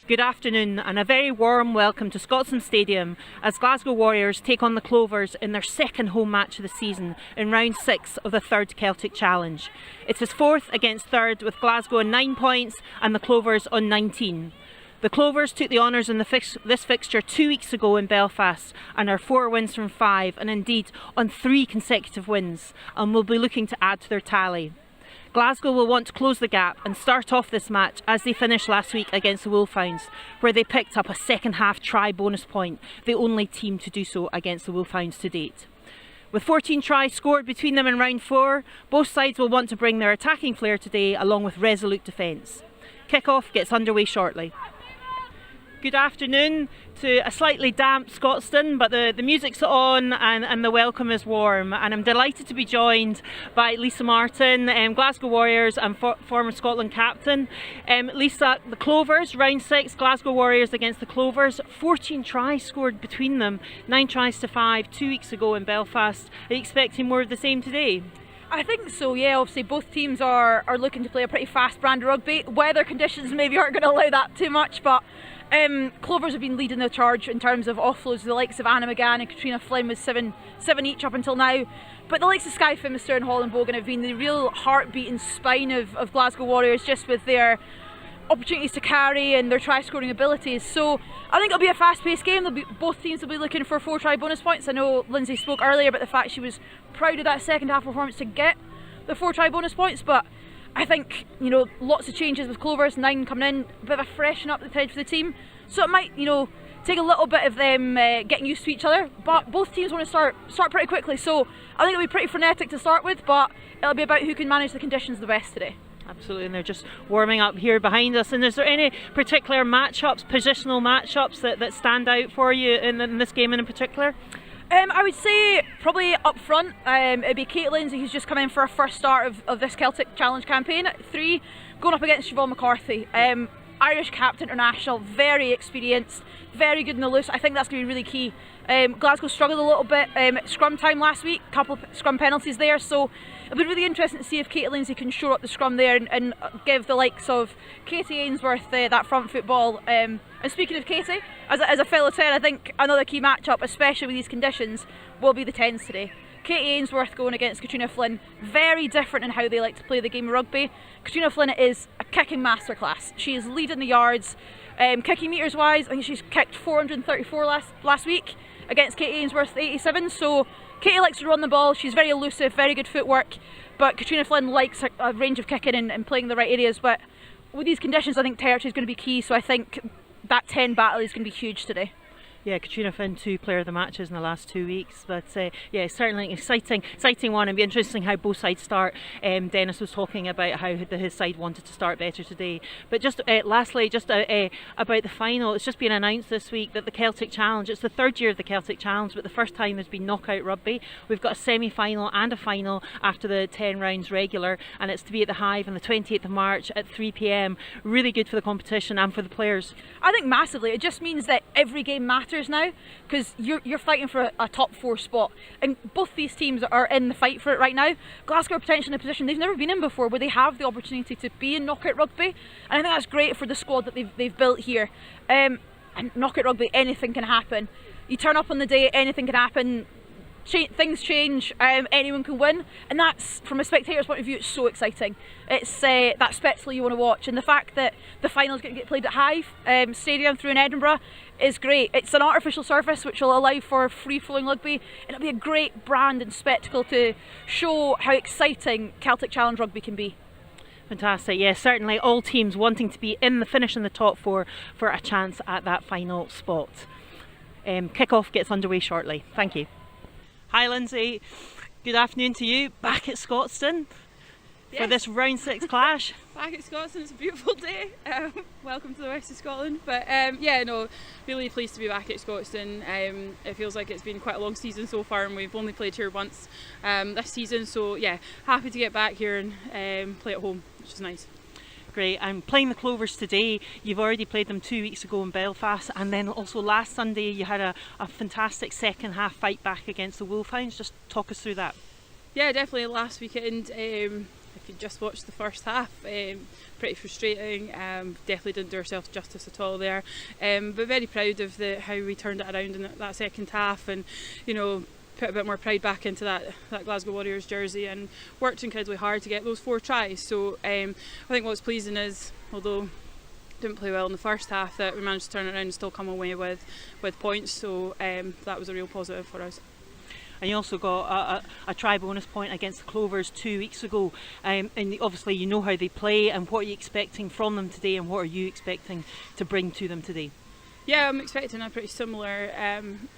Good afternoon and a very warm welcome to Scotstoun Stadium as Glasgow Warriors take on the Clovers in their second home match of the season in round 6 of the third Celtic Challenge. It is fourth against third with Glasgow on 9 points and the Clovers on 19. The Clovers took the honours in this fixture 2 weeks ago in Belfast and are 4 wins from 5 and indeed on 3 consecutive wins and will be looking to add to their tally. Glasgow will want to close the gap and start off this match as they finished last week against the Wolfhounds, where they picked up a second half try bonus point, the only team to do so against the Wolfhounds to date. With 14 tries scored between them in round 4, both sides will want to bring their attacking flair today along with resolute defence. Kick-off gets underway shortly. Good afternoon to a slightly damp Scotstoun, but the music's on and the welcome is warm, and I'm delighted to be joined by Lisa Martin, Glasgow Warriors and former Scotland captain. Lisa, the Clovers, round 6, Glasgow Warriors against the Clovers, 14 tries scored between them, 9 tries to 5 2 weeks ago in Belfast. Are you expecting more of the same today? I think so, yeah. Obviously both teams are looking to play a pretty fast brand of rugby. Weather conditions maybe aren't going to allow that too much, but Clovers have been leading the charge in terms of offloads. The likes of Anna McGann and Katrina Flynn with seven each up until now. But the likes of Skye Fimister and Holland Bogan have been the real heartbeat and spine of Glasgow Warriors, just with their opportunities to carry and their try scoring abilities. So I think it'll be a fast-paced game. Both teams will be looking for 4 try bonus points. I know Lindsay spoke earlier about the fact she was proud of that second half performance to get the 4 try bonus points, but I think, lots of changes with Clovers, 9 coming in, a bit of a freshen up the head for the team. So it might, take a little bit of them getting used to each other, but both teams want to start pretty quickly. So I think it'll be pretty frenetic to start with, but it'll be about who can manage the conditions the best today. Absolutely, and they're just warming up here behind us. And is there any particular matchups, positional matchups that stand out for you in this game in particular? I would say probably up front, it'd be Kate Lindsay, who's just come in for her first start of this Celtic Challenge campaign at 3, going up against Siobhan McCarthy. Irish captain international, very experienced, very good in the loose. I think that's going to be really key. Glasgow struggled a little bit at scrum time last week, a couple of scrum penalties there, so it'll be really interesting to see if Katie Lindsay can shore up the scrum there and give the likes of Katie Ainsworth that front football. And speaking of Katie, as a fellow 10, I think another key matchup, especially with these conditions, will be the 10s today. Katie Ainsworth going against Katrina Flynn, very different in how they like to play the game of rugby. Katrina Flynn is a kicking masterclass. She is leading the yards. Kicking metres wise, I think she's kicked 434 last week against Katie Ainsworth 87, so Katie likes to run the ball, she's very elusive, very good footwork, but Katrina Flynn likes a range of kicking and playing in the right areas. But with these conditions, I think territory is going to be key, so I think that 10 battle is going to be huge today. Yeah, Katrina Flynn, 2 player of the matches in the last 2 weeks, but yeah, certainly an exciting one. It'll be interesting how both sides start. Dennis was talking about how his side wanted to start better today. But just lastly, just about the final, it's just been announced this week that the Celtic Challenge, it's the 3rd year of the Celtic Challenge, but the first time there's been knockout rugby. We've got a semi-final and a final after the 10 rounds regular, and it's to be at the Hive on the 28th of March at 3 p.m. Really good for the competition and for the players. I think massively. It just means that every game matters now, because you're fighting for a top 4 spot, and both these teams are in the fight for it right now. Glasgow are potentially in a position they've never been in before, where they have the opportunity to be in knockout rugby, and I think that's great for the squad that they've built here. And knockout rugby, anything can happen. You turn up on the day, anything can happen. Things change, anyone can win, and that's, from a spectator's point of view, it's so exciting. It's that spectacle you want to watch, and the fact that the final's going to get played at Hive Stadium through in Edinburgh is great. It's an artificial surface which will allow for free-flowing rugby, and it'll be a great brand and spectacle to show how exciting Celtic Challenge rugby can be. Fantastic, yes, certainly all teams wanting to be in the finish in the top 4 for a chance at that final spot. Kick-off gets underway shortly. Thank you. Hi Lindsay, good afternoon to you, back at Scotstoun for this round 6 clash. Back at Scotstoun, it's a beautiful day. Welcome to the west of Scotland. But really pleased to be back at Scotstoun. It feels like it's been quite a long season so far, and we've only played here once this season. So yeah, happy to get back here and play at home, which is nice. Great. I'm playing the Clovers today. You've already played them 2 weeks ago in Belfast, and then also last Sunday you had a fantastic second half fight back against the Wolfhounds. Just talk us through that. Yeah, definitely. Last weekend if you just watched the first half, pretty frustrating. Definitely didn't do ourselves justice at all there. But very proud of how we turned it around in that second half, and put a bit more pride back into that Glasgow Warriors jersey, and worked incredibly hard to get those 4 tries. So I think what's pleasing is, although didn't play well in the first half, that we managed to turn it around and still come away with points. So that was a real positive for us. And you also got a try bonus point against the Clovers 2 weeks ago, and obviously you know how they play, and what are you expecting from them today, and what are you expecting to bring to them today? Yeah, I'm expecting a pretty similar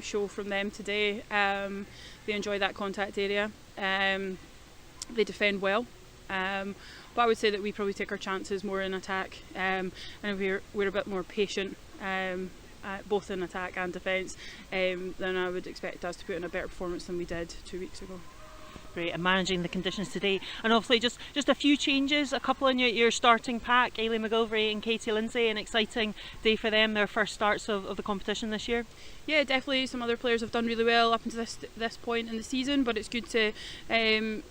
show from them today. They enjoy that contact area. They defend well. But I would say that we probably take our chances more in attack, and we're a bit more patient, both in attack and defence, then I would expect us to put in a better performance than we did 2 weeks ago. Great, and managing the conditions today, and obviously just a few changes, a couple in your starting pack, Ailey McGilvery and Katie Lindsay. An exciting day for them, their first starts of the competition this year. Yeah, definitely. Some other players have done really well up until this point in the season, but it's good to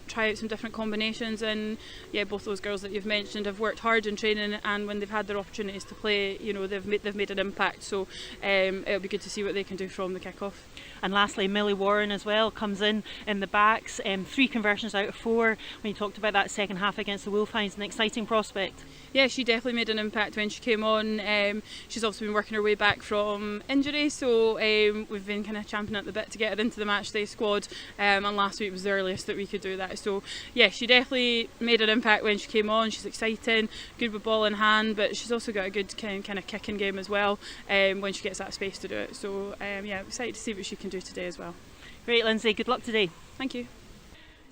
try out some different combinations. And yeah, both those girls that you've mentioned have worked hard in training, and when they've had their opportunities to play, they've made an impact. So it'll be good to see what they can do from the kick-off. And lastly, Millie Warren as well comes in the backs, 3 conversions out of 4. When you talked about that second half against the Wolfhounds, an exciting prospect. Yeah, she definitely made an impact when she came on. She's also been working her way back from injury, so we've been kind of champing at the bit to get her into the matchday squad, and last week was the earliest that we could do that. So yeah, she definitely made an impact when she came on. She's exciting, good with ball in hand, but she's also got a good kind of kicking game as well when she gets that space to do it. So yeah, I'm excited to see what she can do today as well. Great, Lindsay, good luck today. Thank you.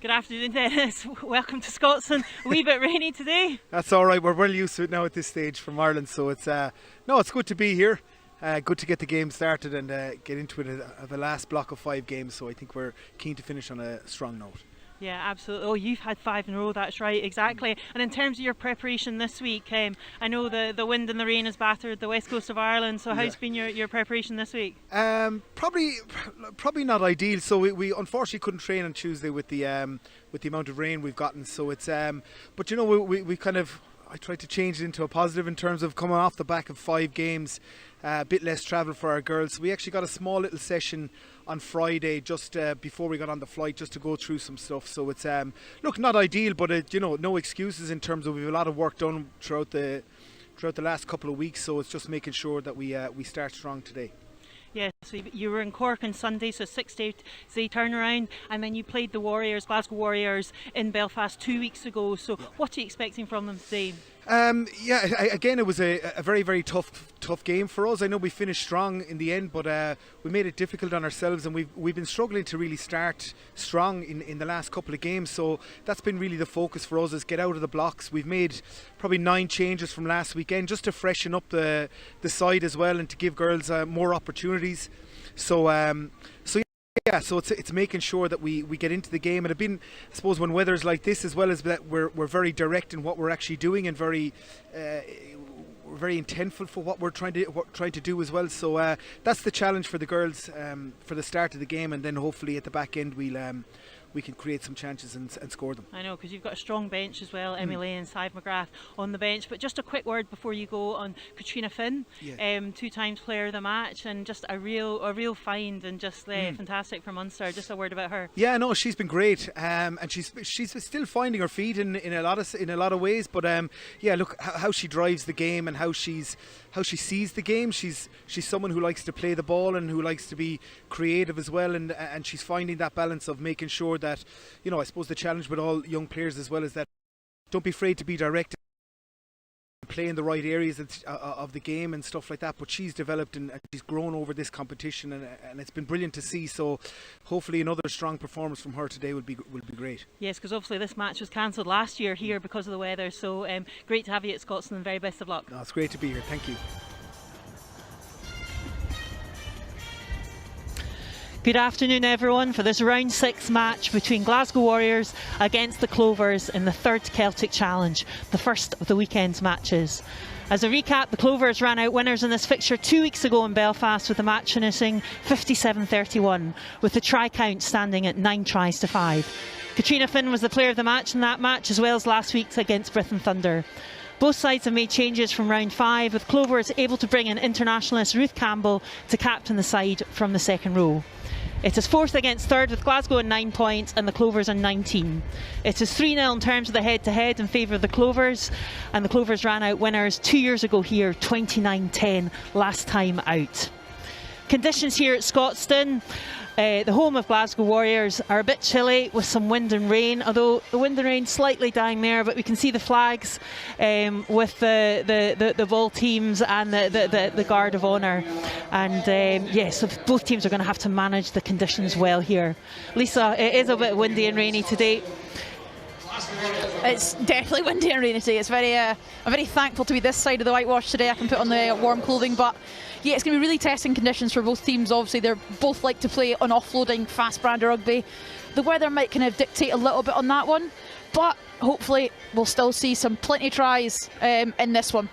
Good afternoon, Dennis. Welcome to Scotland. A wee bit rainy today. That's all right. We're well used to it now at this stage from Ireland, so it's it's good to be here. Good to get the game started and get into it at the last block of 5 games. So I think we're keen to finish on a strong note. Yeah, absolutely. Oh, you've had 5 in a row, that's right, exactly. And in terms of your preparation this week, I know the wind and the rain has battered the west coast of Ireland, so how's been your preparation this week? Probably not ideal. So we unfortunately couldn't train on Tuesday with the amount of rain we've gotten. So it's but we kind of, I tried to change it into a positive in terms of coming off the back of 5 games, a bit less travel for our girls. So we actually got a small little session on Friday just before we got on the flight, just to go through some stuff. So it's not ideal, but no excuses in terms of we have a lot of work done throughout the last couple of weeks. So it's just making sure that we start strong today. Yeah, so you were in Cork on Sunday, so 6-day turnaround, and then you played the Glasgow Warriors in Belfast 2 weeks ago. So what are you expecting from them today? Again, it was a very, very tough game for us. I know we finished strong in the end, but we made it difficult on ourselves, and we've been struggling to really start strong in the last couple of games. So that's been really the focus for us, is get out of the blocks. We've made probably 9 changes from last weekend just to freshen up the side as well, and to give girls more opportunities. So it's making sure that we get into the game, and it's been, I suppose, when weather's like this as well, as that we're very direct in what we're actually doing, and we're very intentful for what we're trying to do as well. So that's the challenge for the girls for the start of the game, and then hopefully at the back end we can create some chances and score them. I know, because you've got a strong bench as well, Emily Lane and Sive McGrath on the bench. But just a quick word before you go on Katrina Finn, 2 times player of the match, and just a real find, and just fantastic for Munster. Just a word about her. Yeah, no, she's been great, and she's still finding her feet in a lot of ways. But look how she drives the game and how she sees the game. She's someone who likes to play the ball and who likes to be creative as well, and she's finding that balance of making sure that, I suppose the challenge with all young players as well is that don't be afraid to be direct, play in the right areas of the game and stuff like that. But she's developed and she's grown over this competition, and it's been brilliant to see. So hopefully another strong performance from her today will be great. Yes, because obviously this match was cancelled last year here because of the weather. So great to have you at Scotland, and very best of luck. No, it's great to be here. Thank you. Good afternoon, everyone, for this round 6 match between Glasgow Warriors against the Clovers in the 3rd Celtic Challenge, the first of the weekend's matches. As a recap, the Clovers ran out winners in this fixture 2 weeks ago in Belfast, with the match finishing 57-31, with the try count standing at 9 tries to 5. Katrina Finn was the player of the match in that match, as well as last week's against Britton Thunder. Both sides have made changes from round 5, with Clovers able to bring in internationalist Ruth Campbell to captain the side from the second row. It is 4th against 3rd, with Glasgow on 9 points and the Clovers on 19. It is 3-0 in terms of the head-to-head in favour of the Clovers, and the Clovers ran out winners 2 years ago here, 29-10 last time out. Conditions here at Scotstoun, the home of Glasgow Warriors, are a bit chilly with some wind and rain, although the wind and rain slightly dying there, but we can see the flags with the ball teams and the Guard of Honour. And yes, so both teams are going to have to manage the conditions well here. Lisa, it is a bit windy and rainy today. It's definitely windy and rainy today. It's I'm very thankful to be this side of the whitewash today. I can put on the warm clothing, but yeah, it's going to be really testing conditions for both teams. Obviously, they're both like to play on offloading, fast brand of rugby. The weather might kind of dictate a little bit on that one, but hopefully we'll still see some plenty tries in this one.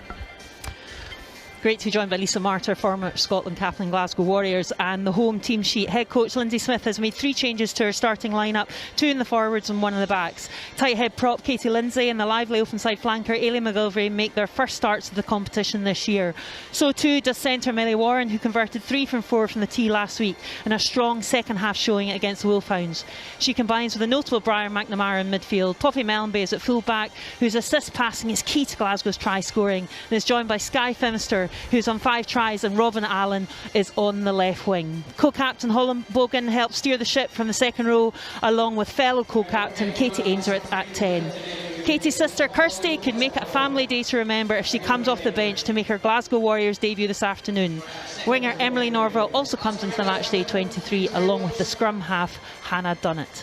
Great to be joined by Lisa Martyr, former Scotland captain, Glasgow Warriors, and the home team sheet. Head coach Lindsay Smith has made 3 changes to her starting lineup, 2 in the forwards and 1 in the backs. Tight head prop Katie Lindsay and the lively open side flanker Ailey McGilvery make their first starts of the competition this year. So too does centre Millie Warren, who converted 3 from 4 from the tee last week in a strong second half showing against the Wolfhounds. She combines with a notable Brian McNamara in midfield. Poppy Mellenby is at full back, whose assist passing is key to Glasgow's try scoring, and is joined by Skye Finister, who's on 5 tries, and Robin Allen is on the left wing. Co-captain Holland Bogan helps steer the ship from the second row, along with fellow co-captain Katie Ainsworth at 10. Katie's sister Kirsty could make it a family day to remember if she comes off the bench to make her Glasgow Warriors debut this afternoon. Winger Emily Norville also comes into the match day 23, along with the scrum half Hannah Dunnett.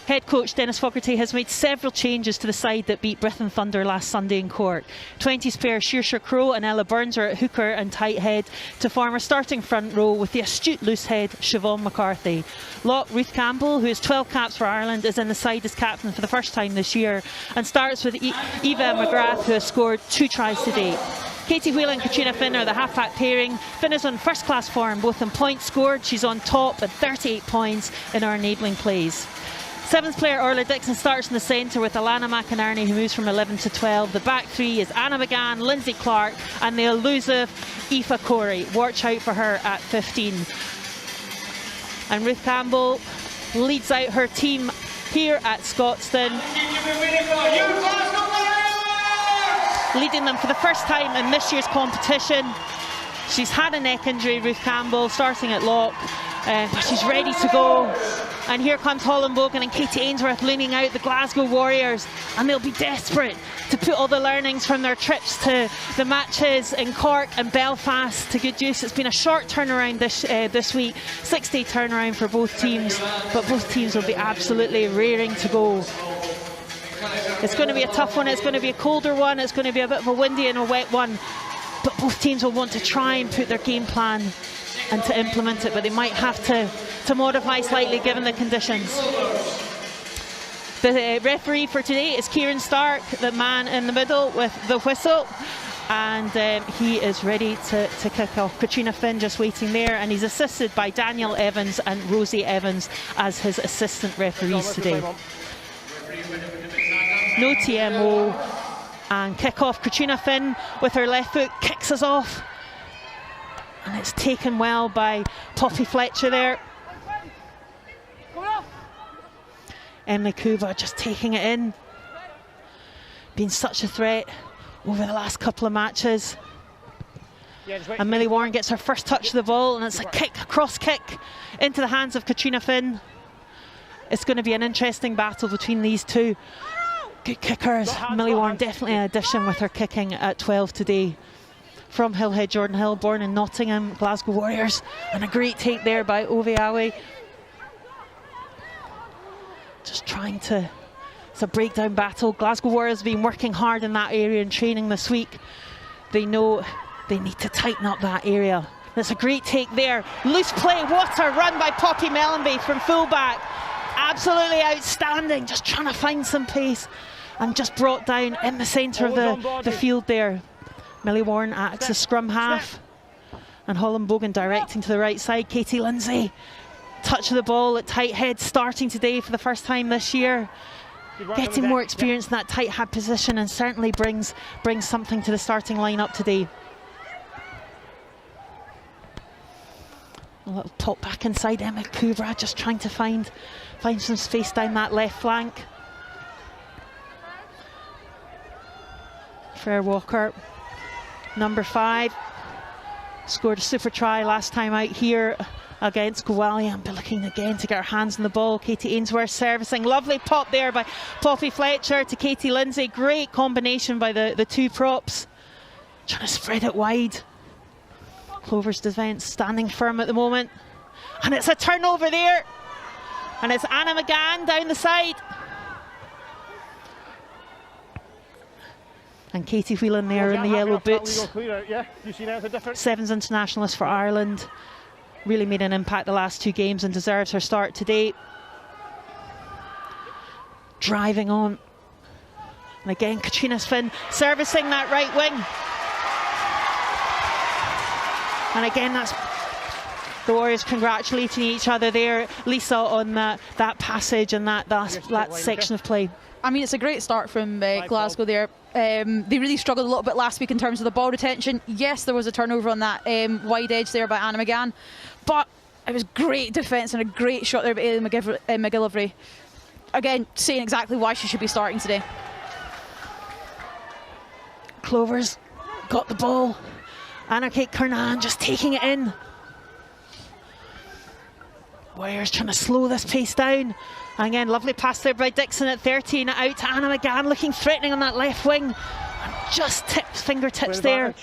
Head coach Dennis Fogarty has made several changes to the side that beat Britton Thunder last Sunday in Cork. 20s pair Saoirse Crowe and Ella Burns are at hooker and tight head to form a starting front row with the astute loose head Siobhan McCarthy. Lock Ruth Campbell, who has 12 caps for Ireland, is in the side as captain for the first time this year, and starts with Eva McGrath, who has scored 2 tries to date. Katie Whelan and Katrina Finn are the half-back pairing. Finn is on first-class form, both in points scored. She's on top at 38 points in her enabling plays. 7th player Orla Dixon starts in the centre with Alana McInerney, who moves from 11 to 12. The back 3 is Anna McGann, Lindsay Clark and the elusive Aoife Corey. Watch out for her at 15. And Ruth Campbell leads out her team here at Scotstoun, leading them for the first time in this year's competition. She's had a neck injury, Ruth Campbell, starting at lock. She's ready to go, and here comes Holland Bogan and Katie Ainsworth leaning out the Glasgow Warriors, and they'll be desperate to put all the learnings from their trips to the matches in Cork and Belfast to good use. It's been a short turnaround this week, 6-day turnaround for both teams, but both teams will be absolutely raring to go. It's going to be a tough one, it's going to be a colder one, it's going to be a bit of a windy and a wet one, but both teams will want to try and put their game plan and to implement it, but they might have to modify slightly given the conditions. The referee for today is Kieran Stark, the man in the middle with the whistle, and he is ready to kick off. Katrina Finn just waiting there, and he's assisted by Daniel Evans and Rosie Evans as his assistant referees today. No TMO, and kick off. Katrina Finn with her left foot kicks us off, and it's taken well by Poppy Fletcher there. Emily Kuba just taking it in. Been such a threat over the last couple of matches. And Millie Warren gets her first touch of the ball, and it's a cross kick into the hands of Katrina Finn. It's going to be an interesting battle between these two. Good kickers. Millie Warren definitely an addition with her kicking at 12 today. From Hillhead, Jordan Hill, born in Nottingham, Glasgow Warriors, and a great take there by Ove Awe. Just trying to, it's a breakdown battle. Glasgow Warriors have been working hard in that area in training this week. They know they need to tighten up that area. That's a great take there. Loose play, what a run by Poppy Mellenby from fullback. Absolutely outstanding, just trying to find some pace, and just brought down in the centre of the field there. Millie Warren acts as scrum half. And Holland Bogan directing to the right side. Katie Lindsay, touch of the ball at tight head, starting today for the first time this year. Getting more experience in that tight head position, and certainly brings something to the starting lineup today. A little pop back inside. Emma Kubra just trying to find some space down that left flank. Frere Walker, number 5, scored a super try last time out here against Gowalion, but looking again to get her hands on the ball. Katie Ainsworth servicing. Lovely pop there by Poppy Fletcher to Katie Lindsay. Great combination by the two props. Trying to spread it wide. Clovers defence standing firm at the moment. And it's a turnover there. And it's Anna McGann down the side. And Katie Whelan there in the yellow boots. Sevens internationalist for Ireland. Really made an impact the last 2 games and deserves her start today. Driving on. And again, Katrina Finn servicing that right wing. And again, that's the Warriors congratulating each other there, Lisa, on that passage and that section of play. I mean, it's a great start from Glasgow there. They really struggled a little bit last week in terms of the ball retention. Yes, there was a turnover on that wide edge there by Anna McGann, but it was great defence and a great shot there by Aileen McGillivray. Again, saying exactly why she should be starting today. Clovers got the ball. Anna-Kate Kernan just taking it in. Warriors trying to slow this pace down. And again, lovely pass there by Dixon at 13, out to Anna McGann, looking threatening on that left wing. And just fingertips there.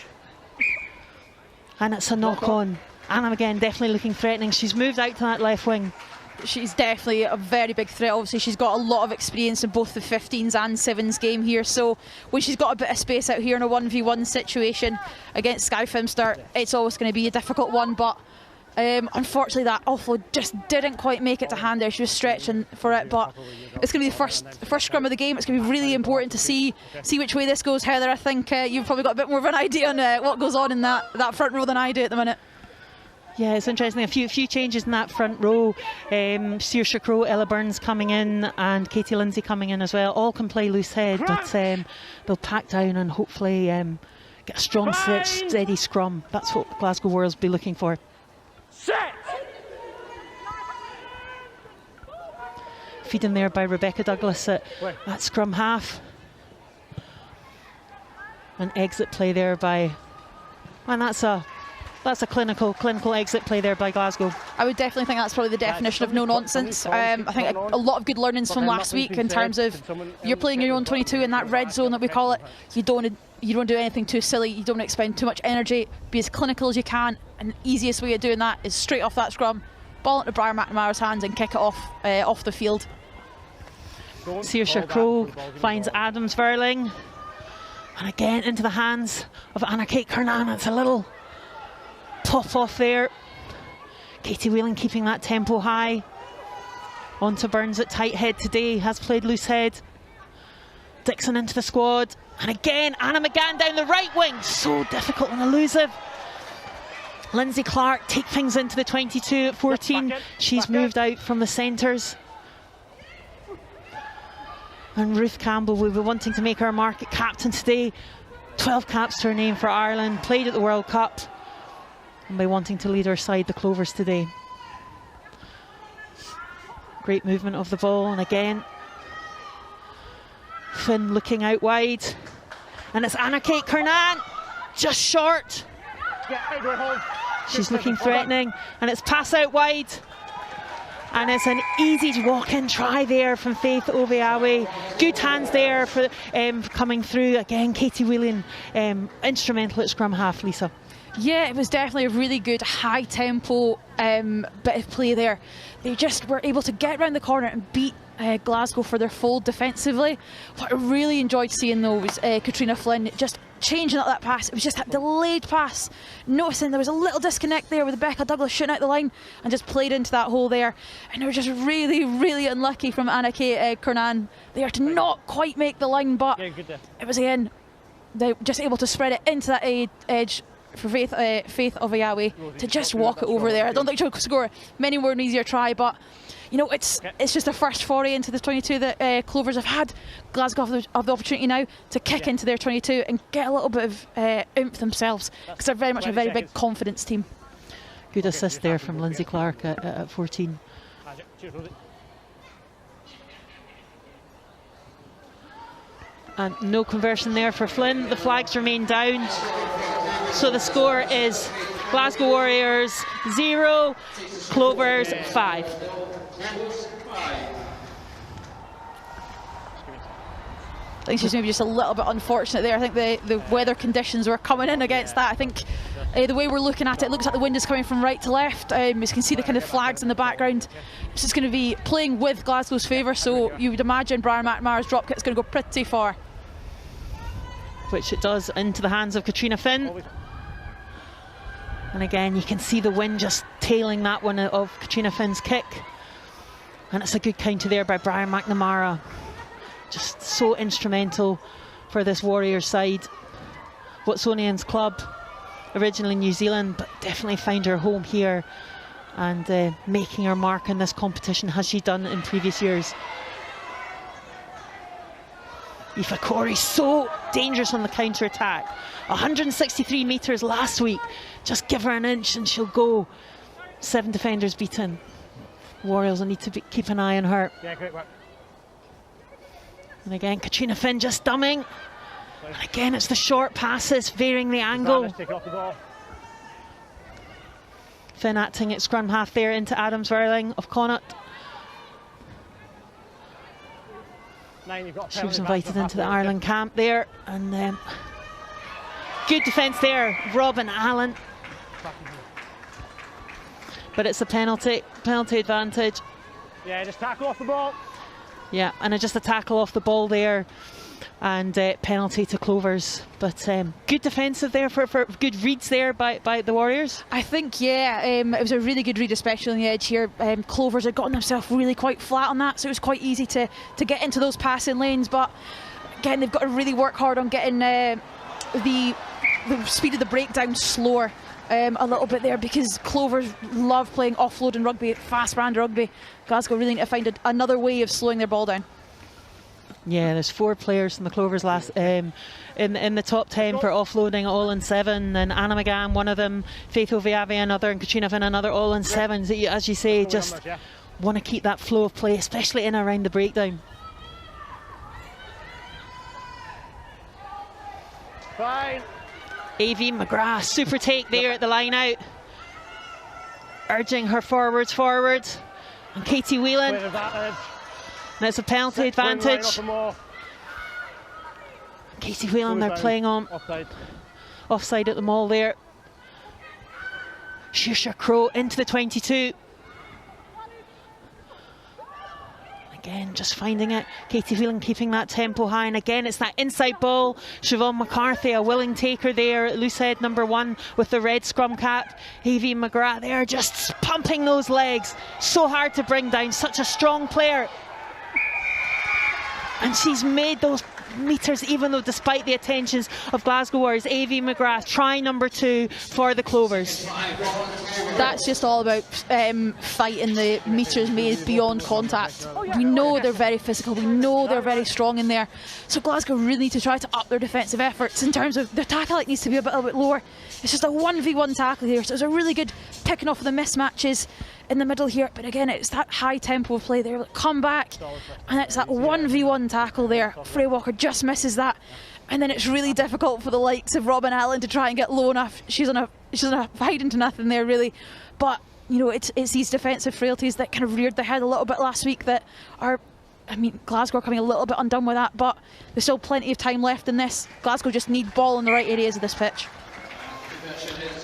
And it's a knock on. Anna McGann definitely looking threatening. She's moved out to that left wing. She's definitely a very big threat. Obviously, she's got a lot of experience in both the 15s and 7s game here. So when she's got a bit of space out here in a 1v1 situation against Sky Filmster, it's always going to be a difficult one. But unfortunately, that offload just didn't quite make it to hand there. She was stretching for it, but it's going to be the first scrum of the game. It's going to be really important to see which way this goes. Heather, I think you've probably got a bit more of an idea on what goes on in that front row than I do at the minute. Yeah, it's interesting. A few changes in that front row. Saoirse Crowe, Ella Burns coming in, and Katie Lindsay coming in as well. All can play loose head, but they'll pack down and hopefully get a strong, steady scrum. That's what Glasgow Warriors will be looking for. Set. Feed in there by Rebecca Douglas at scrum half. An exit play there by, and that's a clinical exit play there by Glasgow. I would definitely think that's probably the definition of no nonsense. I think a lot of good learnings from last week in terms of you're playing your own 22 in that red zone that we call it. You don't do anything too silly. You don't expend too much energy. Be as clinical as you can. And the easiest way of doing that is straight off that scrum, ball into Briar McNamara's hands and kick it off the field. Saoirse Crowe finds Adams Verling, and again into the hands of Anna-Kate Kernan. It's a little pop off there. Katie Whelan keeping that tempo high. On to Burns at tight head today, has played loose head. Dixon into the squad, and again Anna McGann down the right wing. So difficult and elusive. Lindsay Clark take things into the 22 at 14. She's moved out from the centres. And Ruth Campbell will be wanting to make her mark at captain today. 12 caps to her name for Ireland, played at the World Cup, and by wanting to lead her side, the Clovers, today. Great movement of the ball, and again Finn looking out wide, and it's Anna-Kate Kernan, just short. She's looking threatening, and it's pass out wide, and it's an easy walk-in try there from Faith Obiawe. Good hands there for coming through. Again, Katie Whelan instrumental at scrum half. Lisa. Yeah, it was definitely a really good high tempo bit of play there. They just were able to get around the corner and beat Glasgow for their fold defensively. What I really enjoyed seeing though was Katrina Flynn just changing up that pass. It was just that delayed pass, noticing there was a little disconnect there with Rebecca Douglas shooting out the line and just played into that hole there. And they were just really unlucky from Anna-Kate Kernan there to not quite make the line, but it was again they're just able to spread it into that edge for Faith of Ayawe to just walk it over there. I don't think she'll score many more, an easier try, but you know, it's just the first foray into the 22 that Clovers have had. Glasgow have the opportunity now to kick into their 22 and get a little bit of oomph themselves, because they're very much a very big confidence team. Good assist there from Lindsay Clark at 14. And no conversion there for Flynn. The flags remain down. So the score is Glasgow Warriors 0, Clovers 5. I think she's maybe just a little bit unfortunate there. I think the weather conditions were coming in against that. I think the way we're looking at it, looks like the wind is coming from right to left. As you can see the kind of flags in the background. It's just going to be playing with Glasgow's favour, so you would imagine Brian McNamara's drop kick's going to go pretty far. Which it does, into the hands of Katrina Finn. And again, you can see the wind just tailing that one of Katrina Finn's kick. And it's a good counter there by Brian McNamara. Just so instrumental for this Warriors side. Watsonians club, originally New Zealand, but definitely found her home here and making her mark in this competition as she done in previous years. Aoife Corey, so dangerous on the counter-attack. 163 metres last week. Just give her an inch and she'll go. 7 defenders beaten. Warriors will need to keep an eye on her. Yeah, great work. And again, Katrina Finn just dumbing. And again, it's the short passes, varying the angle. Take it off the ball. Finn acting at scrum half there into Adams Verling of Connaught. She was invited into the Ireland camp there, and good defence there, Robin Allen. But it's a penalty advantage. Yeah, just tackle off the ball. Yeah, and just a tackle off the ball there, and penalty to Clovers. But good defensive there for good reads there by the Warriors. I think, yeah, it was a really good read, especially on the edge here. Clovers had gotten themselves really quite flat on that, so it was quite easy to get into those passing lanes. But again, they've got to really work hard on getting the speed of the breakdown slower a little bit there, because Clovers love playing offload and rugby, fast brand rugby. Glasgow really need to find another way of slowing their ball down. Yeah, there's 4 players from the Clovers last in the top 10 for offloading, all in 7, and Anna McGann one of them, Faith Oviave another, and Katrina Finn another, all in 7s. As you say, just want to keep that flow of play, especially in and around the breakdown. Fine. A.V. McGrath, super take there at the line out, urging her forwards forward, and Katie Whelan. And it's a penalty advantage. Katie Whelan, they're playing on offside at the mall there. Shusha Crow into the 22. Again, just finding it. Katie Whelan keeping that tempo high, and again it's that inside ball. Siobhan McCarthy, a willing taker there at loose head number 1 with the red scrum cap. A.V. McGrath there just pumping those legs. So hard to bring down, such a strong player. And she's made those metres, even though despite the attentions of Glasgow Warriors. A.V. McGrath, try number 2 for the Clovers. That's just all about fighting the metres made beyond contact. We know they're very physical, we know they're very strong in there, so Glasgow really need to try to up their defensive efforts in terms of their tackle. It needs to be a bit lower. It's just a 1v1 tackle here, so it's a really good picking off of the mismatches in the middle here, but again it's that high tempo of play there. Come back, and it's that 1v1 tackle there. Frey Walker just misses that, and then it's really difficult for the likes of Robin Allen to try and get low enough. She's on a hide into nothing there really, but you know, it's these defensive frailties that kind of reared their head a little bit last week that are, I mean, Glasgow are coming a little bit undone with that, but there's still plenty of time left in this. Glasgow just need ball in the right areas of this pitch.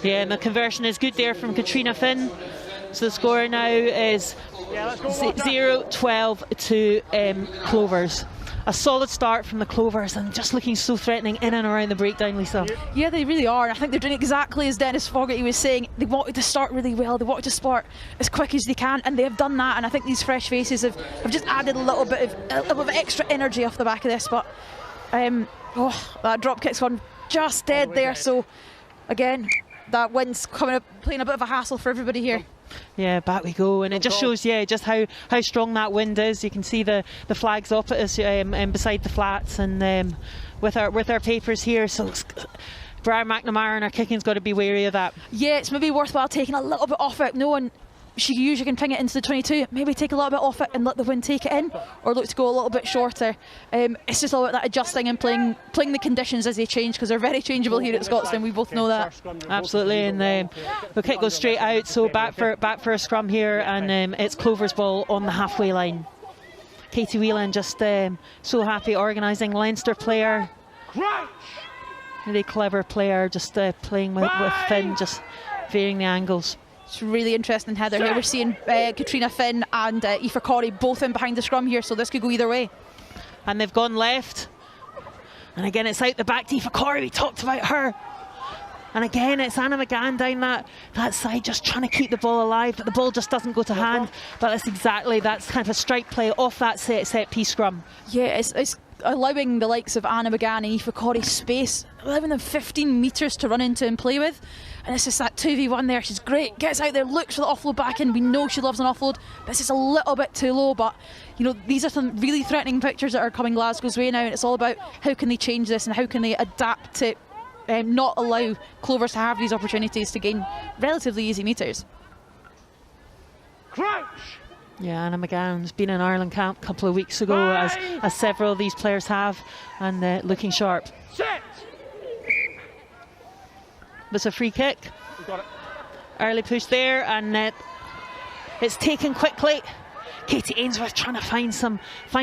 Yeah, and the conversion is good there from Katrina Finn. So the score now is 0-12 to Clovers. A solid start from the Clovers, and just looking so threatening in and around the breakdown, Lisa. Yeah, they really are. I think they're doing exactly as Dennis Fogarty was saying. They wanted to start really well, they wanted to start as quick as they can, and they have done that. And I think these fresh faces have just added a little bit of extra energy off the back of this. But That drop kick's gone just dead there. So again, that wind's playing a bit of a hassle for everybody here. Yeah, back we go, and it just shows, just how strong that wind is. You can see the flags up at us beside the flats, and with our papers here. So Brian McNamara and our kicking's got to be wary of that. Yeah, it's maybe worthwhile taking a little bit off it. She usually can ping it into the 22. Maybe take a little bit off it and let the wind take it in, or look to go a little bit shorter. It's just all about that adjusting and playing the conditions as they change, because they're very changeable here at Scotstoun. We both know that. Absolutely, and the kick goes straight out. So back for a scrum here, and it's Clovers' ball on the halfway line. Katie Whelan just so happy organising. Leinster player, really clever player, just playing with Finn, just varying the angles. It's really interesting, Heather. Here we're seeing Katrina Finn and Aoife Corey both in behind the scrum here, so this could go either way. And they've gone left. And again, it's out the back to Aoife Corey. We talked about her. And again, it's Anna McGann down that side, just trying to keep the ball alive, but the ball just doesn't go to hand. But that's kind of a strike play off that set piece scrum. Yeah, it's allowing the likes of Anna McGann and Aoife Corey space, allowing them 15 metres to run into and play with. And it's just that 2v1 there. She's great, gets out there, looks for the offload back in. We know she loves an offload, but it's just a little bit too low. But these are some really threatening pictures that are coming Glasgow's way now, and it's all about how can they change this and how can they adapt to not allow Clovers to have these opportunities to gain relatively easy metres. Crouch! Yeah, Anna McGann's been in Ireland camp a couple of weeks ago, as several of these players have, and looking sharp. Set! There's a free kick. Got it. Early push there, and it's taken quickly. Katie Ainsworth trying to find some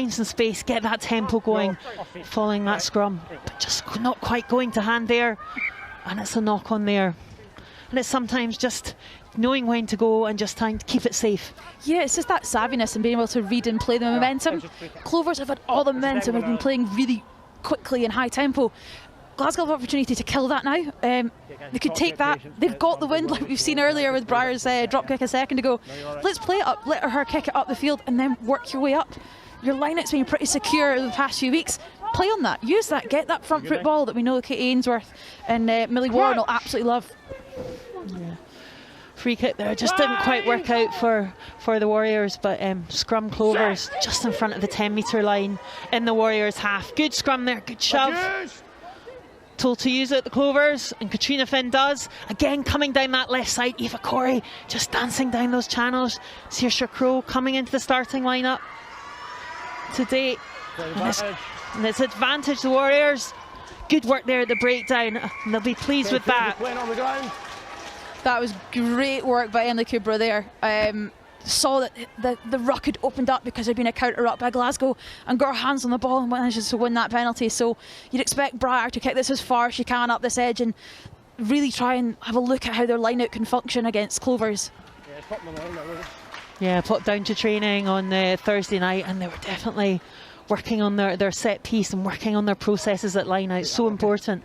space, get that tempo going, following that scrum, but just not quite going to hand there, and it's a knock on there. And it's sometimes just knowing when to go and just trying to keep it safe. Yeah, it's just that savviness and being able to read and play the momentum. Clovers have had all the momentum, have been playing really quickly and high tempo. Glasgow have an opportunity to kill that now. They could take that. They've got the wind, like we've seen earlier with Briar's drop kick a second ago. Let's play it up, let her kick it up the field, and then work your way up. Your line-out's been pretty secure the past few weeks. Play on that, use that, get that front foot ball that we know Katie Ainsworth and Millie Warren will absolutely love. Yeah. Free kick there, just didn't quite work out for the Warriors, but scrum Clovers just in front of the 10-metre line in the Warriors half. Good scrum there, good shove. Told to use it, the Clovers, and Katrina Finn does. Again, coming down that left side, Aoife Corey just dancing down those channels. Saoirse Crowe coming into the starting lineup today. And it's advantage the Warriors. Good work there at the breakdown, and they'll be pleased with that. That was great work by Emily Kubra there. Saw that the ruck had opened up because there'd been a counter up by Glasgow, and got her hands on the ball and manages to win that penalty. So you'd expect Briar to kick this as far as she can up this edge and really try and have a look at how their line out can function against Clovers. Yeah, popped down to training on Thursday night, and they were definitely working on their set piece and working on their processes at line out. So important.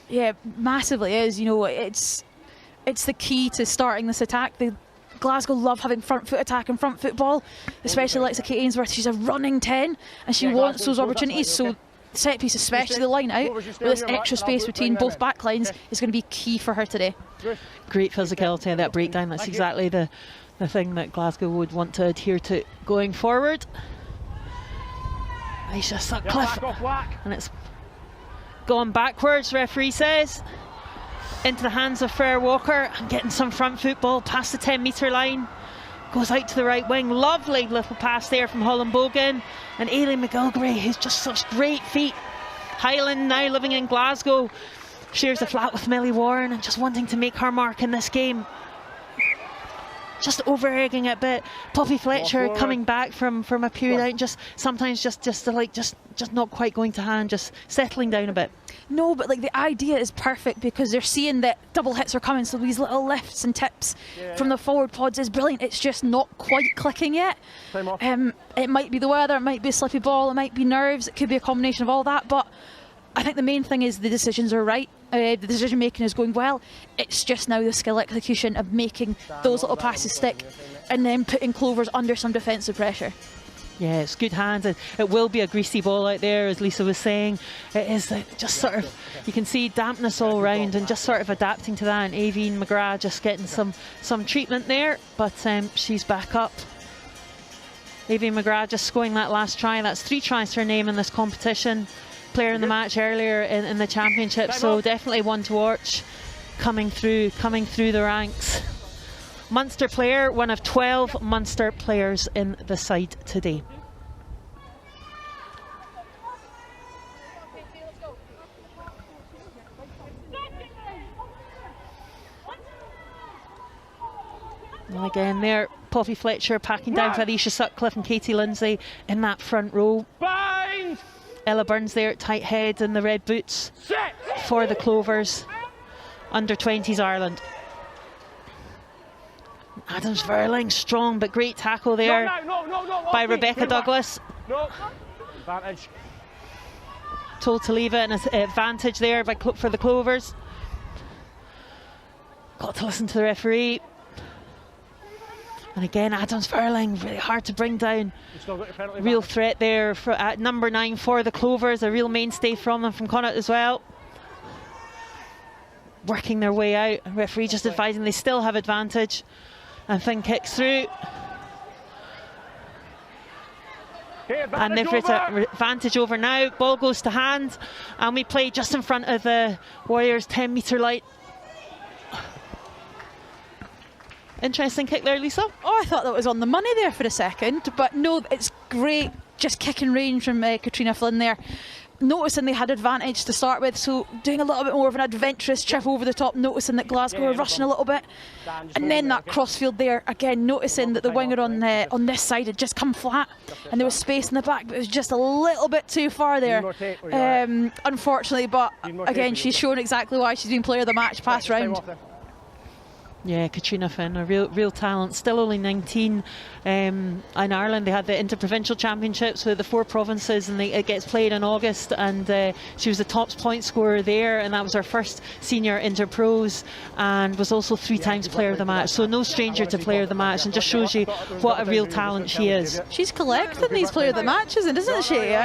Yeah, massively is. It's the key to starting this attack. Glasgow love having front foot attack and front foot ball, especially like Katie Ainsworth. She's a running 10 and she wants those opportunities. So set piece, especially the line out, with this extra space between both back lines, is going to be key for her today. Great physicality in that breakdown. That's exactly the thing that Glasgow would want to adhere to going forward. Aisha Sutcliffe, and it's gone backwards, referee says. Into the hands of Frere Walker and getting some front football past the 10-metre line. Goes out to the right wing. Lovely little pass there from Holland Bogan. And Aileen McGilgrey, who's just such great feet. Highland now living in Glasgow. Shares the flat with Millie Warren and just wanting to make her mark in this game. Just over-egging it a bit. Poppy Fletcher coming back from a period out, just sometimes just not quite going to hand, just settling down a bit. No, but the idea is perfect because they're seeing that double hits are coming, so these little lifts and tips from the forward pods is brilliant. It's just not quite clicking yet. It might be the weather, it might be a slippy ball, it might be nerves, it could be a combination of all that, but I think the main thing is the decisions are right. The decision making is going well. It's just now the skill execution of making those little passes stick and then putting Clovers under some defensive pressure. Yeah, it's good hands. It will be a greasy ball out there, as Lisa was saying. It is just sort of, you can see dampness all around and just sort of adapting to that. And Aveen McGrath just getting some treatment there, but she's back up. Aveen McGrath just scoring that last try. That's 3 tries to her name in this competition. Player in the match earlier in the championship, so definitely one to watch coming through the ranks. Munster player, one of 12 Munster players in the side today. And again there, Poppy Fletcher packing down Felicia Sutcliffe and Katie Lindsay in that front row. Bind! Ella Burns there at tight head in the red boots for the Clovers. Under 20s Ireland. Adams Verling, strong but great tackle there by Rebecca Douglas. Advantage. Told to leave it, and an advantage there for the Clovers. Got to listen to the referee. And again, Adams Verling, really hard to bring down. Real threat there at number 9 for the Clovers, a real mainstay from them, from Connacht as well. Working their way out. Referee just advising they still have advantage. And Finn kicks through. And they've got an advantage over now. Ball goes to hand. And we play just in front of the Warriors' 10-metre line. Interesting kick there, Lisa. Oh, I thought that was on the money there for a second. But no, it's great. Just kicking range from Katrina Flynn there. Noticing they had advantage to start with, so doing a little bit more of an adventurous trip over the top, noticing that Glasgow were rushing a little bit, and then that crossfield there again, noticing that the winger on this side had just come flat and there was space in the back, but it was just a little bit too far there, unfortunately. But again, she's shown exactly why she's been player of the match past round. Yeah, Katrina Finn, a real talent, still only 19. In Ireland, they had the Interprovincial Championships with the 4 provinces, and it gets played in August, and she was the top point scorer there, and that was her first senior Interpros, and was also 3 times player of the match, so no stranger to player of the match, and just shows you what a real talent she is. She's collecting these player of the matches, isn't she?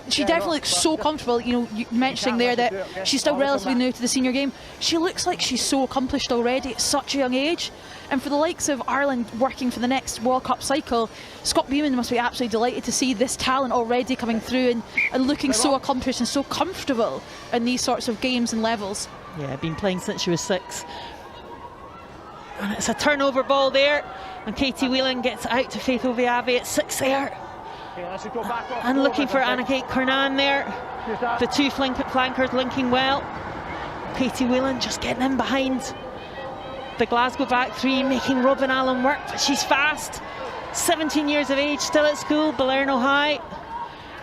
She definitely looks so comfortable. You know, you mentioning there that she's still relatively new to the senior game. She looks like she's so accomplished already at such a young age. And for the likes of Ireland working for the next World Cup cycle, Scott Beeman must be absolutely delighted to see this talent already coming through and looking so accomplished and so comfortable in these sorts of games and levels. Yeah, been playing since she was 6. And it's a turnover ball there, and Katie Whelan gets out to Faith Oviavi at 6 there. And looking for Anna-Kate Kernan there. The 2 flankers linking well. Katie Whelan just getting in behind the Glasgow back 3, making Robin Allen work, but she's fast. 17 years of age, still at school, Balerno High.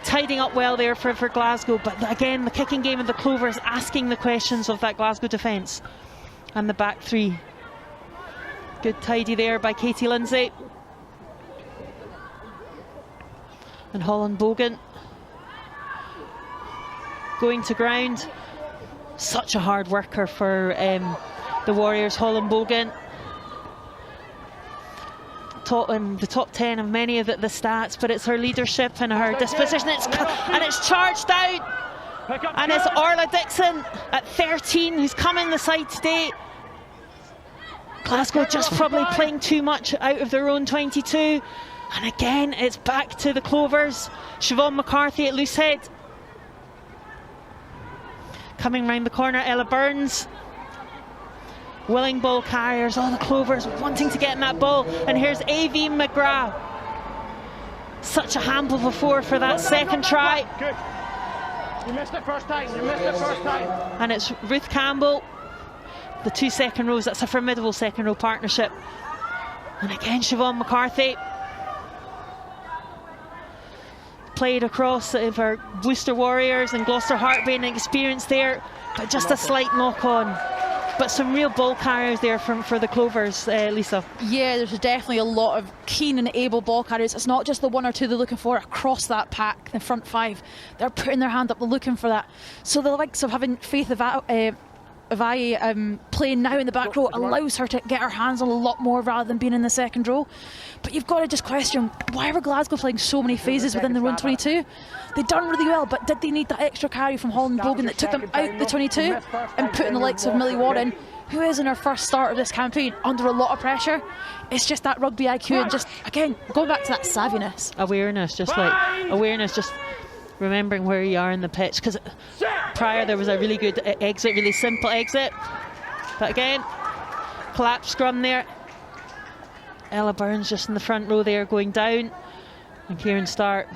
Tidying up well there for Glasgow, but again, the kicking game of the Clovers asking the questions of that Glasgow defence. And the back 3. Good tidy there by Katie Lindsay. And Holland Bogan going to ground. Such a hard worker for the Warriors, Holland Bogan. The top 10 of many of the stats, but it's her leadership and her disposition. It's charged out, and it's Orla Dixon at 13 who's come in the side today. Glasgow just probably playing too much out of their own 22, and again it's back to the Clovers. Siobhan McCarthy at loose head. Coming round the corner, Ella Burns. Willing ball carriers, all the Clovers wanting to get in that ball. And here's Aveen McGrath. Such a handful before for that second try. Good. You missed it first time. And it's Ruth Campbell. The 2 second rows, that's a formidable second row partnership. And again, Siobhan McCarthy. Played across for Worcester Warriors and Gloucester Hartby, and experience there, but just a slight knock on. But some real ball carriers there for the Clovers, Lisa. Yeah, there's definitely a lot of keen and able ball carriers. It's not just the 1 or 2 they're looking for across that pack, the front 5. They're putting their hand up, they're looking for that. So the likes of having Faith Valle playing now in the back row allows her to get her hands on a lot more rather than being in the second row. But you've got to just question, why were Glasgow playing so many phases within their own 22? They'd done really well, but did they need that extra carry from Holland Brogan that took them out the 22 and put in the likes of Millie Warren, who is in her first start of this campaign under a lot of pressure? It's just that rugby IQ and just, again, going back to that savviness. Awareness, just remembering where you are in the pitch, because prior there was a really good exit, really simple exit, but again, collapse scrum there. Ella Burns just in the front row there going down, and Kieran Stark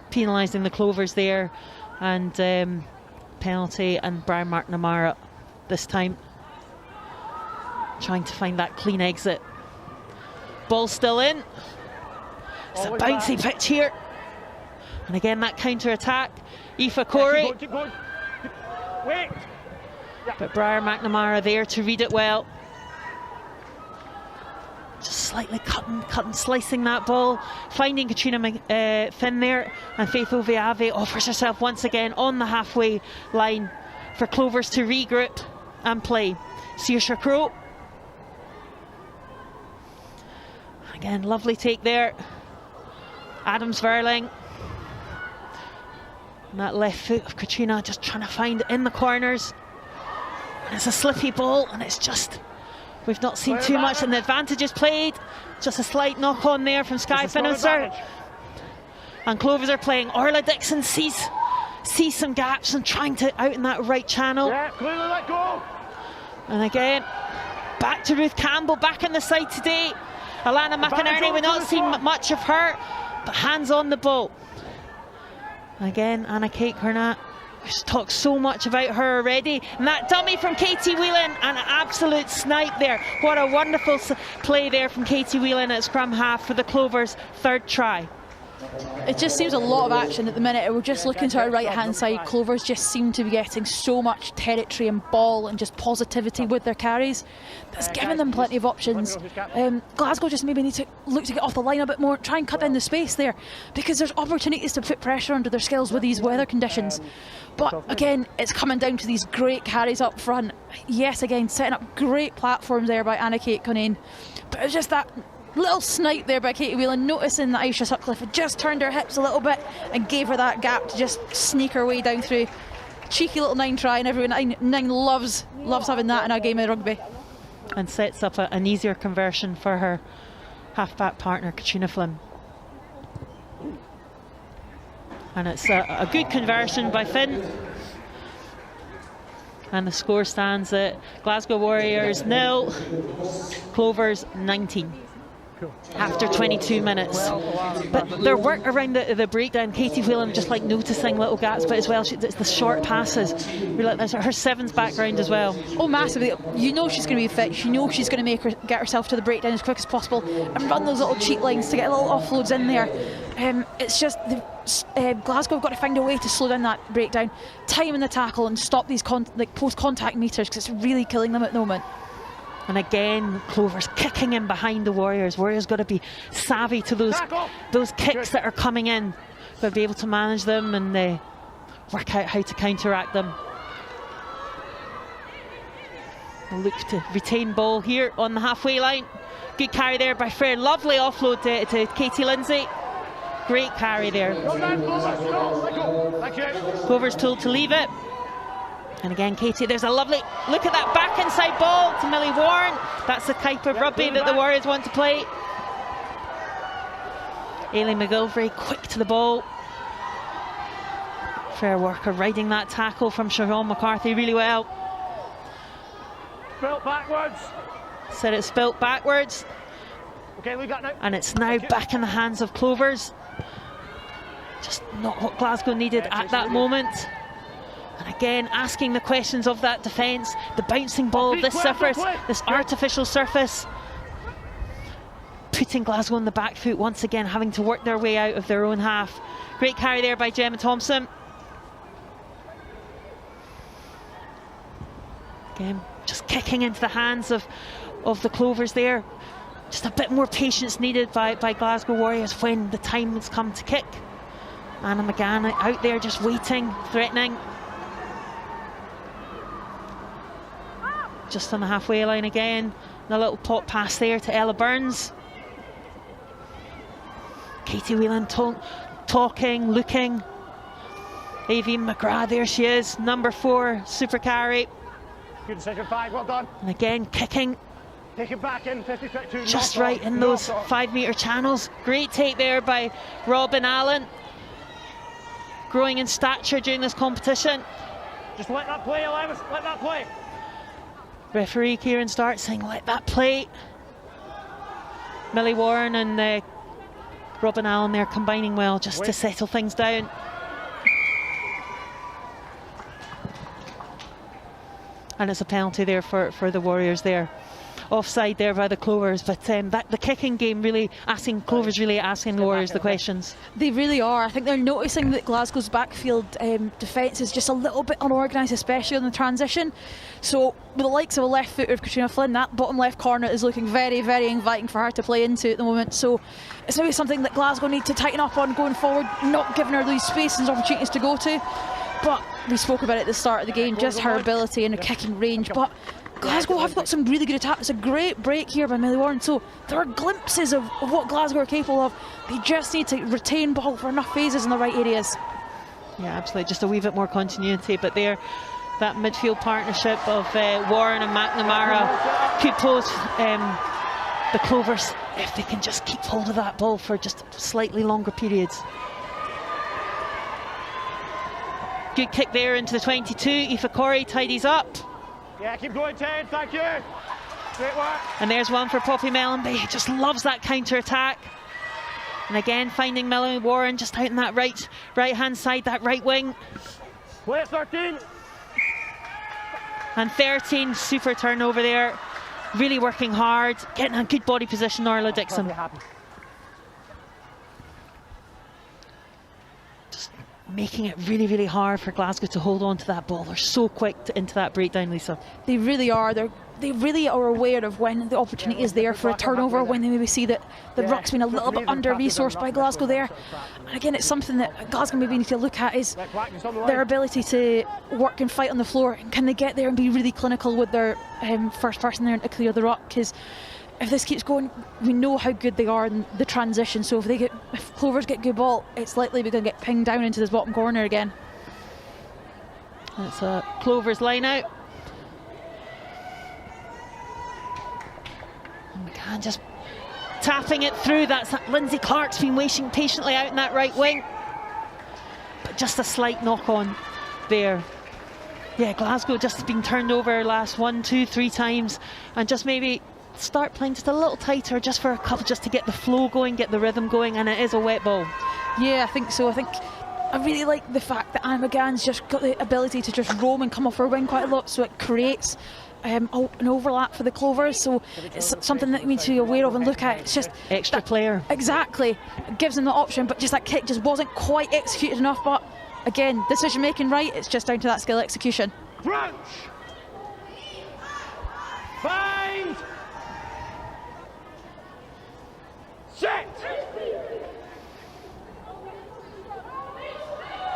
penalising the Clovers there, and penalty, and Brian McNamara this time trying to find that clean exit. Ball still in. It's a bouncy pitch here. And again, that counter-attack. Aoife Corey. Keep going. Wait. But Briar McNamara there to read it well. Just slightly cutting, slicing that ball. Finding Katrina Finn there. And Faith Oviave offers herself once again on the halfway line for Clovers to regroup and play. Saoirse Crowe. Again, lovely take there. Adams Verling. And that left foot of Katrina just trying to find it in the corners. And it's a slippy ball, and it's just, we've not seen too much, and the advantage is played. Just a slight knock on there from Sky Finnanser. And Clovers are playing. Orla Dixon sees some gaps and trying to out in that right channel. Yeah, clearly let go. And again, back to Ruth Campbell, back on the side today. Alana McInerney, we've not seen much of her, but hands on the ball. Again, Anna Kate Cornat, who's talked so much about her already. And that dummy from Katie Whelan, an absolute snipe there. What a wonderful play there from Katie Whelan at scrum half for the Clovers' third try. It just seems a lot of action at the minute. We're just looking to our right hand side. Clovers just seem to be getting so much territory and ball and just positivity with their carries. That's given them plenty of options. Glasgow just maybe need to look to get off the line a bit more, try and cut down the space there, because there's opportunities to put pressure under their skills with these weather conditions. But again, it's coming down to these great carries up front. Yes, again, setting up great platforms there by Anna Kate Cunane. But it's just that little snipe there by Katie Whelan, noticing that Aisha Sutcliffe had just turned her hips a little bit and gave her that gap to just sneak her way down through. Cheeky little 9 try, and everyone nine loves having that in a game of rugby. And sets up an easier conversion for her half-back partner, Katrina Flynn. And it's a good conversion by Finn. And the score stands at Glasgow Warriors 0, Clovers 19. After 22 minutes. But their work around the breakdown, Katie Whelan just like noticing little gaps, but as well, it's the short passes. Her sevens background as well. Oh, massively. You know she's going to be fit. You know she's going to get herself to the breakdown as quick as possible and run those little cheat lines to get little offloads in there. It's just Glasgow have got to find a way to slow down that breakdown, time in the tackle, and stop these post-contact meters, because it's really killing them at the moment. And again, Clovers kicking in behind the Warriors. Warriors got to be savvy to those kicks that are coming in, but be able to manage them and work out how to counteract them. We'll look to retain ball here on the halfway line. Good carry there by Frere. Lovely offload to Katie Lindsay. Great carry there. Clovers told to leave it. And again, Katie, there's a lovely look at that back inside ball to Millie Warren. That's the type of rugby that the Warriors want to play. Aileen McGilvery quick to the ball. Fair worker riding that tackle from Siobhan McCarthy really well. Spilt backwards. Said it's spilt backwards. Okay, we got now. And it's now back in the hands of Clovers. Just not what Glasgow needed at that moment. And again, asking the questions of that defence, the bouncing ball of this surface, this artificial surface, putting Glasgow on the back foot once again, having to work their way out of their own half. Great carry there by Gemma Thompson. Again, just kicking into the hands of the Clovers there. Just a bit more patience needed by Glasgow Warriors when the time has come to kick. Anna McGann out there just waiting, threatening. just on the halfway line again. And a little pop pass there to Ella Burns. Katie Whelan talking, looking. Avine McGrath, there she is, number 4, super carry. Good decision, 5, well done. And again, kicking. Take it back in, 50-52. Just right in those 5-metre channels. Great take there by Robin Allen. Growing in stature during this competition. Just let that play, Elevis, let that play. Referee Kieran Stark saying, let that play. Millie Warren and Robin Allen there combining well just to settle things down. And it's a penalty there for the Warriors there. Offside there by the Clovers, but the kicking game really asking Clovers really asking the Warriors the questions. They really are. I think they're noticing that Glasgow's backfield defence is just a little bit unorganised, especially on the transition. So with the likes of a left footer of Katrina Flynn, that bottom left corner is looking very, very inviting for her to play into at the moment. So it's maybe something that Glasgow need to tighten up on going forward, not giving her these spaces and opportunities to go to. But we spoke about it at the start of the game, just her ability in a kicking range. But Glasgow have got some really good attacks. It's a great break here by Millie Warren. So there are glimpses of what Glasgow are capable of. They just need to retain ball for enough phases in the right areas. Yeah, absolutely. Just a wee bit more continuity. But there, that midfield partnership of Warren and McNamara could pose the Clovers if they can just keep hold of that ball for just slightly longer periods. Good kick there into the 22. Aoife Corey tidies up. Yeah, keep going, Ted, thank you. Great work. And there's one for Poppy Mellenby. Just loves that counter attack. And again, finding Millie Warren just out in that right hand side, that right wing. Play 13. And 13, super turnover there. Really working hard, getting a good body position, Orla Dixon. Just making it really, really hard for Glasgow to hold on to that ball. They're so quick into that breakdown, Lisa. They really are. They really are aware of when the opportunity is there for a turnover, when they maybe see that the ruck's been a little bit under-resourced by Glasgow there. And again, it's something that Glasgow maybe need to look at, is their ability to work and fight on the floor. And can they get there and be really clinical with their first person there to clear the ruck? Because if this keeps going, we know how good they are in the transition. So if Clovers get good ball, it's likely we're going to get pinged down into this bottom corner again. That's a Clovers line out. And just tapping it through. That's Lindsay Clark's been waiting patiently out in that right wing. But just a slight knock on there. Yeah, Glasgow just been turned over last 1, 2, 3 times, and just maybe start playing just a little tighter just for a couple, just to get the flow going, get the rhythm going, and it is a wet ball. Yeah, I think so. I really like the fact that Anna McGann's just got the ability to just roam and come off her wing quite a lot, so it creates an overlap for the Clovers. So it's something that we need to be aware of and look at. It's just extra player. Exactly. It gives them the option, but just that kick just wasn't quite executed enough. But again, decision making right, it's just down to that skill execution. Crunch! Find! Set!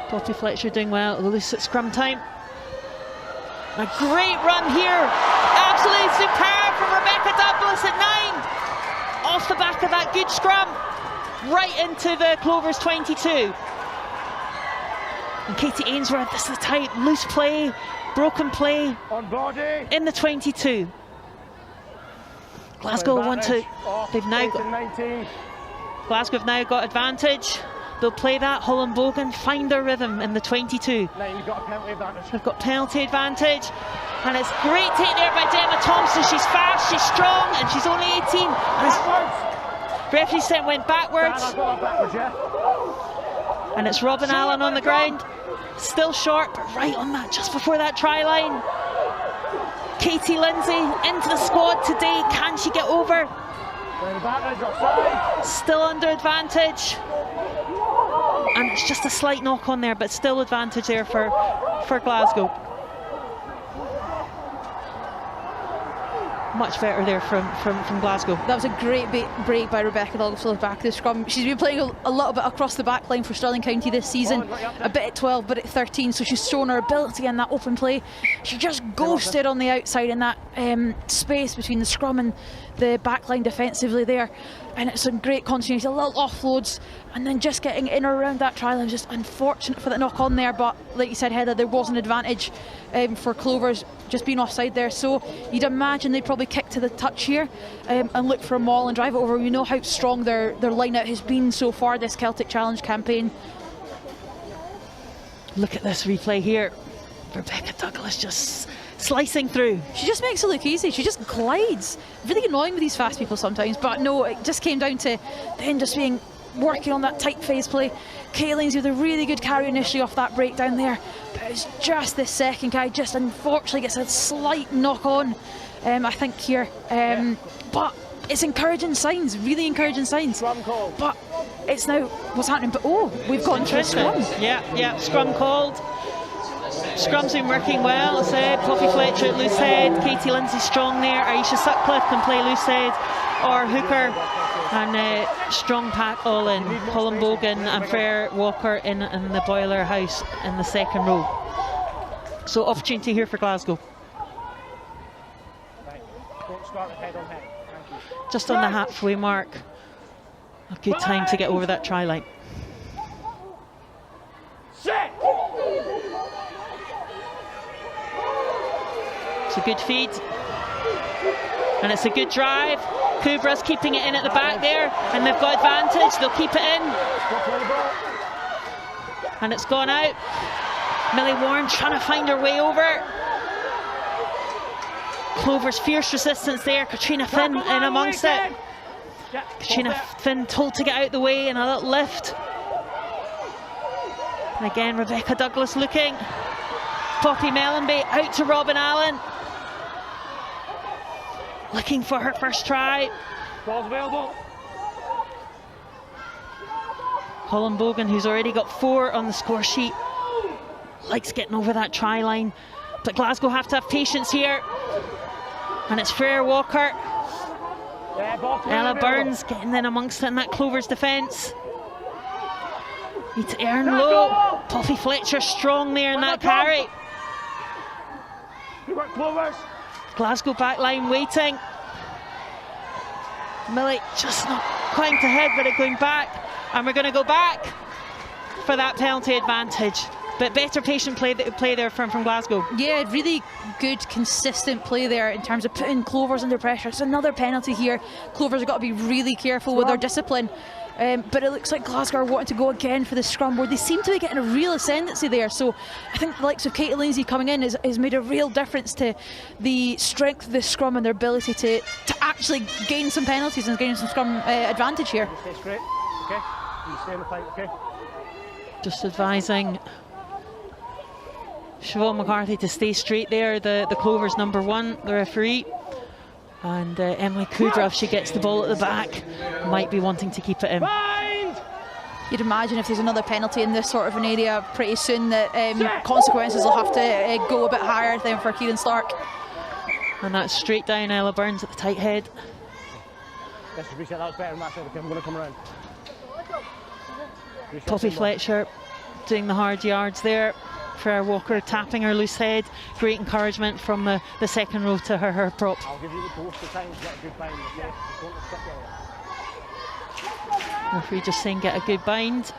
Poppy Fletcher doing well, loose at scrum time. A great run here, absolutely superb from Rebecca Douglas at 9. Off the back of that good scrum, right into the Clovers 22. And Katie Ainsworth, this is the type, loose play, broken play, on body. In the 22. Glasgow want to, they've now got, Glasgow have now got advantage. They'll play that. Holland Bogan find their rhythm in the 22. Now you've got a penalty advantage. They've got penalty advantage. And it's great take there by Gemma Thompson. She's fast, she's strong, and she's only 18. Referee said went backwards. And it's Robin Allen on the ground. Still short, but right on that, just before that try line. Katie Lindsay into the squad today. Can she get over? Still under advantage. And it's just a slight knock on there, but still advantage there for Glasgow. much better there from Glasgow. That was a great break by Rebecca Douglas at the back of the scrum. She's been playing a little bit across the back line for Stirling County this season, a bit at 12, but at 13, so she's shown her ability in that open play. She just ghosted on the outside in that space between the scrum and the back line defensively there, and it's some great continuity, a little offloads, and then just getting in or around that try line. Just unfortunate for that knock on there, but like you said, Heather, there was an advantage for Clovers just being offside there, so you'd imagine they'd probably kick to the touch here and look for a maul and drive it over. We know how strong their line out has been so far this Celtic Challenge campaign. Look at this replay here. Rebecca Douglas just slicing through. She just makes it look easy. She just glides. Really annoying with these fast people sometimes, but no, it just came down to then just working on that tight phase play. Kate Lindsay with a really good carry initially off that breakdown there, but it's just this second guy just unfortunately gets a slight knock on, I think here, but it's encouraging signs, really encouraging signs. But it's now what's happening, but we've got into a scrum. Yeah, scrum called. Scrum's been working well, as I said. Poppy Fletcher at loose head, Katie Lindsay strong there, Aisha Sutcliffe can play loose head or hooker, and strong pack all in. Colin Bogan and Fair Walker in the Boiler House in the second row. So opportunity here for Glasgow. Just on the halfway mark. A good time to get over that try line. It's a good feed, and it's a good drive. Clovers keeping it in at the back there, and they've got advantage. They'll keep it in, and it's gone out. Millie Warren trying to find her way over. Clovers fierce resistance there. Katrina Finn in amongst it. Katrina Finn told to get out the way and a little lift. And again, Rebecca Douglas looking. Poppy Mellenby out to Robin Allen. Looking for her first try. Ball's available. Colin Bogan, who's already got 4 on the score sheet, likes getting over that try line. But Glasgow have to have patience here. And it's Fair Walker. Ella Burns getting in amongst it in that Clovers defence. Need to earn low. Poppy Fletcher strong there in that carry. Good work, Clovers. Glasgow back line waiting. Millie just not quite to head, but it going back. And we're going to go back for that penalty advantage. But better patient play there from Glasgow. Yeah, really good, consistent play there in terms of putting Clovers under pressure. It's another penalty here. Clovers have got to be really careful with their discipline. But it looks like Glasgow are wanting to go again for the scrum board. They seem to be getting a real ascendancy there. So I think the likes of Katie Lindsay coming in has made a real difference to the strength of the scrum and their ability to actually gain some penalties and gain some scrum advantage here. Stay straight, okay? You stay in the fight, okay? Just advising Siobhan McCarthy to stay straight there, the Clovers #1, the referee. And Emily Kudra, if she gets the ball at the back, might be wanting to keep it in. You'd imagine if there's another penalty in this sort of an area pretty soon that consequences will have to go a bit higher than for Kieran Stark. And that's straight down Ella Burns at the tight head. Let's reset, that was better than that, okay, I'm going to come around. Poppy Fletcher doing the hard yards there. Fair Walker tapping her loose head. Great encouragement from the second row to her prop. I'll give you the post the time to get a good bind. Yeah, don't stick it. Referee just saying get a good bind.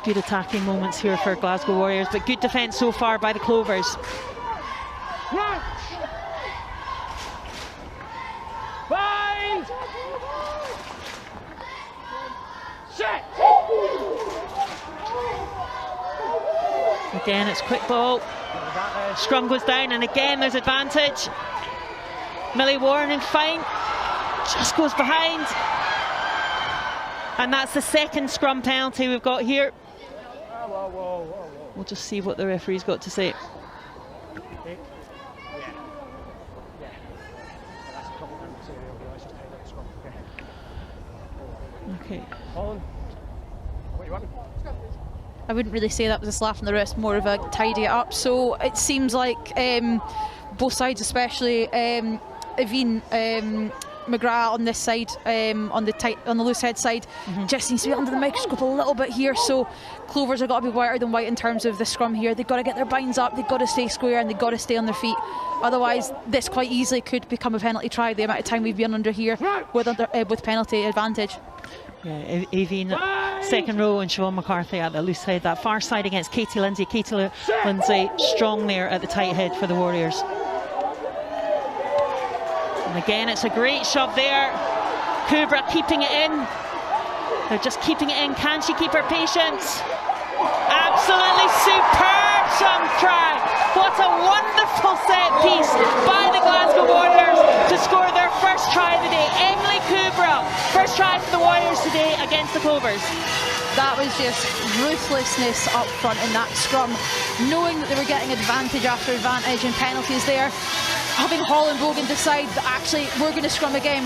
Good attacking moments here for Glasgow Warriors, but good defence so far by the Clovers. Bind! Set! Again, it's quick ball. Scrum goes down, and again there's advantage. Millie Warren in fine, just goes behind. And that's the second scrum penalty we've got here. We'll just see what the referee's got to say. Okay. Colin, what you want? I wouldn't really say that was a slap on the wrist, more of a tidy it up. So it seems like both sides, especially Evine McGrath on this side, on the loose head side, just seems to be under the microscope a little bit here. So Clovers have got to be whiter than white in terms of the scrum here. They've got to get their binds up, they've got to stay square, and they've got to stay on their feet. Otherwise, this quite easily could become a penalty try, the amount of time we've been under here with penalty advantage. Yeah, Evine second row and Siobhan McCarthy at the loose head. That far side against Katie Lindsay. Katie Lindsay strong there at the tight head for the Warriors. And again, it's a great shove there. Kubra keeping it in. They're just keeping it in. Can she keep her patience? Absolutely superb some try. What a wonderful set piece by the Glasgow Warriors to score their first try of the day. Emily Kubra, first try for the Warriors today against the Clovers. That was just ruthlessness up front in that scrum, knowing that they were getting advantage after advantage and penalties there. Having Holland Bogan decide that actually we're going to scrum again,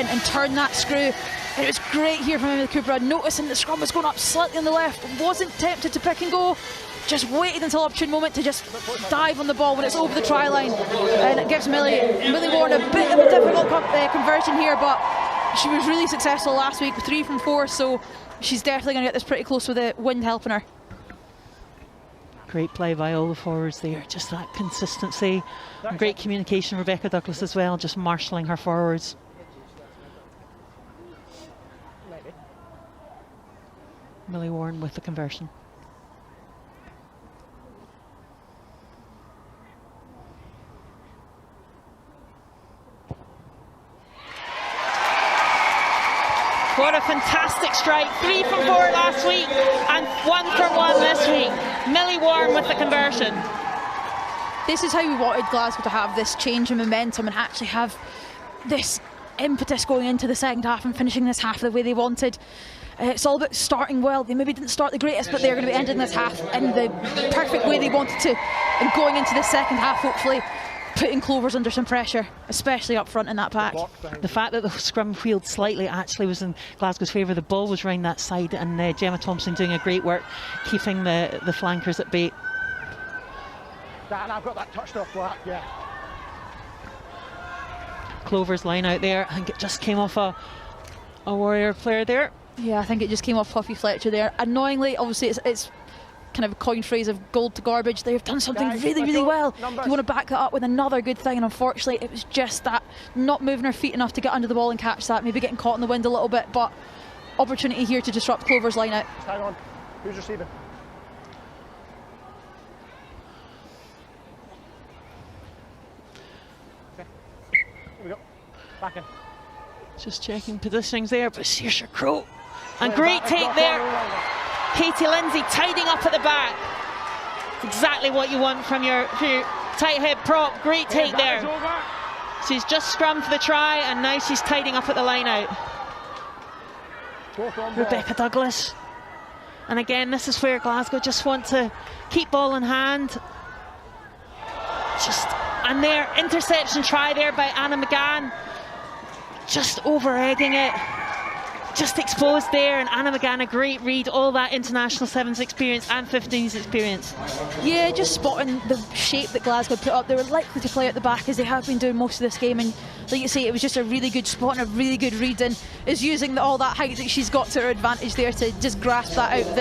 and turn that screw. And it was great here from Emily Kubra, noticing the scrum was going up slightly on the left, wasn't tempted to pick and go, just waited until opportune moment to just dive on the ball when it's over the try line. And it gives Millie Warren a bit of a difficult conversion here, but she was really successful last week with 3 from 4, so she's definitely going to get this pretty close with the wind helping her. Great play by all the forwards there, just that consistency. And great communication, Rebecca Douglas as well, just marshalling her forwards. Millie Warren with the conversion. What a fantastic strike. 3 from 4 last week and 1 for 1 this week. Millie Warren with the conversion. This is how we wanted Glasgow to have this change in momentum and actually have this impetus going into the second half and finishing this half the way they wanted. It's all about starting well. They maybe didn't start the greatest, but they're going to be ending this half in the perfect way they wanted to, and going into the second half hopefully putting Clovers under some pressure, especially up front in that pack. The fact that the scrum wheeled slightly actually was in Glasgow's favour. The ball was round that side, and Gemma Thompson doing a great work keeping the flankers at bay. Dan, I've got that touched off black, yeah. Clovers line out there. I think it just came off a Warrior player there. Yeah, I think it just came off Puffy Fletcher there. Annoyingly, obviously it's kind of a coin phrase of gold to garbage. They've done something really well. You want to back that up with another good thing, and unfortunately it was just that, not moving her feet enough to get under the ball and catch that, maybe getting caught in the wind a little bit, but opportunity here to disrupt Clover's line out. Hang on, who's receiving? Okay, here we go, back in. Just checking positionings there, but Saoirse Crowe. And great take there. Katie Lindsay tidying up at the back. Exactly what you want from your tight head prop. Great take there. She's just scrummed for the try, and now she's tidying up at the line out. Rebecca Douglas. And again, this is where Glasgow just want to keep ball in hand. And their interception try there by Anna McGann. Just over-egging it. Just exposed there, and Anna McGann, a great read, all that international sevens experience and 15s experience. Yeah, just spotting the shape that Glasgow put up. They were likely to play at the back as they have been doing most of this game, and like you say, it was just a really good spot and a really good read, and is using all that height that she's got to her advantage there to just grasp that out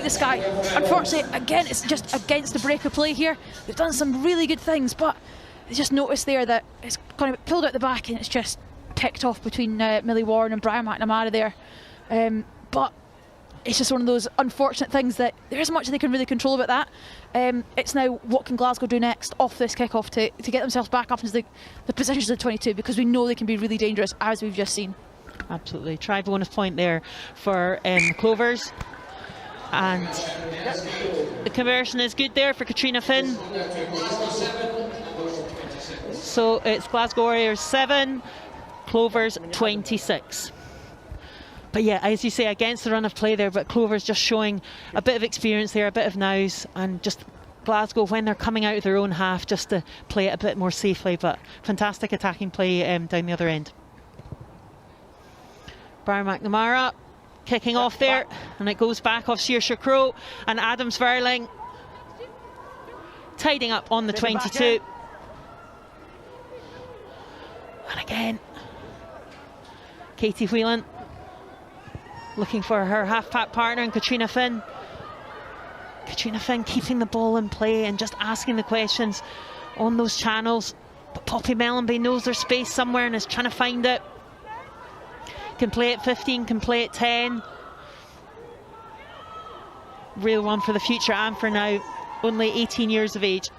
the sky. Unfortunately, again, it's just against the break of play here. They've done some really good things, but they just noticed there that it's kind of pulled out the back, and it's just picked off between Millie Warren and Brian McNamara there. But it's just one of those unfortunate things that there isn't much they can really control about that. It's now what can Glasgow do next off this kick-off to get themselves back up into the positions of the 22, because we know they can be really dangerous, as we've just seen. Absolutely. Try bonus point there for Clovers. And the conversion is good there for Katrina Finn. So it's Glasgow Warriors 7, Clovers 26. But yeah, as you say, against the run of play there, but Clovers just showing a bit of experience there, a bit of nous, and just Glasgow, when they're coming out of their own half, just to play it a bit more safely. But fantastic attacking play down the other end. Brian McNamara kicking off there, and it goes back off Saoirse Crowe, and Adams Verling tidying up on the 22. And again, Katie Whelan looking for her half-pack partner, and Katrina Finn. Katrina Finn keeping the ball in play and just asking the questions on those channels. But Poppy Mellenby knows there's space somewhere and is trying to find it. Can play at 15, can play at 10. Real one for the future and for now. Only 18 years of age.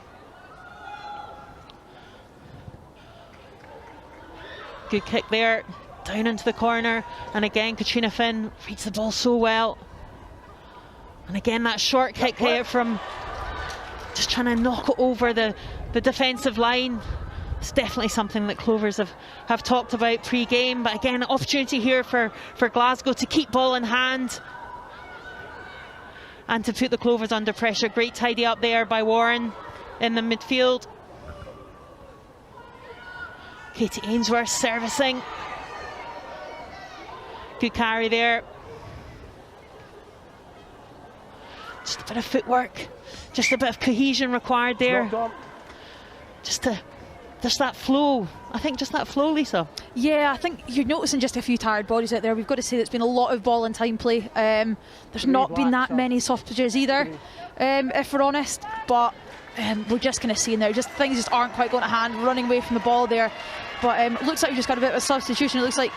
Good kick there, down into the corner. And again, Katrina Finn reads the ball so well. And again, that short kick there from just trying to knock it over the defensive line. It's definitely something that Clovers have talked about pre-game. But again, opportunity here for Glasgow to keep ball in hand and to put the Clovers under pressure. Great tidy up there by Warren in the midfield. Katie Ainsworth servicing. Good carry there. Just a bit of footwork, just a bit of cohesion required there. Just that flow. I think just that flow, Lisa. Yeah, I think you're noticing just a few tired bodies out there. We've got to say there's been a lot of ball and time play. There's not been that many soft pitches either, if we're honest. But we're just kind of seeing there, just things just aren't quite going to hand, running away from the ball there. But it looks like we've just got a bit of a substitution. It looks like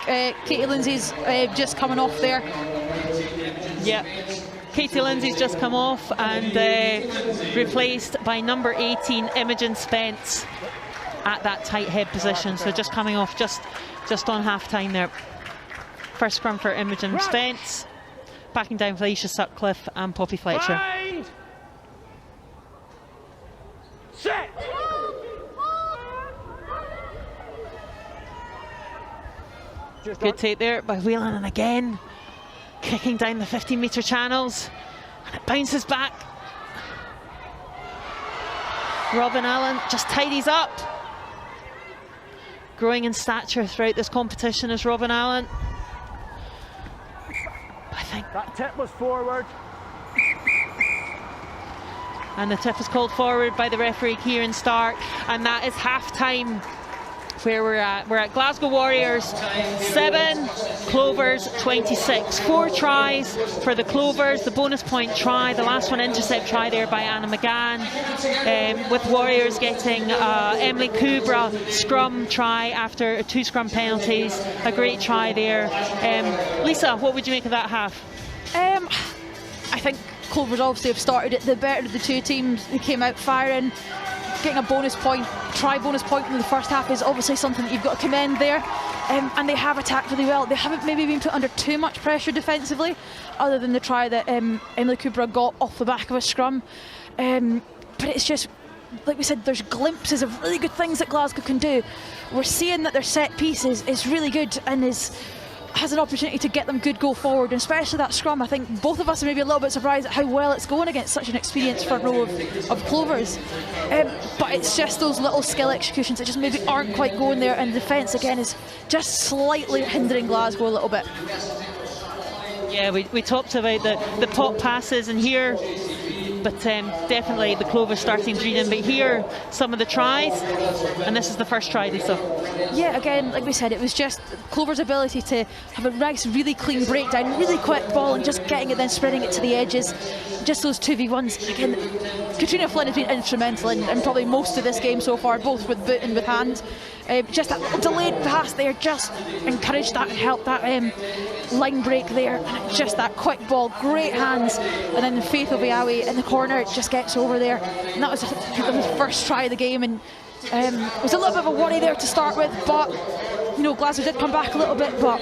Katie Lindsay's just coming off there. Yeah. Katie Lindsay's just come off and replaced by number 18, Imogen Spence, at that tight head position. So just coming off just on half time there. First scrum for Imogen Spence, backing down Felicia Sutcliffe and Poppy Fletcher. Mind. Set. Good take there by Whelan, and again kicking down the 15-metre channels, and it bounces back. Robin Allen just tidies up. Growing in stature throughout this competition is Robin Allen. I think That tip was forward. and the tip is called forward by the referee Kieran Stark, and that is half-time where we're at. We're at Glasgow Warriors 7, Clovers 26. 4 tries for the Clovers, the bonus point try, the last one intercept try there by Anna McGann, with Warriors getting Emily Kubra scrum try after 2 scrum penalties. A great try there. Lisa, what would you make of that half? I think Clovers obviously have started it the better of the two teams. They came out firing. Getting a bonus point, bonus point in the first half is obviously something that you've got to commend there. And they have attacked really well. They haven't maybe been put under too much pressure defensively, other than the try that Emily Kubra got off the back of a scrum. But it's just, like we said, there's glimpses of really good things that Glasgow can do. We're seeing that their set piece is really good and has an opportunity to get them good go forward, and especially that scrum. I think both of us are maybe a little bit surprised at how well it's going against such an experienced front row of Clovers. But it's just those little skill executions that just maybe aren't quite going there, and defence again is just slightly hindering Glasgow a little bit. Yeah, we talked about the pop passes in here, but definitely the Clovers starting reading. But here, some of the tries, and this is the first try they saw. Yeah, again, like we said, it was just Clover's ability to have a nice, really clean breakdown, really quick ball, and just getting it, then spreading it to the edges. Just those 2v1s. Again, Katrina Flynn has been instrumental in probably most of this game so far, both with boot and with hand. Just that delayed pass there just encouraged that and helped that line break there, and just that quick ball, great hands, and then Faith Obiawi in the corner just gets over there, and that was the first try of the game. And it was a little bit of a worry there to start with, but you know, Glasgow did come back a little bit, but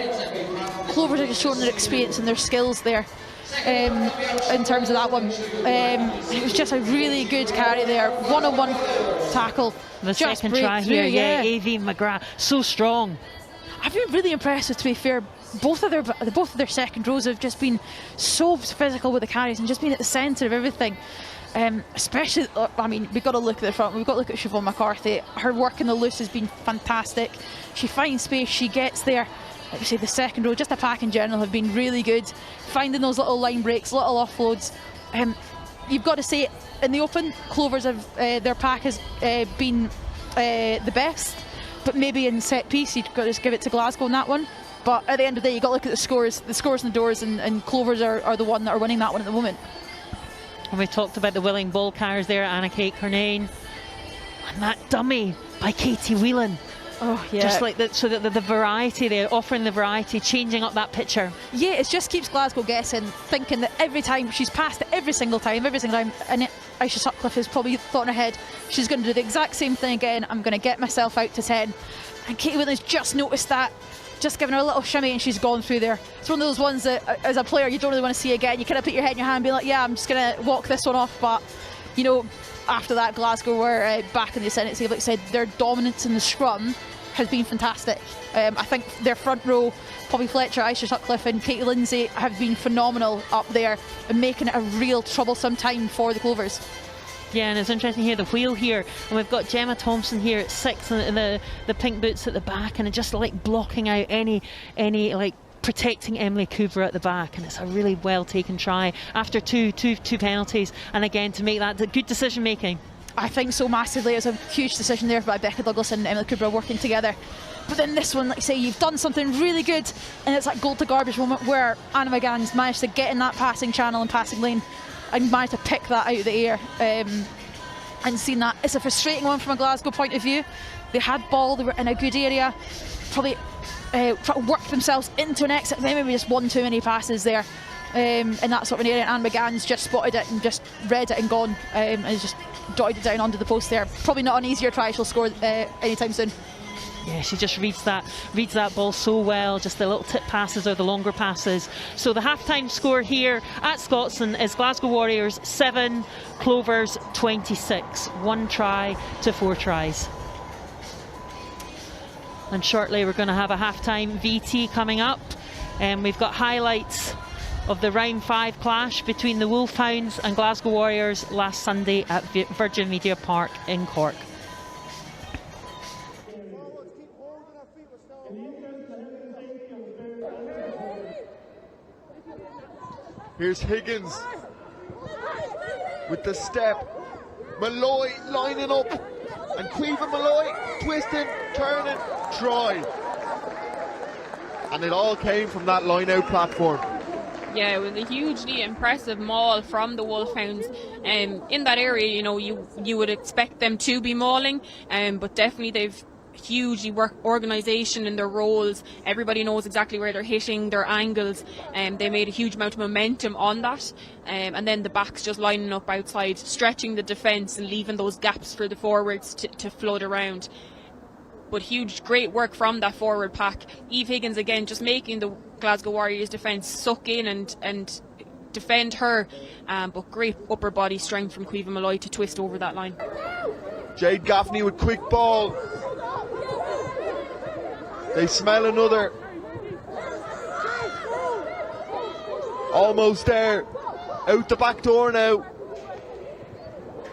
Clovers are just showing their experience and their skills there. In terms of that one, it was just a really good carry there, one-on-one tackle. The just second try through, here, yeah, A.V. McGrath, so strong. I've been really impressed with, to be fair, both of their second rows have just been so physical with the carries and just been at the centre of everything. Especially, I mean, we've got to look at the front, we've got to look at Siobhan McCarthy. Her work in the loose has been fantastic. She finds space, she gets there, like we say, the second row, just the pack in general, have been really good, finding those little line breaks, little offloads. You've got to say, in the open, Clovers have their pack has been the best, but maybe in set piece you've got to give it to Glasgow in that one. But at the end of the day, you've got to look at the scores and the doors, and Clovers are the one that are winning that one at the moment. And we talked about the willing ball carriers there, Anna-Kate Curnane, and that dummy by Katie Whelan. Oh yeah, just like that, so that the variety there, offering the variety, changing up that picture. Yeah, it just keeps Glasgow guessing, thinking that every time she's passed it, every single time, and Aisha Sutcliffe has probably thought in her head, she's going to do the exact same thing again. I'm going to get myself out to 10, and Katie Whelan's just noticed that, just giving her a little shimmy, and she's gone through there. It's one of those ones that, as a player, you don't really want to see again. You kind of put your head in your hand and be like, yeah, I'm just going to walk this one off. But you know, after that, Glasgow were back in the ascendancy. Like I said, their dominance in the scrum has been fantastic. I think their front row, Poppy Fletcher, Aisha Sutcliffe and Katie Lindsay, have been phenomenal up there and making it a real troublesome time for the Clovers. Yeah, and it's interesting here, the wheel here, and we've got Gemma Thompson here at 6 in the pink boots at the back, and just like blocking out any like protecting Emily Cooper at the back, and it's a really well taken try after two penalties, and again to make that good decision making. I think so, massively. It was a huge decision there by Becca Douglas and Emily Cooper working together. But then this one, like I say, you've done something really good, and it's that gold to garbage moment where Anna McGann's managed to get in that passing channel and passing lane and managed to pick that out of the air, and seen that. It's a frustrating one from a Glasgow point of view. They had ball, they were in a good area, probably worked themselves into an exit, maybe just one too many passes there in that sort of an area, and Anne McGann's just spotted it and just read it and gone, and just dotted it down onto the post there. Probably not an easier try she'll score anytime soon. Yeah, she just reads that ball so well, just the little tip passes or the longer passes. So the half-time score here at Scotstoun is Glasgow Warriors 7, Clovers 26. 1 try to 4 tries. And shortly we're going to have a half-time VT coming up, and we've got highlights of the round 5 clash between the Wolfhounds and Glasgow Warriors last Sunday at Virgin Media Park in Cork. Here's Higgins with the step. Malloy lining up, and Caoimhe Malloy twisting, turning, try. And it all came from that line-out platform. Yeah, it was a hugely impressive maul from the Wolfhounds. In that area, you know, you would expect them to be mauling, but definitely they've hugely organisation in their roles. Everybody knows exactly where they're hitting, their angles, and they made a huge amount of momentum on that. And then the backs just lining up outside, stretching the defence and leaving those gaps for the forwards to flood around. But great work from that forward pack. Eve Higgins again just making the Glasgow Warriors defence suck in and defend her, but great upper body strength from Caoimhe Malloy to twist over that line. Jade Gaffney with quick ball. They smell another. Almost there. Out the back door now.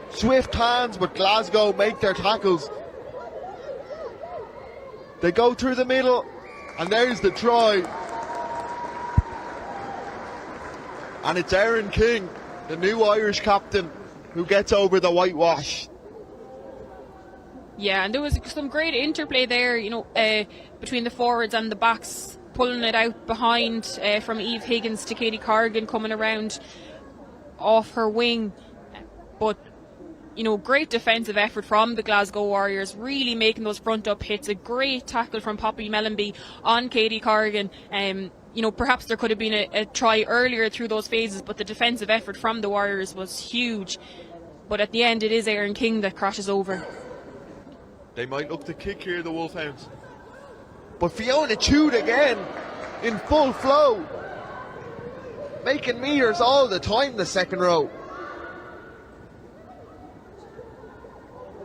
Swift hands, but Glasgow make their tackles. They go through the middle, and there's the try. And it's Erin King, the new Irish captain, who gets over the whitewash. Yeah, and there was some great interplay there, you know, between the forwards and the backs, pulling it out behind from Eve Higgins to Katie Corrigan coming around off her wing. But, you know, great defensive effort from the Glasgow Warriors, really making those front up hits. A great tackle from Poppy Mellenby on Katie Corrigan. You know, perhaps there could have been a try earlier through those phases, but the defensive effort from the Warriors was huge. But at the end, it is Erin King that crashes over. They might look to kick here, the Wolfhounds. But Fiona Tude again, in full flow. Making meters all the time, the second row.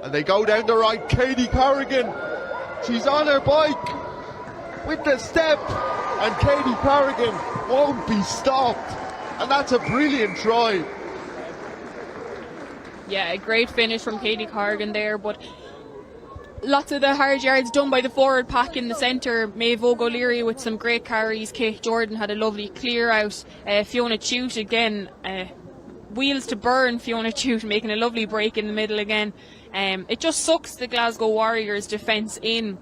And they go down the right, Katie Corrigan. She's on her bike with the step. And Katie Corrigan won't be stopped. And that's a brilliant try. Yeah, a great finish from Katie Corrigan there, but lots of the hard yards done by the forward pack in the centre. Maeve O'Leary with some great carries. Kate Jordan had a lovely clear out. Fiona Chute again, wheels to burn. Fiona Chute making a lovely break in the middle again. It just sucks the Glasgow Warriors defence in.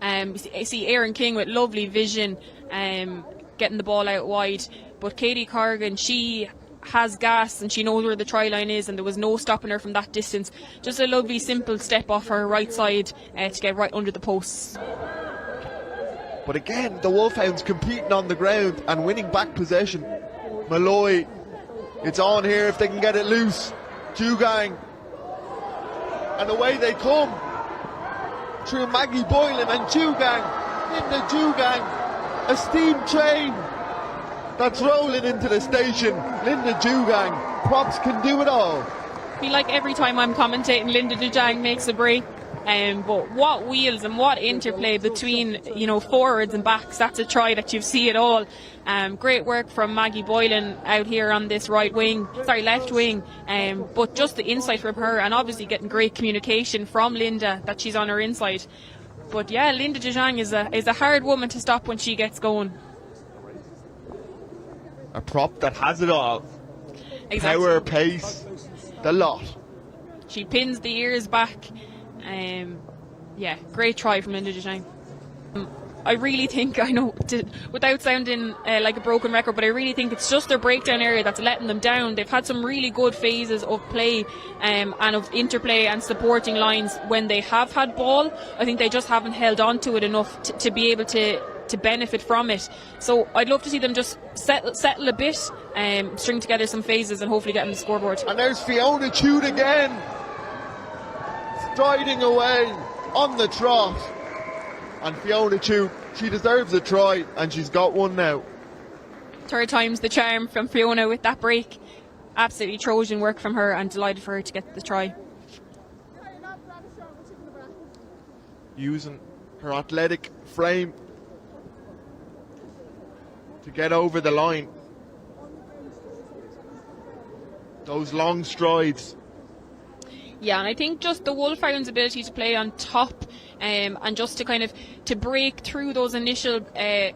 You see Erin King with lovely vision, getting the ball out wide. But Katie Corrigan, she has gas and she knows where the try line is, and there was no stopping her from that distance. Just a lovely simple step off her right side to get right under the posts. But again, the Wolfhounds competing on the ground and winning back possession. Malloy, it's on here if they can get it loose. Jugang, and away they come through Maggie Boylan and Jugang. Linda Jugang, a steam train that's rolling into the station. Linda Jugang, props, can do it all. I feel like every time I'm commentating, Linda Dujang makes a break. But what wheels and what interplay between, forwards and backs. That's a try that you see it all. Great work from Maggie Boylan out here on this left wing. But just the insight from her, and obviously getting great communication from Linda that she's on her inside. But yeah, Linda Dujang is a hard woman to stop when she gets going. A prop that has it all. Exactly. Power, pace, the lot. She pins the ears back. Great try from Linda Dujang. I really think, without sounding like a broken record, but I really think it's just their breakdown area that's letting them down. They've had some really good phases of play and of interplay and supporting lines when they have had ball. I think they just haven't held on to it enough to be able to benefit from it. So I'd love to see them just settle a bit, string together some phases and hopefully get on the scoreboard. And there's Fiona Chute again, striding away on the trot. And Fiona Chute, she deserves a try, and she's got one now. Third time's the charm from Fiona with that break. Absolutely Trojan work from her, and delighted for her to get the try. Using her athletic frame to get over the line. Those long strides. Yeah, and I think just the Wolfhounds' ability to play on top and just to break through those initial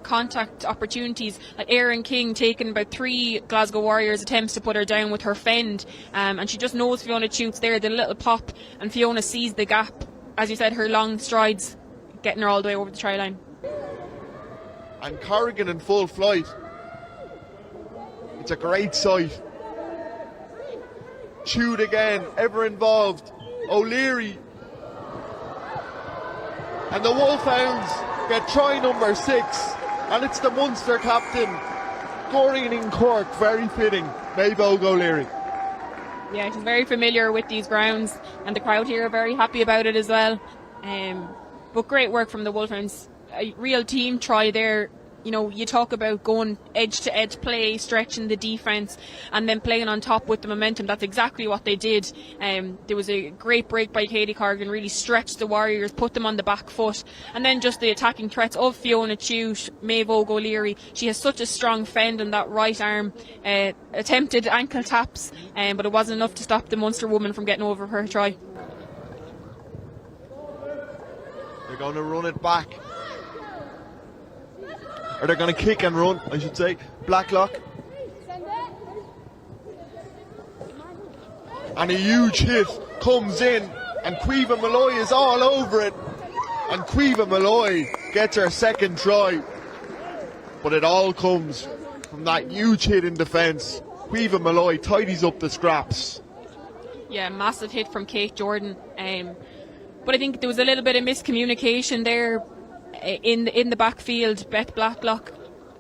contact opportunities, like Erin King taking about 3 Glasgow Warriors attempts to put her down with her fend, and she just knows Fiona Chute's there, the little pop, and Fiona sees the gap. As you said, her long strides getting her all the way over the try line. And Corrigan in full flight. It's a great sight. Chute again, ever involved. O'Leary. And the Wolfhounds get try number 6. And it's the Munster captain, Dorian in Cork, very fitting, Maeve O'Leary. Yeah, she's very familiar with these grounds, and the crowd here are very happy about it as well. But great work from the Wolfhounds. A real team try there. You talk about going edge to edge play, stretching the defence, and then playing on top with the momentum. That's exactly what they did. There was a great break by Katie Corrigan, really stretched the Warriors, put them on the back foot, and then just the attacking threats of Fiona Chute, Maeve O'Leary. She has such a strong fend on that right arm. Attempted ankle taps, but it wasn't enough to stop the Munster woman from getting over her try. They're going to run it back. Or they're going to kick and run, I should say. Blacklock. And a huge hit comes in, and Caoimhe Malloy is all over it. And Caoimhe Malloy gets her second try. But it all comes from that huge hit in defence. Caoimhe Malloy tidies up the scraps. Yeah, massive hit from Kate Jordan. But I think there was a little bit of miscommunication there. In the backfield, Beth Blacklock,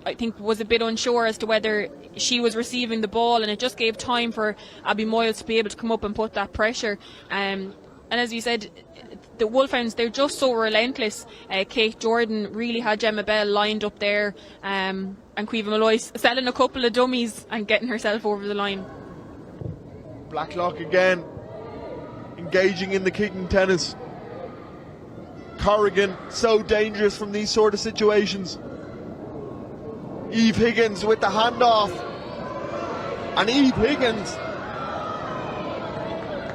I think, was a bit unsure as to whether she was receiving the ball, and it just gave time for Abby Moyles to be able to come up and put that pressure. And as you said, the Wolfhounds, they're just so relentless. Kate Jordan really had Gemma Bell lined up there, and Caoimhe Malloy selling a couple of dummies and getting herself over the line. Blacklock again, engaging in the kicking tennis. Corrigan, so dangerous from these sort of situations. Eve Higgins with the handoff. And Eve Higgins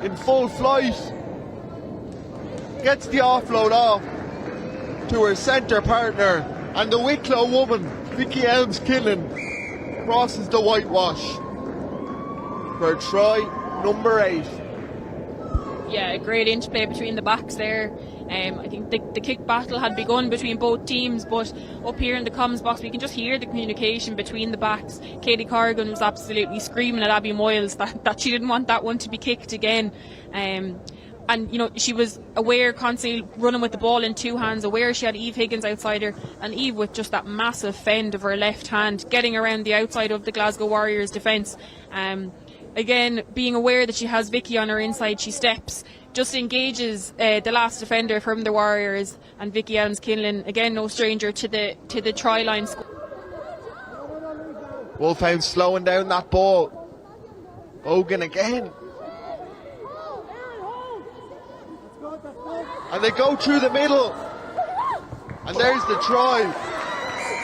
in full flight. gets the offload off to her centre partner, and the Wicklow woman, Vicky Elms-Killen, crosses the whitewash for try number 8. Yeah, a great interplay between the backs there. I think the kick battle had begun between both teams, but up here in the comms box we can just hear the communication between the backs. Katie Corrigan was absolutely screaming at Abby Moyles that she didn't want that one to be kicked again. And you know, she was aware, constantly running with the ball in 2 hands, aware she had Eve Higgins outside her, and Eve with just that massive fend of her left hand getting around the outside of the Glasgow Warriors defence. Again, being aware that she has Vicky on her inside, she steps, just engages the last defender from the Warriors, and Vicky Elms-Killen, again no stranger to the try line. Wolfhounds slowing down that ball. Hogan again. And they go through the middle. And there's the try.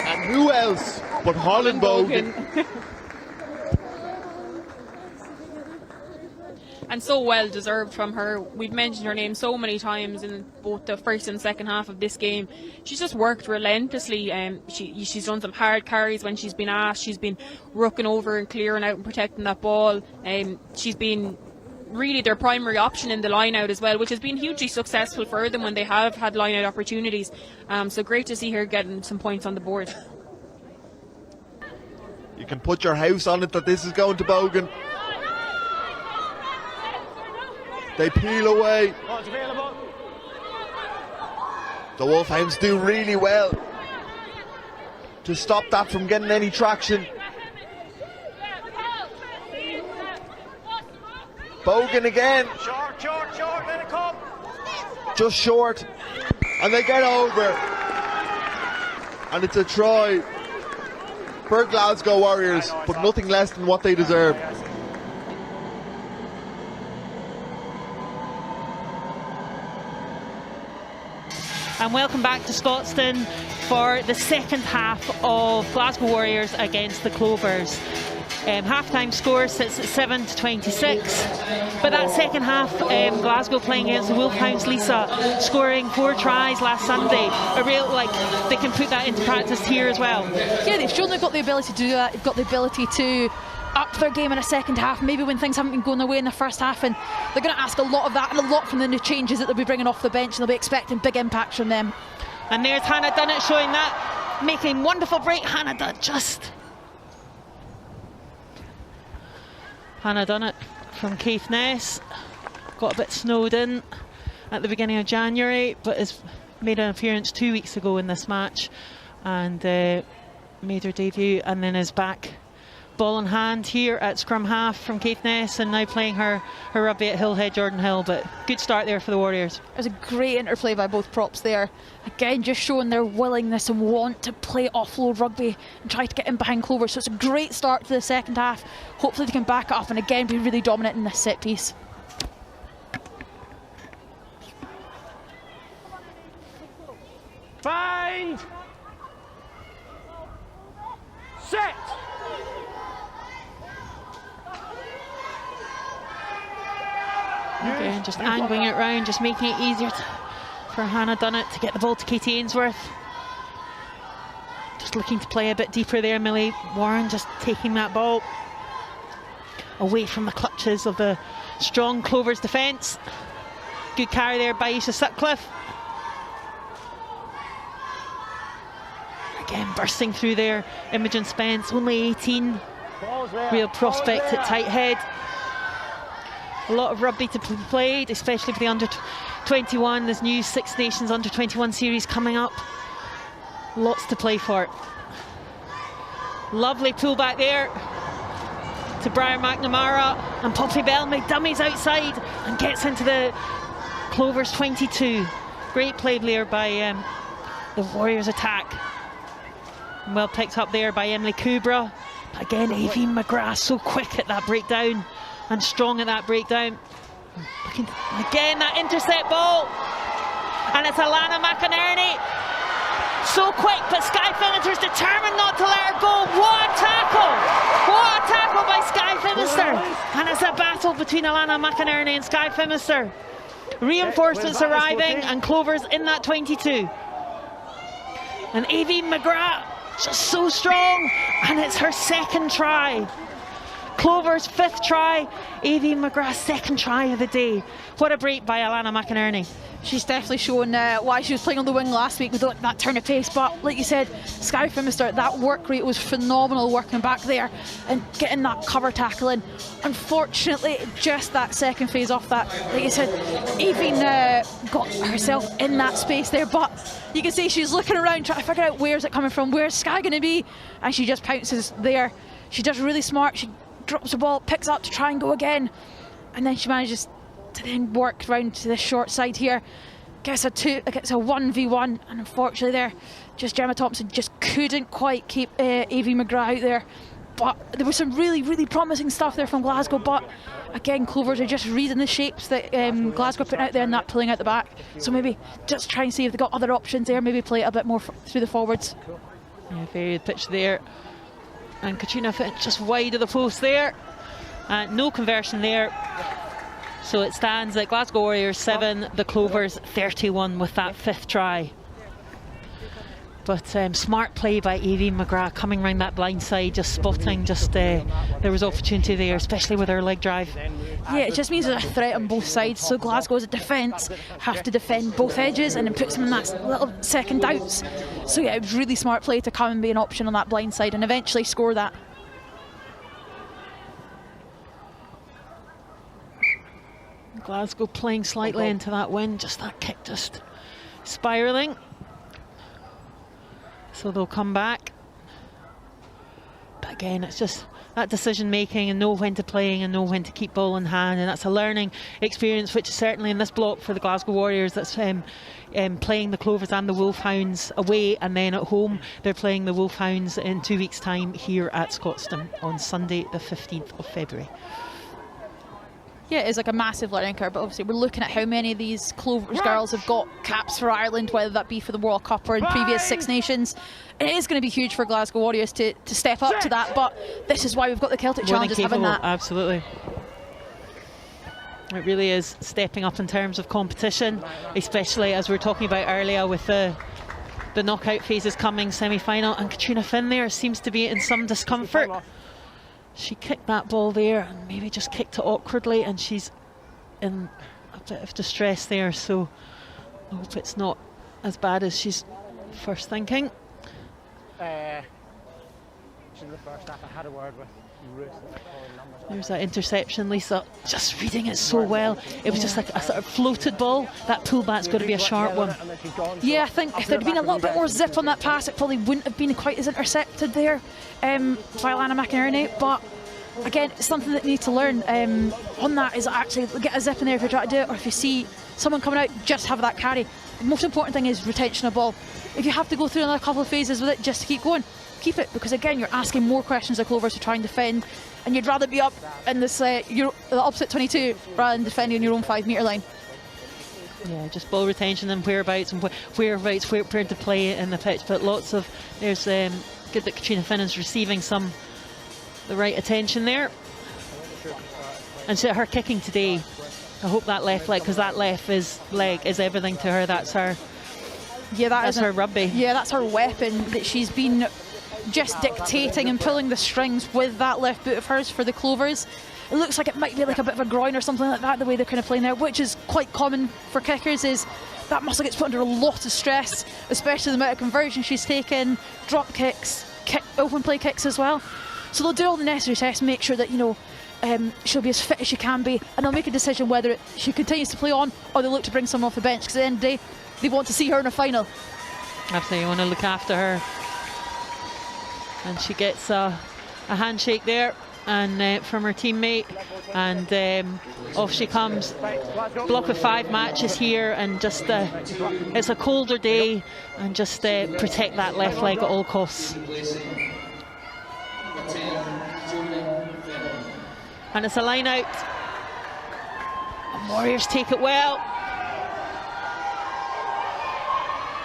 And who else but Holland Bogan. And so well deserved from her. We've mentioned her name so many times in both the first and second half of this game. She's just worked relentlessly. She's done some hard carries when she's been asked. She's been rucking over and clearing out and protecting that ball. She's been really their primary option in the line out as well, which has been hugely successful for them when they have had line out opportunities. So great to see her getting some points on the board. You can put your house on it that this is going to Bogan. They peel away. The Wolfhounds do really well to stop that from getting any traction. Bogan again. Short, let it come. Just short. And they get over. And it's a try for Glasgow Warriors, but nothing less than what they deserve. And welcome back to Scotstoun for the second half of Glasgow Warriors against the Clovers. Half-time score sits at 7-26, but that second half, Glasgow playing against the Wolfhounds, Lisa, scoring 4 tries last Sunday. A real, they can put that into practice here as well. Yeah, they've shown they've got the ability to do that. They've got the ability to up their game in a second half, maybe when things haven't been going their way in the first half, and they're going to ask a lot of that and a lot from the new changes that they'll be bringing off the bench, and they'll be expecting big impacts from them. And there's Hannah Dunnett showing that, making wonderful break. Hannah Dunnett from Caithness, got a bit snowed in at the beginning of January, but has made an appearance 2 weeks ago in this match and made her debut, and then is back ball in hand here at scrum half from Caithness, and now playing her rugby at Hillhead Jordan Hill. But good start there for the Warriors. It was a great interplay by both props there. Again, just showing their willingness and want to play offload rugby and try to get in behind Clovers. So it's a great start to the second half. Hopefully they can back it up and again be really dominant in this set piece. Find. Set. Again, just angling it round, just making it easier for Hannah Dunnett to get the ball to Katie Ainsworth. Just looking to play a bit deeper there. Millie Warren just taking that ball away from the clutches of the strong Clovers defence. Good carry there by Aisha Sutcliffe. Again, bursting through there, Imogen Spence, only 18. Real prospect at tight head. A lot of rugby to be played, especially for the under 21. There's new Six Nations under 21 series coming up. Lots to play for. Lovely pullback there to Briar McNamara, and Poppy Bellamy dummies outside and gets into the Clovers 22. Great play there by the Warriors attack. And well picked up there by Emily Kubra. But again, Aveen McGrath so quick at that breakdown and strong at that breakdown. Again, that intercept ball, and it's Alana McInerney, so quick, but Skye Finnister's determined not to let her go. What a tackle by Skye Finnister, and it's a battle between Alana McInerney and Skye Finnister. Reinforcements arriving, and Clovers in that 22. And Aoife McGrath, just so strong, and it's her second try. Clovers' 5th try, Aoife McGrath's 2nd try of the day. What a break by Alana McInerney. She's definitely shown why she was playing on the wing last week with that turn of pace. But like you said, Sky Fimister, that work rate was phenomenal working back there and getting that cover tackle in. Unfortunately, just that second phase off that, like you said, Aoife got herself in that space there. But you can see she's looking around trying to figure out where's it coming from, where's Sky going to be, and she just pounces there. She does really smart. She drops the ball, picks up to try and go again, and then she manages to then work round to the short side here, gets a 1v1, and unfortunately there, just Gemma Thompson just couldn't quite keep Aoife McGrath out there. But there was some really, really promising stuff there from Glasgow, but again, Clovers are just reading the shapes that Glasgow put out there and that pulling out the back. So maybe just try and see if they've got other options there, maybe play it a bit more through the forwards. Yeah, very good pitch there. And Katrina Fitch just wide of the post there. No conversion there. So it stands at Glasgow Warriors 7, the Clovers 31 with that 5th try. But smart play by Aoife McGrath coming round that blind side, just spotting, there was opportunity there, especially with her leg drive. Yeah, it just means there's a threat on both sides. So Glasgow as a defence have to defend both edges, and it puts them in that little second doubts. So yeah, it was really smart play to come and be an option on that blind side and eventually score that. Glasgow playing slightly into that wind, just that kick just spiralling. So they'll come back. But again, it's just that decision making and know when to play and know when to keep ball in hand, and that's a learning experience which is certainly in this block for the Glasgow Warriors. That's playing the Clovers and the Wolfhounds away, and then at home they're playing the Wolfhounds in 2 weeks' time here at Scotstoun on Sunday the 15th of February. Yeah, it's like a massive learning curve, but obviously we're looking at how many of these Clovers girls have got caps for Ireland, whether that be for the World Cup or in previous Six Nations. And it is going to be huge for Glasgow Warriors to step up to that, but this is why we've got the Celtic Challenges having that. Absolutely. It really is stepping up in terms of competition, especially as we were talking about earlier with the knockout phases coming, semi-final, and Katrina Finn there seems to be in some discomfort. She kicked that ball there and maybe just kicked it awkwardly, and she's in a bit of distress there, so I hope it's not as bad as she's first thinking. In the first half, I had a word with Ruth. There's that interception, Lisa, just reading it so well. It was just like a sort of floated ball. That pullback's got to be a sharp one. Yeah, I think if there'd been a little bit more zip on that pass, it probably wouldn't have been quite as intercepted there by Alana McInerney. But again, it's something that you need to learn on that, is actually get a zip in there if you're trying to do it, or if you see someone coming out, just have that carry. The most important thing is retention of ball. If you have to go through another couple of phases with it just to keep going, keep it, because again, you're asking more questions of Clovers to try and defend, and you'd rather be up in this the opposite 22 rather than defending on your own 5 metre line. Yeah, just ball retention and whereabouts where to play in the pitch. But lots of, there's good that Katrina Finn is receiving the right attention there. And so her kicking today, I hope that left leg, because that left leg is everything to her. That's her. Yeah, that's her rugby. Yeah, that's her weapon that she's been just dictating and pulling the strings with that left boot of hers for the Clovers. It looks like it might be like a bit of a groin or something like that, the way they're kind of playing there, which is quite common for kickers, is that muscle gets put under a lot of stress, especially the amount of conversion she's taken, drop kicks, open play kicks as well. So they'll do all the necessary tests, make sure that, she'll be as fit as she can be, and they'll make a decision whether she continues to play on or they look to bring someone off the bench, because at the end of the day, they want to see her in a final. Absolutely, you want to look after her. And she gets a handshake there and from her teammate, and off she comes. Block of 5 matches here, and just it's a colder day, and just protect that left leg at all costs. And it's a line out, and Warriors take it well.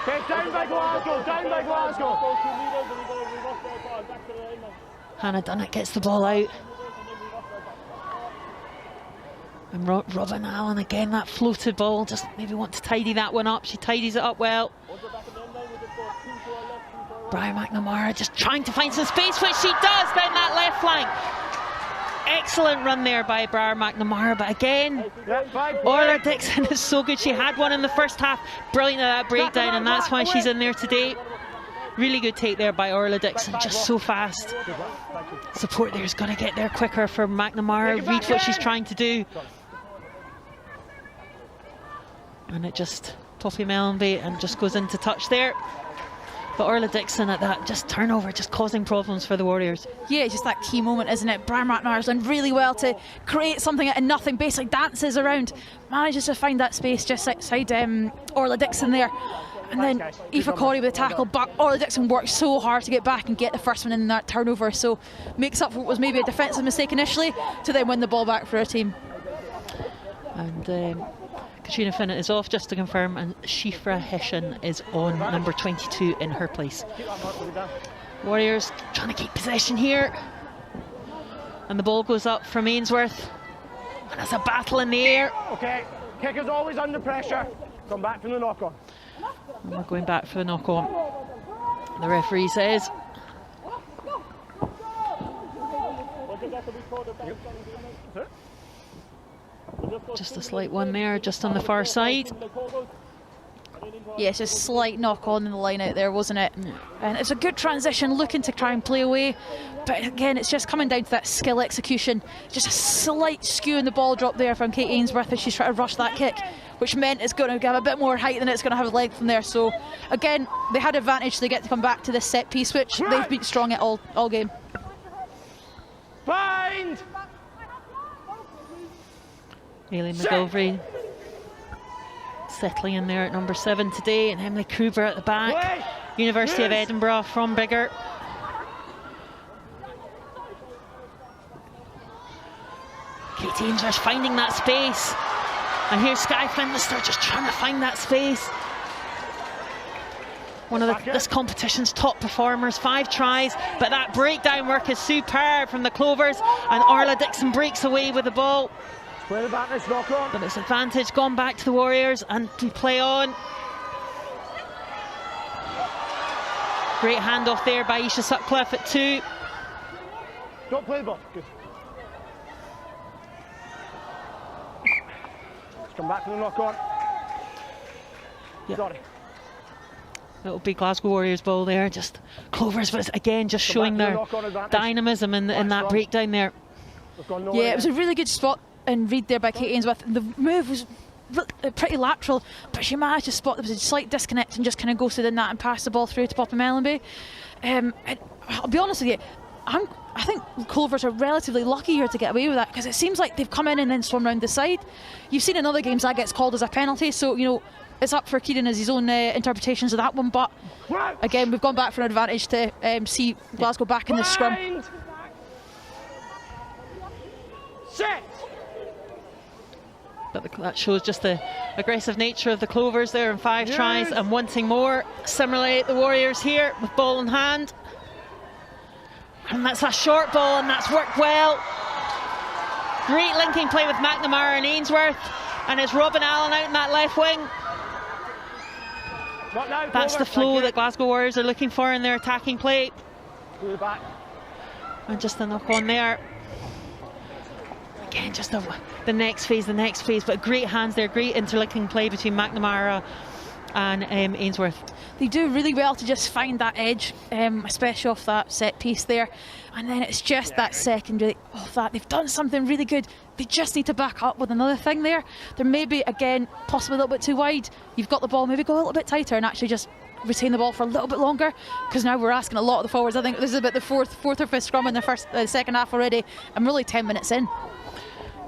Okay, down by Glasgow, down by Glasgow. Hannah Dunnett gets the ball out. And Robin Allen again, that floated ball, just maybe want to tidy that one up. She tidies it up well. Brian McNamara just trying to find some space, which she does down that left flank. Excellent run there by Brian McNamara, but again, Orla Dixon is so good. She had one in the first half, brilliant at that breakdown, and that's why she's in there today. Really good take there by Orla Dixon, just so fast. Support there's got to get there quicker for McNamara, read what she's trying to do. And it just, Poppy Mellenby, and just goes into touch there. But Orla Dixon at that just turnover, just causing problems for the Warriors. Yeah, it's just that key moment, isn't it? Brian McNamara's done really well to create something out of nothing, basically dances around, manages to find that space just outside Orla Dixon there. And then Aoife Corey with a tackle, but Orla Dixon worked so hard to get back and get the first one in that turnover, so makes up for what was maybe a defensive mistake initially to then win the ball back for her team. And Katrina Finnett is off, just to confirm, and Shifra Hession is on, number 22, in her place. Warriors trying to keep possession here. And the ball goes up from Ainsworth. And it's a battle in the air. Okay, kicker's always under pressure. Come back from the knock-on. And we're going back for the knock-on, the referee says. Just a slight one there, just on the far side. Yeah, it's just a slight knock on in the line out there, wasn't it? Yeah. And it's a good transition, looking to try and play away. But again, it's just coming down to that skill execution. Just a slight skew in the ball drop there from Kate Ainsworth as she's trying to rush that kick, which meant it's going to have a bit more height than it's going to have length from there. So again, they had advantage, so they get to come back to this set piece, which they've been strong at all game. Bind! Aileen McGilvery settling in there at number 7 today, and Emily Kruber at the back. University of Edinburgh from Biggar. Katie Ainsworth finding that space, and here's Sky Finlister just trying to find that space. One of this competition's top performers, 5 tries, but that breakdown work is superb from the Clovers, and Orla Dixon breaks away with the ball. But it's advantage gone back to the Warriors, and we play on. Great handoff there by Isha Sutcliffe at 2. Don't play the ball. Good. Let's come back to the knock-on. Yeah. Sorry. It'll be Glasgow Warriors ball there. Just Clovers, but again just showing their dynamism in that breakdown there. Yeah, it was a really good spot and read there by Kate Ainsworth. The move was pretty lateral, but she managed to spot there was a slight disconnect and just kind of ghosted in that and passed the ball through to Poppy Mellenby. I'll be honest with you, I think Clovers are relatively lucky here to get away with that, because it seems like they've come in and then swum round the side. You've seen in other games that gets called as a penalty, so you know it's up for Kieran as his own interpretations of that one. But again, we've gone back for an advantage to see Glasgow back in the scrum. Set. But that shows just the aggressive nature of the Clovers there, in 5 tries and wanting more. Similarly, the Warriors here with ball in hand. And that's a short ball, and that's worked well. Great linking play with McNamara and Ainsworth. And it's Robin Allen out in that left wing. That's the flow that Glasgow Warriors are looking for in their attacking play. And just a knock on there. Again, just the next phase, but great hands there, great interlinking play between McNamara and Ainsworth. They do really well to just find that edge, especially off that set piece there. And then it's just that secondary off that. They've done something really good. They just need to back up with another thing there. They're maybe, again, possibly a little bit too wide. You've got the ball, maybe go a little bit tighter and actually just retain the ball for a little bit longer, because now we're asking a lot of the forwards. I think this is about the fourth or fifth scrum in the second half already. I'm really 10 minutes in.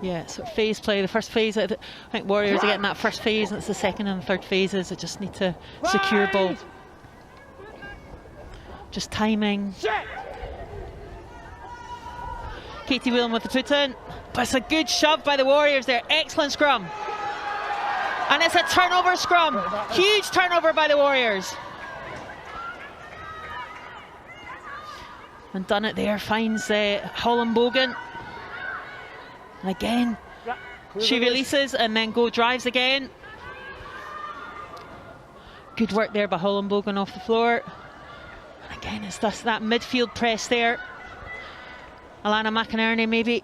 Yeah, so phase play, the first phase, I think Warriors are getting that first phase, and it's the second and third phases that just need to secure ball. Just timing. Katie Whelan with the put in, but it's a good shove by the Warriors there. Excellent scrum. And it's a turnover scrum. Huge turnover by the Warriors. And Dunnett there finds Holland Bogan. And again, She releases and then Go drives again. Good work there by Hollenbogen off the floor. And again, it's that midfield press there. Alana McInerney maybe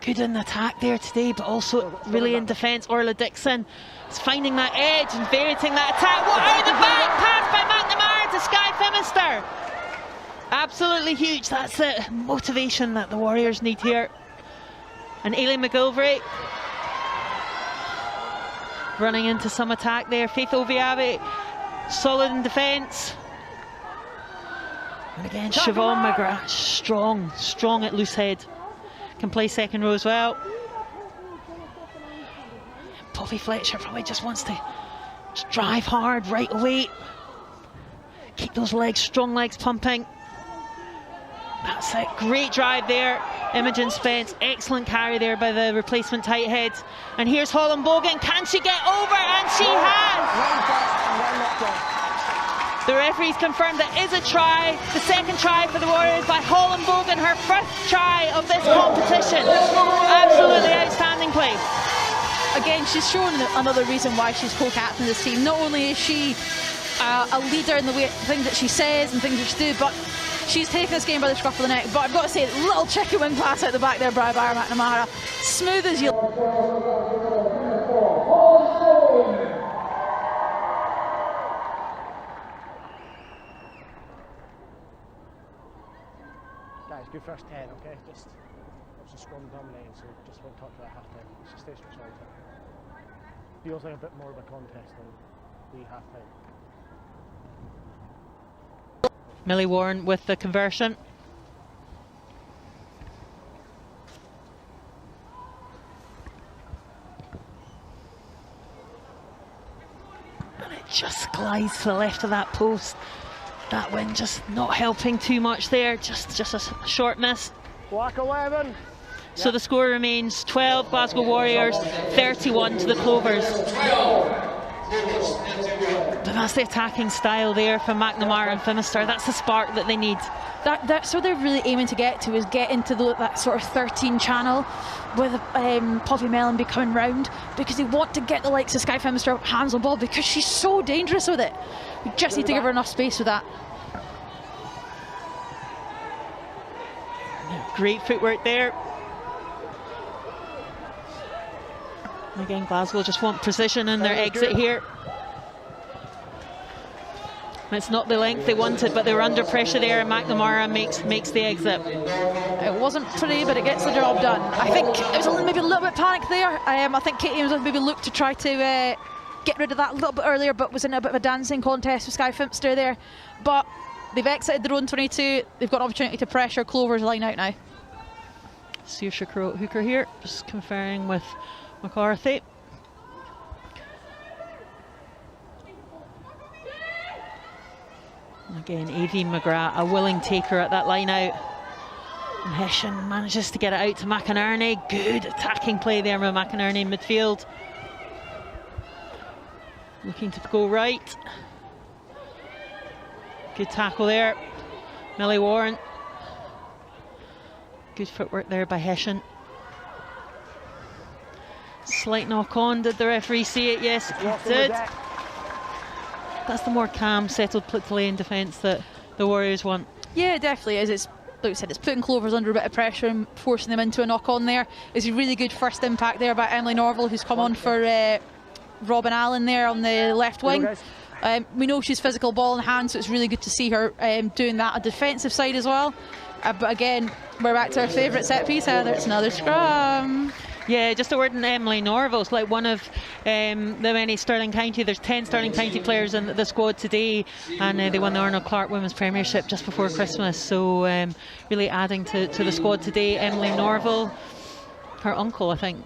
good in the attack there today, but also really in defence. Orla Dixon is finding that edge and varying that attack. What out the back pass by McNamara to Skye Phimister. Absolutely huge. That's the motivation that the Warriors need here. And Aileen McGilvray running into some attack there. Faith Oviabe solid in defence. And again, Siobhan McGrath, strong at loose head. Can play second row as well. Poppy Fletcher probably just wants to just drive hard right away. Keep those legs, strong legs pumping. That's it, great drive there. Imogen Spence, excellent carry there by the replacement tight head. And here's Hollenbogen, can she get over? And she has! The referees confirmed that is a try, the second try for the Warriors by Hollenbogen, her first try of this competition. Absolutely outstanding play. Again, she's shown another reason why she's co-captain of this team. Not only is she a leader in the way things that she says and things that she do, but she's taken this game by the scruff of the neck. But I've got to say, little chicken wing pass out the back there by Byron McNamara. Smooth as you. Guys, good first 10, okay? Just a scrum dominating, so just won't talk to that half time. Just stay straight on. Feels like a bit more of a contest than the half time. Millie Warren with the conversion. And it just glides to the left of that post. That wind just not helping too much there, just a short miss. Black 11. So the score remains 12 Glasgow Warriors, 31 to the Clovers. But that's the attacking style there from McNamara and Phimister. That's the spark that they need. That's what they're really aiming to get to, is get into that sort of 13 channel with Poppy Mellon coming round, because they want to get the likes of Skye Phimister hands on ball, because she's so dangerous with it. We just need to give her enough space with that. Great footwork there. And again, Glasgow just want precision in their exit here. It's not the length they wanted, but they were under pressure there, and McNamara makes the exit. It wasn't pretty, but it gets the job done. I think it was maybe a little bit panic there. I think Katie Ames maybe looked to try to get rid of that a little bit earlier, but was in a bit of a dancing contest with Skye Phimister there. But they've exited their own 22. They've got an opportunity to pressure Clovers line out now. Saoirse Hooker here, just conferring with McCarthy. Again, Aoife McGrath, a willing taker at that line out. And Hessian manages to get it out to McInerney. Good attacking play there with McInerney in midfield. Looking to go right. Good tackle there. Millie Warren. Good footwork there by Hessian. Slight knock on. Did the referee see it? Yes, he did. That's the more calm, settled play in defence that the Warriors want. Yeah, it definitely is. It's, like I said, it's putting Clovers under a bit of pressure and forcing them into a knock-on there. It's a really good first impact there by Emily Norval, who's come on for Robin Allen there on the left wing. We know she's physical ball in hand, so it's really good to see her doing that on the defensive side as well. But again, we're back to our favourite set piece, Heather. It's another scrum. Yeah, just a word on Emily Norval. It's like one of the many Stirling County. There's 10 Stirling County players in the squad today, and they won the Arnold Clark Women's Premiership just before Christmas. So really adding to the squad today. Emily Norval, her uncle, I think,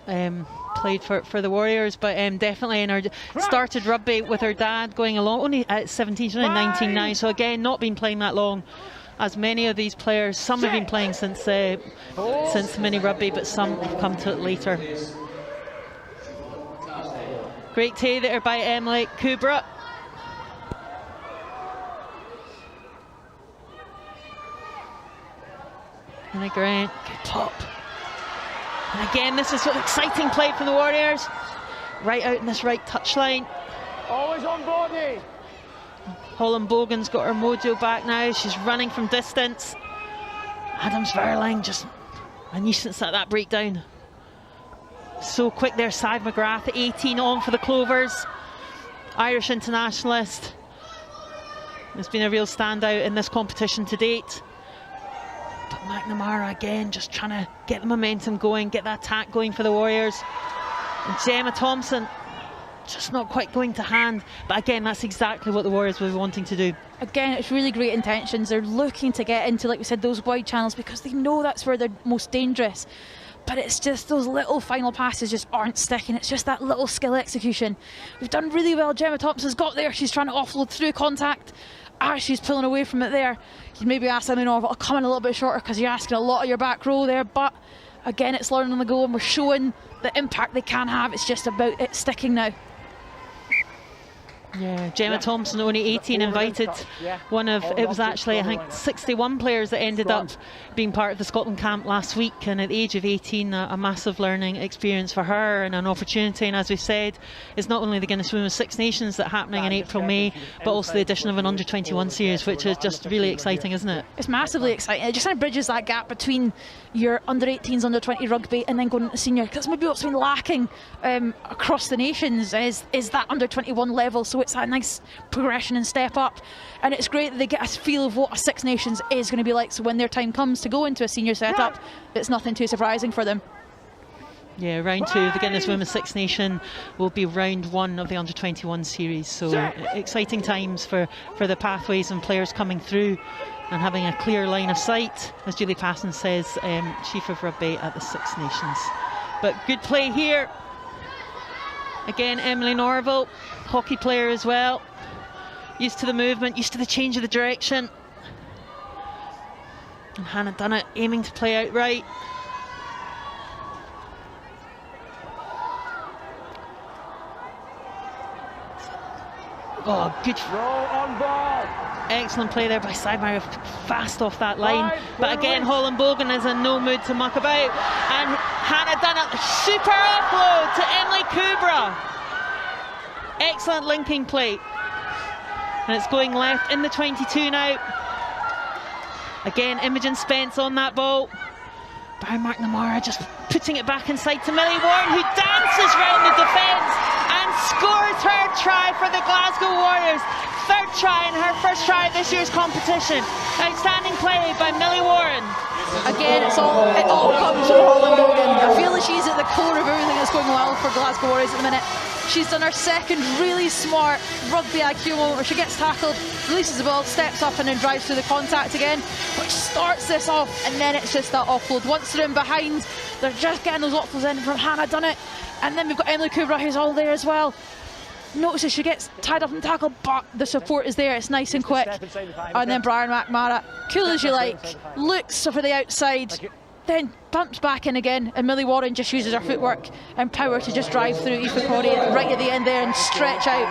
played for the Warriors, but definitely in her started rugby with her dad going along only at 17, 19 now. So again, not been playing that long. As many of these players, some have been playing since mini rugby, but some have come to it later. Great tee there by Emily Kubra. And again, good pop. And again, this is an exciting play from the Warriors. Right out in this right touchline. Always on body. Holland Bogan's got her mojo back now. She's running from distance. Adams Verling just a nuisance at that breakdown. So quick there, Sav McGrath at 18 on for the Clovers. Irish internationalist. Has been a real standout in this competition to date. But McNamara again just trying to get the momentum going, get that attack going for the Warriors. And Gemma Thompson just not quite going to hand, but again, that's exactly what the Warriors were wanting to do. Again, it's really great intentions. They're looking to get into, like we said, those wide channels because they know that's where they're most dangerous. But it's just those little final passes just aren't sticking. It's just that little skill execution. We've done really well. Gemma Thompson's got there. She's trying to offload through contact. She's pulling away from it there. You'd maybe ask Emily Norval to come in a little bit shorter because you're asking a lot of your back row there. But again, it's learning on the go and we're showing the impact they can have. It's just about it sticking now. Yeah, Gemma Thompson only 18 invited. One of, it was actually I think 61 players that ended up being part of the Scotland camp last week, and at the age of 18 a massive learning experience for her and an opportunity. And as we said, it's not only the Guinness Women's Six Nations that are happening in April, May, but also the addition of an under-21 series, which is just really exciting, isn't it? It's massively exciting. It just kind of bridges that gap between your under-18s, under-20 rugby and then going into senior, because maybe what's been lacking across the nations is that under-21 level. So it's a nice progression and step up, and it's great that they get a feel of what a Six Nations is going to be like, so when their time comes to go into a senior setup, it's nothing too surprising for them. Yeah, round 2 of the Guinness Women's Six Nation will be round 1 of the under-21 series, so exciting times for the pathways and players coming through and having a clear line of sight, as Julie Passon says, Chief of Rugby at the Six Nations. But good play here. Again, Emily Norval, hockey player as well, used to the movement, used to the change of the direction. And Hannah Dunnett aiming to play out right. Oh, good. Roll on ball. Excellent play there by Sidemire, fast off that line. But again, Holland Bogan is in no mood to muck about. And Hannah Dunnett, super offload to Emily Kubra. Excellent linking play. And it's going left in the 22 now. Again, Imogen Spence on that ball. Brian McNamara just putting it back inside to Millie Warren, who dances round the defence and scores her try for the Glasgow Warriors. Third try in her first try at this year's competition. Outstanding play by Millie Warren. Again, it all comes from Holland Bogan. I feel that she's at the core of everything that's going well for Glasgow Warriors at the minute. She's done her second really smart rugby IQ moment where she gets tackled, releases the ball, steps up and then drives through the contact again, which starts this off, and then it's just that offload. Once they're in behind, they're just getting those offloads in from Hannah Dunnett, and then we've got Emily Kubra who's all there as well. Notices she gets tied up and tackled, but the support is there, it's nice and quick. And then Brian McNamara, cool as you like, looks for the outside, then bumps back in again, and Millie Warren just uses her footwork and power to just drive through Aoife Corey right at the end there and stretch out.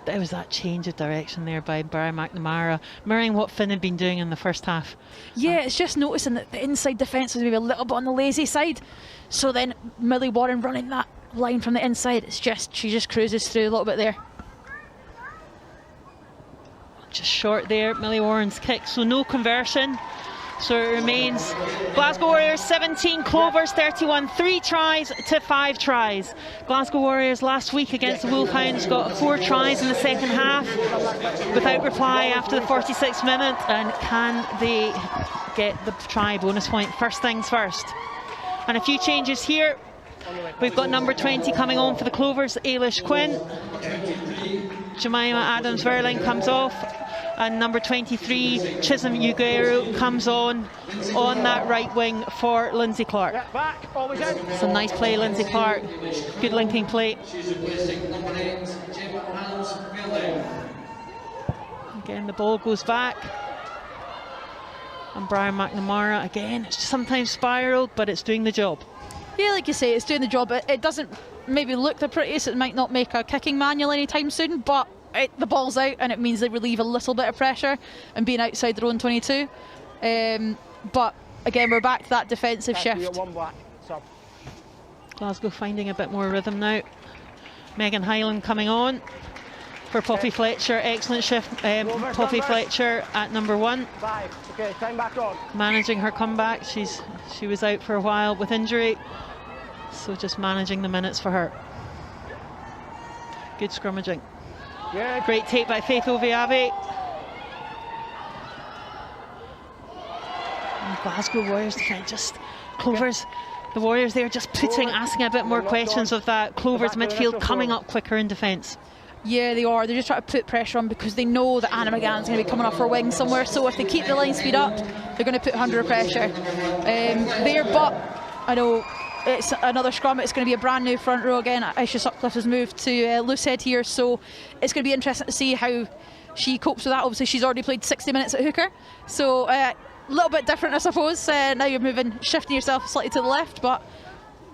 There was that change of direction there by Brian McNamara, mirroring what Finn had been doing in the first half. Yeah, it's just noticing that the inside defence was maybe a little bit on the lazy side. So then Millie Warren running that line from the inside, she just cruises through a little bit there. Just short there, Millie Warren's kick, so no conversion. So it remains Glasgow Warriors 17, Clovers 31, 3 tries to 5 tries. Glasgow Warriors last week against the Wolfhounds got 4 tries in the second half without reply after the 46th minute. And can they get the try bonus point? First things first. And a few changes here. We've got number 20 coming on for the Clovers, Ailish Quinn. Jemima Adams-Verling comes off, and number 23 Chisholm Uguero comes on that right wing for Lindsay Clark. Some nice play, Lindsay Clark, good linking play. Again, the ball goes back, and Brian McNamara again, it's sometimes spiraled, but it's doing the job. Yeah, like you say, it's doing the job. It doesn't maybe look the prettiest, it might not make a kicking manual anytime soon, but the ball's out and it means they relieve a little bit of pressure and being outside their own 22. But again, we're back to that defensive Okay, we shift. got one black sub. Glasgow finding a bit more rhythm now. Megan Hyland coming on for Poppy Fletcher. Excellent shift. Poppy Fletcher at number 1. 5. Okay, time back on. Managing her comeback. She was out for a while with injury, so just managing the minutes for her. Good scrummaging. Good. Great take by Faith Oviavi. And Glasgow Warriors defend, just Clovers. The Warriors there just asking a bit more questions of that Clovers midfield, coming up quicker in defence. Yeah, they are. They're just trying to put pressure on because they know that Anna McGann's going to be coming off her wing somewhere. So if they keep the line speed up, they're going to put her under pressure there. But I know it's another scrum. It's going to be a brand new front row again. Aisha Sutcliffe has moved to Loosehead here, so it's going to be interesting to see how she copes with that. Obviously, she's already played 60 minutes at hooker, so a little bit different, I suppose. Now you're shifting yourself slightly to the left, but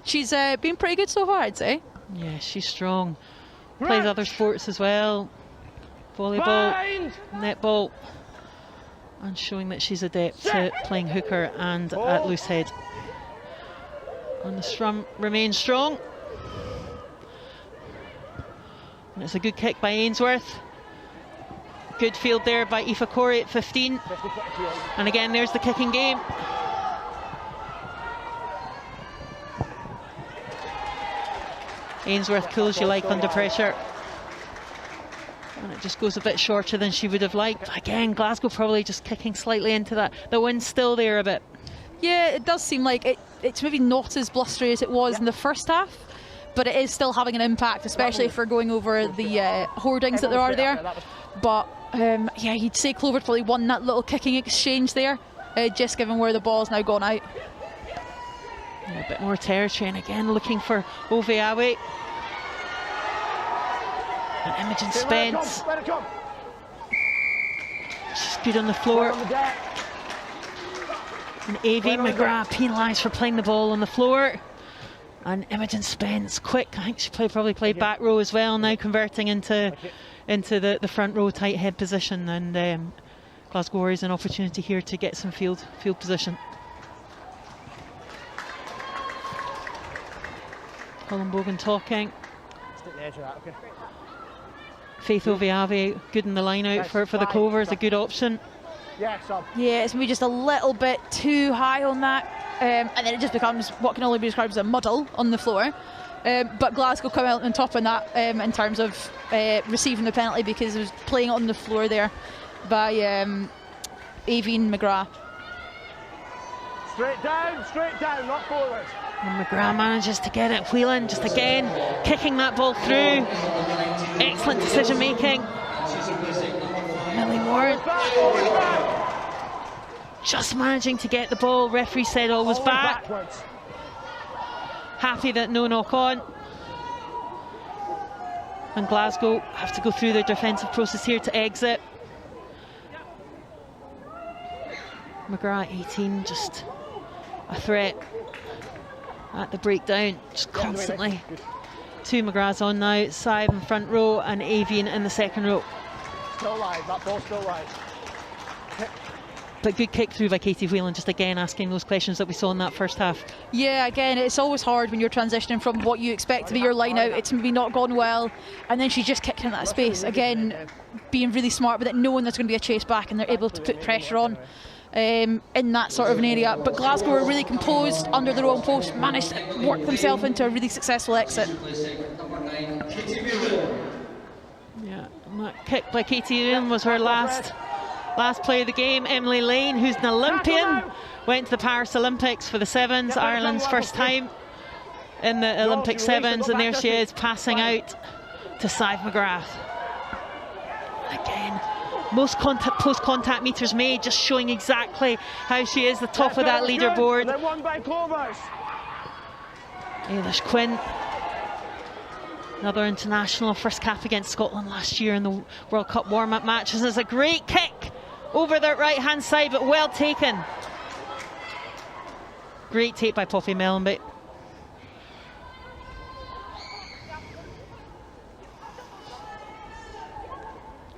she's been pretty good so far, I'd say. Yeah, she's strong. Plays other sports as well, volleyball, netball, and showing that she's adept to playing hooker and at Loosehead. And the scrum remains strong. And it's a good kick by Ainsworth. Good field there by Aoife Corey at 15. And again, there's the kicking game. Ainsworth pulls you like under pressure. And it just goes a bit shorter than she would have liked. Again, Glasgow probably just kicking slightly into that. The wind's still there a bit. Yeah, it does seem like it's maybe not as blustery as it was in the first half, but it is still having an impact, especially if we're going over the hoardings that there are there. But yeah, you'd say Clover probably won that little kicking exchange there, just given where the ball's now gone out. Yeah, a bit more territory, and again looking for Oviawi. And Imogen Spence. She's good on the floor. And Aoife McGrath penalised for playing the ball on the floor. And Imogen Spence, quick. I think she probably played back row as well, now converting into the front row tight head position. And Glasgow Warriors an opportunity here to get some field position. Colin Bogan talking. Stick the edge of that, okay. Faith Oviavi good in the line out for the Clovers, a good option. Yeah, sub. Yeah, it's maybe just a little bit too high on that, and then it just becomes what can only be described as a muddle on the floor. But Glasgow come out on top in that in terms of receiving the penalty, because it was playing on the floor there by Aoife McGrath. Straight down, not forward. And McGrath manages to get it wheeling, just again kicking that ball through. Excellent decision making. Millie Ward just managing to get the ball. Referee said all was back. Happy that no knock on. And Glasgow have to go through their defensive process here to exit. McGrath 18, just a threat at the breakdown, just constantly. Two McGraths on now, Saib in front row and Avian in the second row. Still live, that ball's still live. But good kick through by Katie Whelan, just again asking those questions that we saw in that first half. Yeah, again, it's always hard when you're transitioning from what you expect to be your line out. It's maybe not gone well, and then she just kicked in that space. Again, being really smart with it, knowing there's going to be a chase back, and they're able to put pressure on in that sort of an area. But Glasgow were really composed under their own post, managed to work themselves into a really successful exit. Yeah, and that kick by Katie Whelan was her last play of the game. Emily Lane, who's an Olympian, went to the Paris Olympics for the sevens, Ireland's first time in the Olympic sevens, and there she is passing out to Saib McGrath. Again, most post-contact meters made, just showing exactly how she is the top of that leaderboard. Then one by Clovers. Ailish Quinn, another international, first cap against Scotland last year in the World Cup warm-up matches. It's a great kick over the right-hand side, but well taken. Great take by Poppy Mellenby.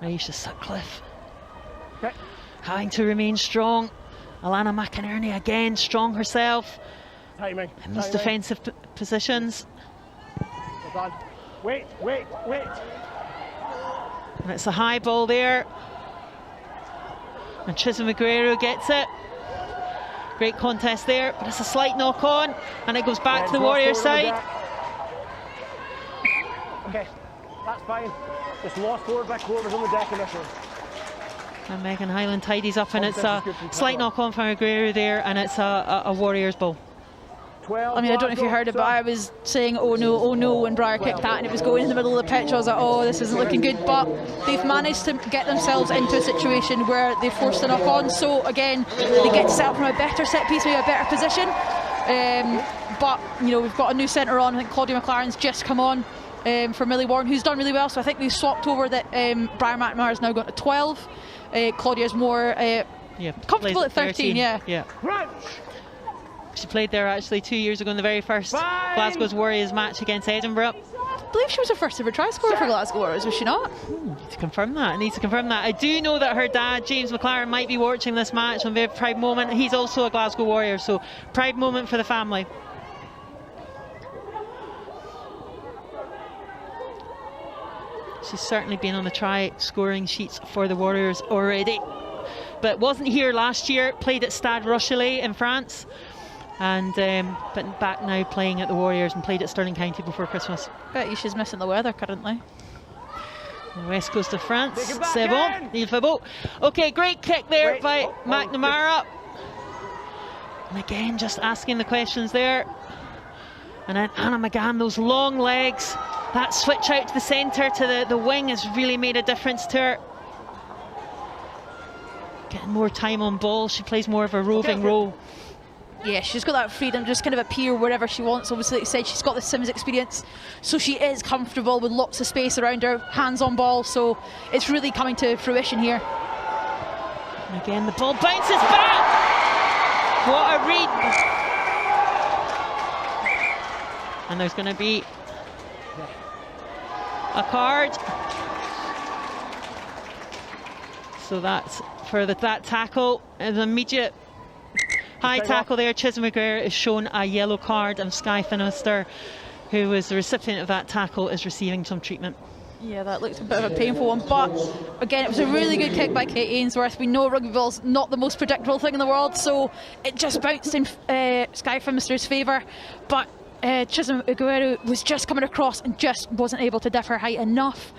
Aisha Sutcliffe having to remain strong. Alana McInerney again, strong herself Timing. in those defensive positions. Well done. Wait. And it's a high ball there. And Chisholm Aguero gets it. Great contest there, but it's a slight knock on, and it goes back to the Warriors side. Okay, that's fine. Just lost forward by Clovers on the deck initially. And Megan Hyland tidies up, and it's a slight knock on from Aguero there, and it's a Warriors ball. I mean, I don't know if you heard it, but I was saying, oh no, when Briar kicked that and it was going in the middle of the pitch. I was like, oh, this isn't looking good. But they've managed to get themselves into a situation where they forced a knock on. So again, they get to set up from a better set piece, maybe a better position. But you know, we've got a new centre on. I think Claudia McLaren's just come on for Millie Warren, who's done really well. So I think we've swapped over that. Briar McNamara has now got to 12. Claudia's more comfortable at 13. Yeah. She played there actually 2 years ago in the very first Glasgow's Warriors match against Edinburgh. I believe she was her first ever try scorer for Glasgow Warriors, was she not? Need to confirm that. I need to confirm that. I do know that her dad, James McLaren, might be watching this match on a very proud moment. He's also a Glasgow Warrior, so proud moment for the family. She's certainly been on the try scoring sheets for the Warriors already, but wasn't here last year. Played at Stade Rochelet in France. And but back now playing at the Warriors, and played at Stirling County before Christmas. Bet you she's missing the weather currently. The west coast of France. C'est bon, il fait beau. Okay, great kick there by McNamara. And again, just asking the questions there. And then Anna McGann, those long legs, that switch out to the centre to the wing has really made a difference to her. Getting more time on ball, she plays more of a roving role. Yeah, she's got that freedom, just kind of appear wherever she wants. Obviously, like you said, she's got the Sims experience, so she is comfortable with lots of space around her, hands on ball, so it's really coming to fruition here. And again, the ball bounces back! What a read! And there's going to be a card. So that's for that tackle, an immediate high tackle there. Chisholm Aguero is shown a yellow card, and Skye Finister, who was the recipient of that tackle, is receiving some treatment. Yeah, that looked a bit of a painful one, but again, it was a really good kick by Kate Ainsworth. We know rugby ball's not the most predictable thing in the world, so it just bounced in Skye Finister's favour, but Chisholm Aguero was just coming across and just wasn't able to diff her height enough,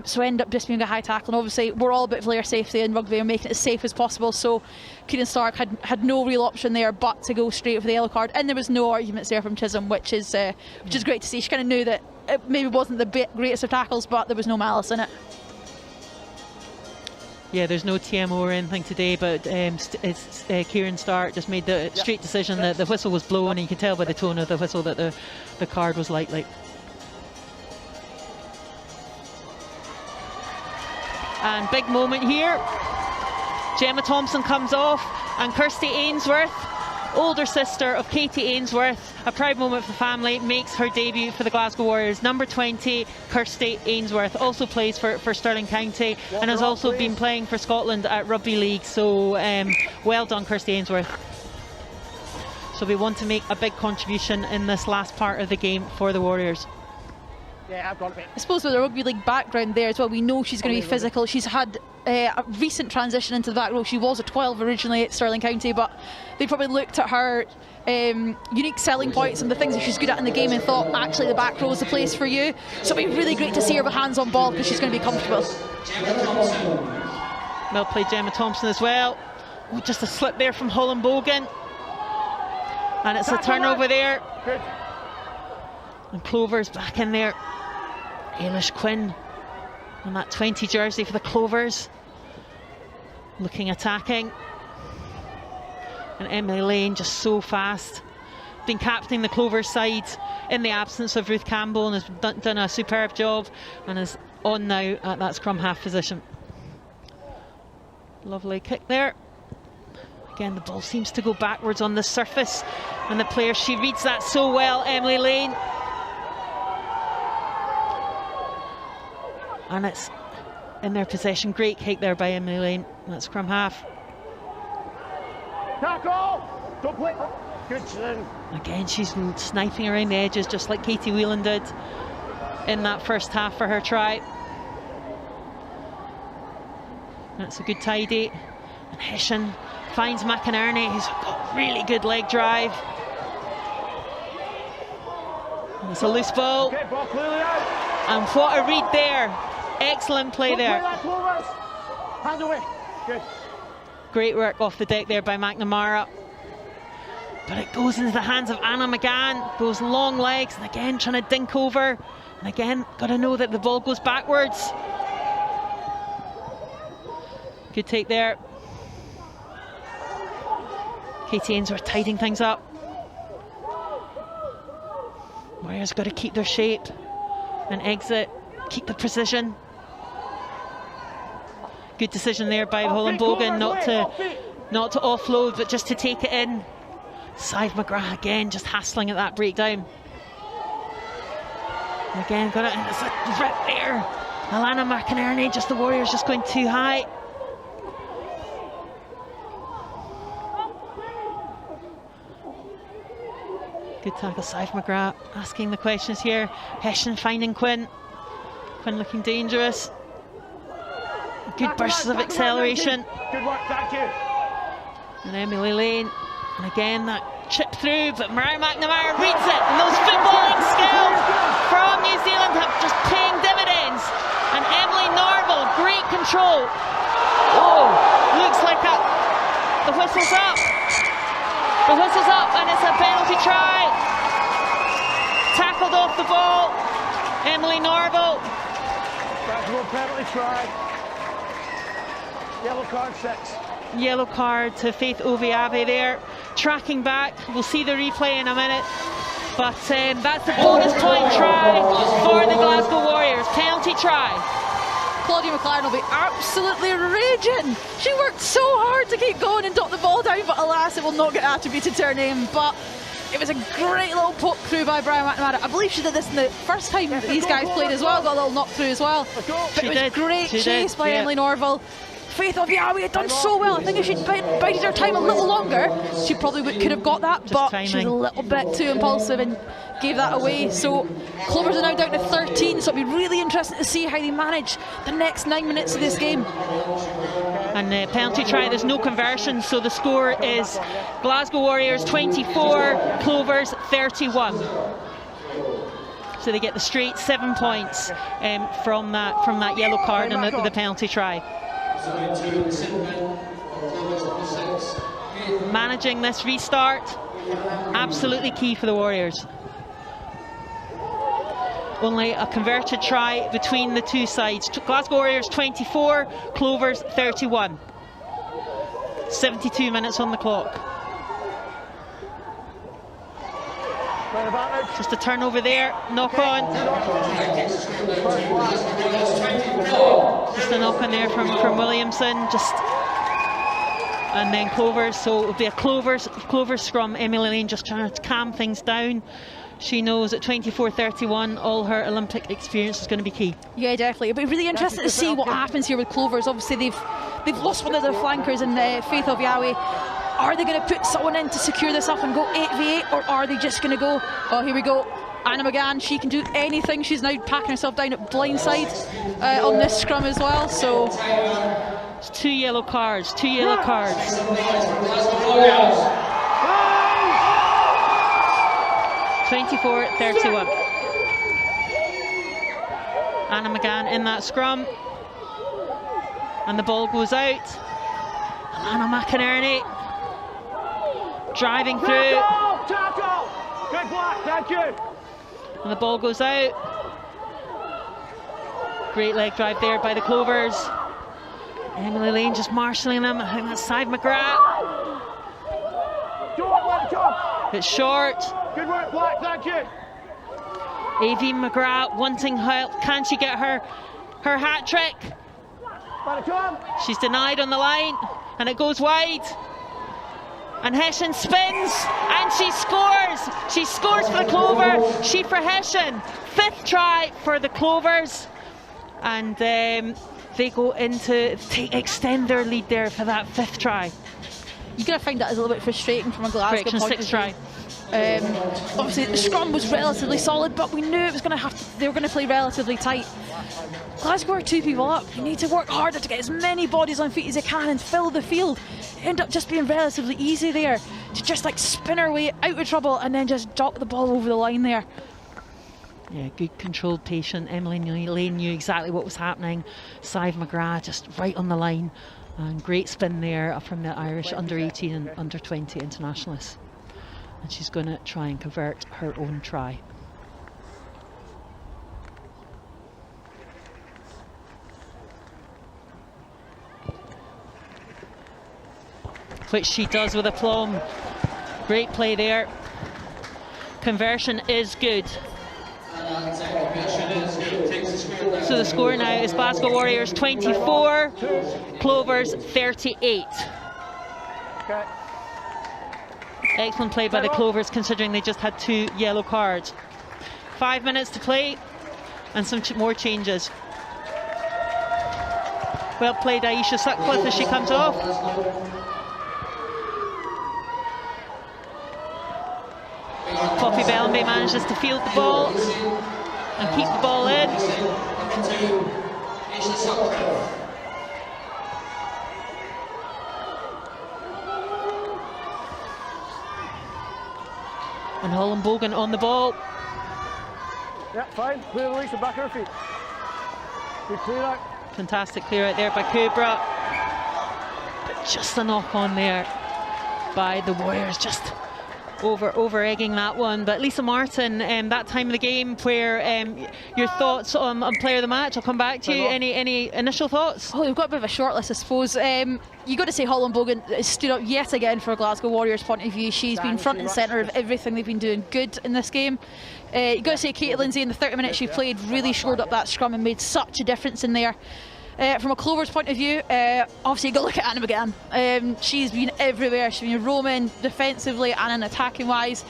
so ended up just being a high tackle. And obviously we're all about player safety in rugby and making it as safe as possible, so Kieran Stark had no real option there but to go straight for the yellow card, and there was no arguments there from Chisholm, which is great to see. She kind of knew that it maybe wasn't the greatest of tackles, but there was no malice in it. Yeah, there's no TMO or anything today, but Kieran Stark just made the straight decision that the whistle was blown, and you can tell by the tone of the whistle that the card was likely. And big moment here. Gemma Thompson comes off, and Kirsty Ainsworth, older sister of Katie Ainsworth, a proud moment for the family, makes her debut for the Glasgow Warriors. Number 20, Kirsty Ainsworth, also plays for Stirling County and has also been playing for Scotland at Rugby League, so well done Kirsty Ainsworth. So we want to make a big contribution in this last part of the game for the Warriors. Yeah, I've got it. I suppose with the rugby league background there as well, we know she's going to be physical. She's had a recent transition into the back row. She was a 12 originally at Stirling County, but they probably looked at her unique selling points and the things that she's good at in the game and thought, actually the back row is the place for you. So it'll be really great to see her with hands on ball, because she's going to be comfortable. Well played Gemma Thompson as well. Oh, just a slip there from Holland Bogan, and it's a turnover there. Good. And Clovers back in there. Ailish Quinn on that 20 jersey for the Clovers, looking attacking. And Emily Lane just so fast, been captaining the Clovers side in the absence of Ruth Campbell, and has done a superb job, and is on now at that scrum half position. Lovely kick there. Again, the ball seems to go backwards on the surface, and the player, she reads that so well, Emily Lane. And it's in their possession. Great kick there by Emily Lane. That's scrum half. Tackle! Don't play. Good decision. Again, she's sniping around the edges just like Katie Whelan did in that first half for her try. That's a good tidy. And Hessian finds McInerney, who's got really good leg drive. And it's a loose ball. Okay, ball clearly out. And what a read there. Excellent play Don't there. play that, Clovers. Hand away. Good. Great work off the deck there by McNamara. But it goes into the hands of Anna McGann. Those long legs, and again trying to dink over. And again, got to know that the ball goes backwards. Good take there. Katie Ainsworth tidying things up. Warriors got to keep their shape and exit, keep the precision. Good decision there by Holland Bogan not to offload, but just to take it in. Sive McGrath again just hassling at that breakdown. And again, got it, and it's a rip there. Alana McInerney, just the Warriors just going too high. Good tackle, Sive McGrath asking the questions here. Hessian finding Quinn. Quinn looking dangerous. Good bursts of acceleration. Good work, thank you. And Emily Lane. And again that chip through, but Mariah McNamara reads it. And those footballing skills from New Zealand have just paying dividends. And Emily Norval, great control. Oh, looks like the whistle's up. The whistle's up and it's a penalty try. Tackled off the ball. Emily Norval. That's a penalty try. Yellow card 6. Yellow card to Faith Oviave there. Tracking back. We'll see the replay in a minute. But that's the bonus point try for the Glasgow Warriors. Penalty try. Claudia McLaren will be absolutely raging. She worked so hard to keep going and dot the ball down, but alas, it will not get attributed to her name. But it was a great little poke through by Brian McNamara. I believe she did this in the first time that these guys played as well, got a little knock through as well. But it was great chase by Emily Norval. Faith Oviawe had done so well. I think if she'd bided her time a little longer, she probably could have got that, but she was a little bit too impulsive and gave that away. So Clovers are now down to 13, so it'll be really interesting to see how they manage the next 9 minutes of this game. And penalty try, there's no conversion, so the score is Glasgow Warriors 24, Clovers 31. So they get the straight 7 points from that yellow card and the penalty try. Managing this restart, absolutely key for the Warriors. Only a converted try between the two sides. Glasgow Warriors 24, Clovers 31. 72 minutes on the clock. Just a turnover there, knock on. Just a knock on there from Williamson, and then Clovers, so it'll be a Clovers scrum. Emily Lane just trying to calm things down. She knows at 24-31 all her Olympic experience is going to be key. Yeah, definitely. It'll be really interesting to see what happens here with Clovers. Obviously they've lost one of their flankers in Faith Oviawe. Are they going to put someone in to secure this up and go 8v8, or are they just going to go, oh, here we go, Anna McGann, she can do anything. She's now packing herself down at blindside on this scrum as well. So it's two yellow cards. 24-31. Anna McGann in that scrum, and the ball goes out. Alana McInerney driving through. Tackle! Good block, thank you. And the ball goes out. Great leg drive there by the Clovers. Emily Lane just marshalling them. I think that's Sive McGrath. It's short. Good work, Black, thank you. Avi McGrath wanting help. Can she get her hat trick? She's denied on the line, and it goes wide. And Hessian spins, and she scores. She scores for the Clover. She for Hessian. 5th try for the Clovers, and they go into extend their lead there for that 5th try. you're going to find that as a little bit frustrating from a Glasgow Correction, point 6 of try. view. Obviously the scrum was relatively solid, but we knew it was going to they were going to play relatively tight. Glasgow are 2 people up. You need to work harder to get as many bodies on feet as you can and fill the field. It ended up just being relatively easy there to just like spin our way out of trouble and then just drop the ball over the line there. Yeah, good, controlled, patient. Emily Lane knew exactly what was happening. Sive McGrath just right on the line. And great spin there from the Irish under-18 and under-20 internationalists. And she's going to try and convert her own try. Which she does with aplomb. Great play there. Conversion is good. So the score now is Glasgow Warriors 24, Clovers 38. Okay. Excellent play by the Clovers considering they just had 2 yellow cards. 5 minutes to play and some more changes. Well played Aisha Sutcliffe as she comes off. Poppy Bellamby manages to field the ball and keep the ball in. And Holland Bogan on the ball. Yeah, fine. Clear release the back of her feet. Good clear out. Fantastic clear out there by Kubra. But just a knock on there by the Warriors, just over egging that one. But Lisa Martin, that time of the game where your thoughts on player of the match, I'll come back to you. Any initial thoughts? Oh, we've got a bit of a short list, I suppose. You got to say Holland Bogan has stood up yet again for a Glasgow Warriors point of view. She's been front and centre of everything they've been doing good in this game. You got to say Kate Lindsay, in the 30 minutes she played, really shored up that scrum and made such a difference in there. From a Clovers point of view, obviously you got to look at Anna McGann. She's been everywhere. She's been roaming defensively and in attacking wise.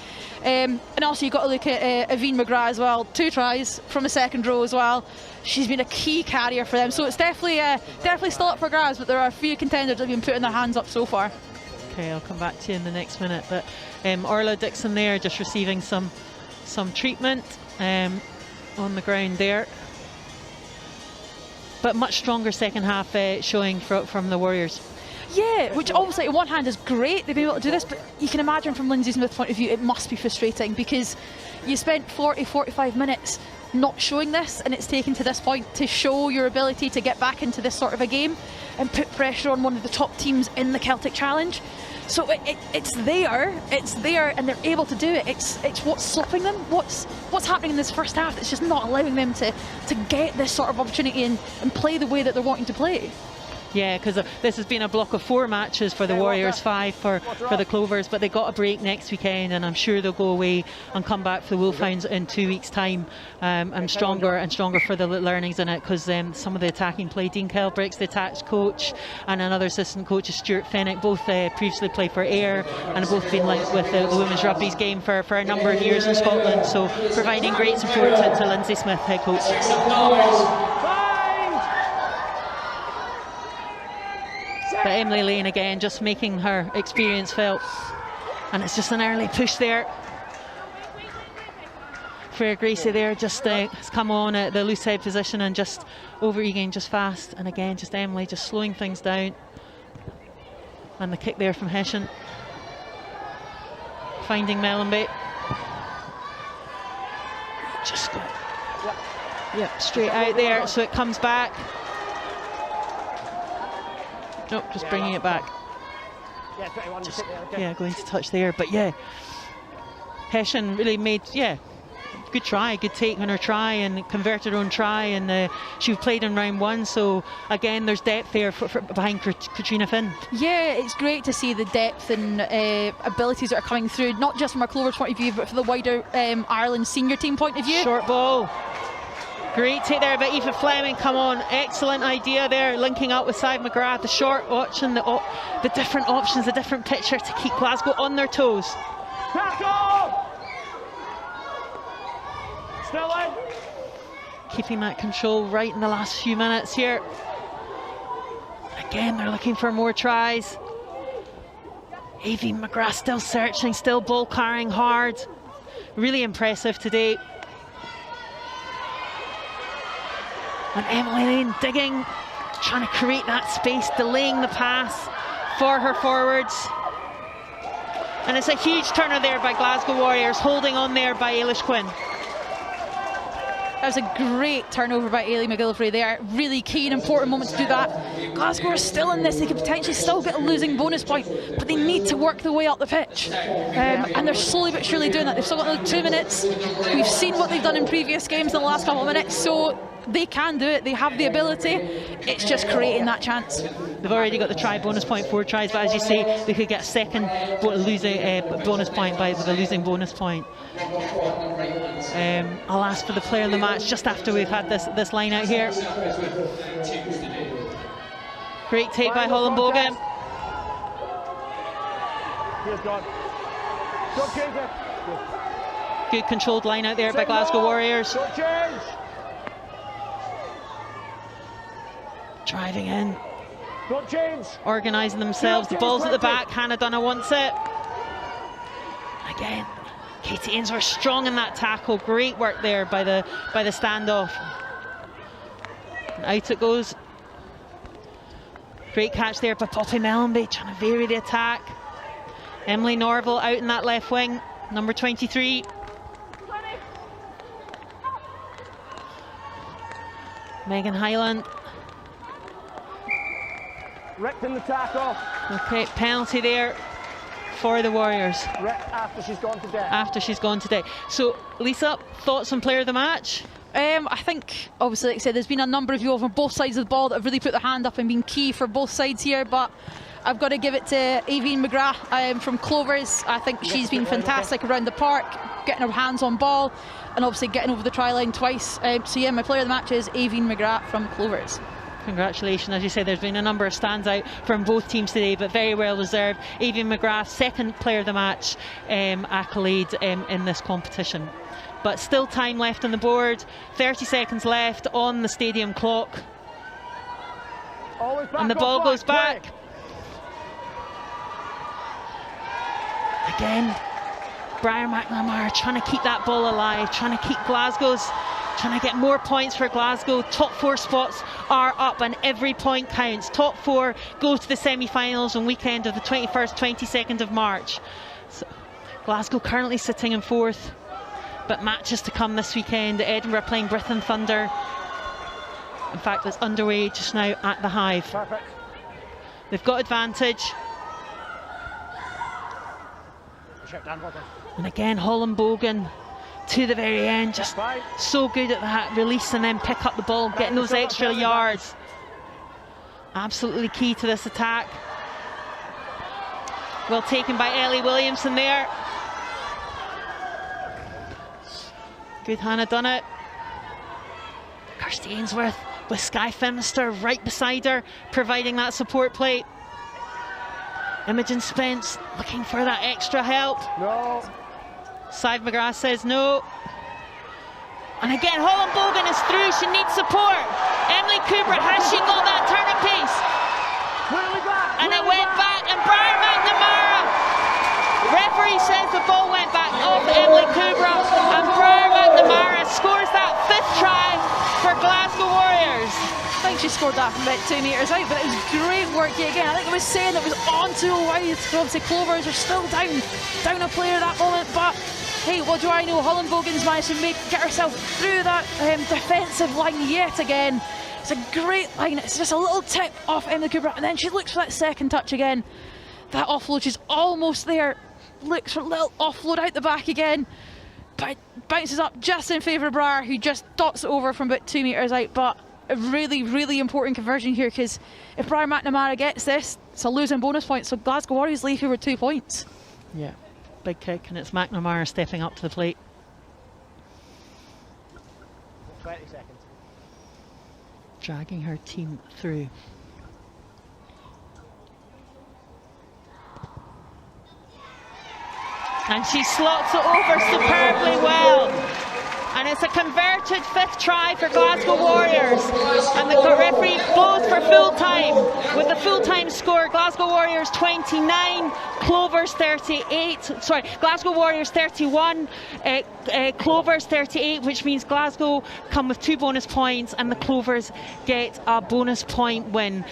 And also you got to look at Avine McGrath as well. 2 tries from the second row as well. She's been a key carrier for them. So it's definitely still up for grabs, but there are a few contenders that have been putting their hands up so far. Okay, I'll come back to you in the next minute. But Orla Dixon there just receiving some treatment on the ground there. But much stronger second half showing from the Warriors. Yeah, which obviously on one hand is great they've been able to do this, but you can imagine from Lindsay Smith's point of view it must be frustrating because you spent 40-45 minutes not showing this, and it's taken to this point to show your ability to get back into this sort of a game and put pressure on one of the top teams in the Celtic Challenge. So it's there, and they're able to do it. It's what's stopping them. What's happening in this first half that's just not allowing them to get this sort of opportunity and play the way that they're wanting to play. Yeah, because this has been a block of 4 matches for the Warriors, 5 for the Clovers, but they got a break next weekend, and I'm sure they'll go away and come back for the Wolfhounds in 2 weeks' time, and stronger for the learnings in it, because some of the attacking play, Dean Kelbricks, the attached coach, and another assistant coach is Stuart Fennick, both previously played for Ayr and have both been linked with the women's rugby's game for a number of years in Scotland, so providing great support to Lindsay Smith, head coach. But Emily Lane again just making her experience felt, and it's just an early push there. Freya Gracie there just has come on at the loose head position and just over-egging just fast, and again just Emily just slowing things down. And the kick there from Hessian, finding Mellenby, just go, yep, straight out there, so it comes back. Nope, just bringing it back. Just, going to touch there, but yeah, Hessian really made, good try, good take on her try and converted her own try, and she played in round 1, so again there's depth there for behind Katrina Finn. Yeah, it's great to see the depth and abilities that are coming through, not just from a Clovers point of view, but from the wider Ireland senior team point of view. Short ball. Great take there by Aoife Fleming, come on, excellent idea there, linking up with Sive McGrath, the short option, the different options, the different picture to keep Glasgow on their toes. Still in. Keeping that control right in the last few minutes here. Again, they're looking for more tries. Aoibhinn McGrath still searching, still ball carrying hard. Really impressive today. And Emily Lane digging, trying to create that space, delaying the pass for her forwards. And it's a huge turner there by Glasgow Warriors, holding on there by Eilish Quinn. That was a great turnover by Ailey McGillivray there. Really key and important moment to do that. Glasgow are still in this. They could potentially still get a losing bonus point, but they need to work their way up the pitch. And they're slowly but surely doing that. They've still got another 2 minutes. We've seen what they've done in previous games in the last couple of minutes, so they can do it. They have the ability. It's just creating that chance. They've already got the try bonus point, 4 tries, but as you say, they could get a second losing bonus point with a losing bonus point. I'll ask for the player of the match just after we've had this line out here. Great take by Holland Bogan. Good controlled line out there by Glasgow Warriors. Driving in, organising themselves. The ball's at the back. Hannah Dunna wants it. Again, Katie Ainsworth strong in that tackle. Great work there by the standoff. And out it goes. Great catch there by Poppy Mellenby, trying to vary the attack. Emily Norville out in that left wing, number 23. Megan Hyland. Wrecked in the tackle. Okay, penalty there for the Warriors. Wrecked after she's gone to death. After she's gone today. So, Lisa, thoughts on player of the match? I think, obviously, like I said, there's been a number of people on both sides of the ball that have really put their hand up and been key for both sides here, but I've got to give it to Aoibhinn McGrath from Clovers. I think she's been fantastic around the park, getting her hands on ball, and obviously getting over the try line twice. So yeah, my player of the match is Aoibhinn McGrath from Clovers. Congratulations. As you say, there's been a number of stands out from both teams today, but very well deserved. Aoibhinn McGrath, second player of the match accolade in this competition. But still time left on the board, 30 seconds left on the stadium clock. And the ball goes back. Again, Briar McNamara trying to keep that ball alive, trying to keep trying to get more points for Glasgow. Top 4 spots are up and every point counts. Top 4 go to the semi-finals on weekend of the 21st, 22nd of March. So, Glasgow currently sitting in 4th, but matches to come this weekend. Edinburgh playing Britton Thunder. In fact, it's underway just now at the Hive. Perfect. They've got advantage. And again, Holland Bogan to the very end, just so good at that release and then pick up the ball, getting those extra yards. Absolutely key to this attack. Well taken by Ellie Williamson there. Good Hannah Dunn. Kirsty Ainsworth with Skye Finster right beside her, providing that support play. Imogen Spence looking for that extra help. No. Sive McGrath says no. And again, Holland Bogan is through. She needs support. Emily Cooper, has she got that turn of pace? And it went back, and Briar McNamara. Referee says the ball went back off Emily Cooper, and Briar McNamara scores that 5th try for Glasgow Warriors. I think she scored that from about 2 metres out, but it was great work yet again. I think it was saying it was on too wide. Obviously Clovers are still down a player at that moment, but hey, what do I know? Holland Bogan's managed to get herself through that defensive line yet again. It's a great line. It's just a little tip off Emily Cooper, and then she looks for that second touch again. That offload, she's almost there. Looks for a little offload out the back again, but bounces up just in favour of Briar, who just dots it over from about 2 metres out. But a really, really important conversion here, because if Briar McNamara gets this, it's a losing bonus point. So Glasgow Warriors leave here with 2 points. Yeah, big kick, and it's McNamara stepping up to the plate. 20 seconds. Dragging her team through. And she slots it over superbly well. and it's a converted 5th try for Glasgow Warriors, and the referee blows for full time. With the full time score, Glasgow Warriors 29, Clovers 38, sorry, Glasgow Warriors 31, Clovers 38, which means Glasgow come with 2 bonus points and the Clovers get a bonus point win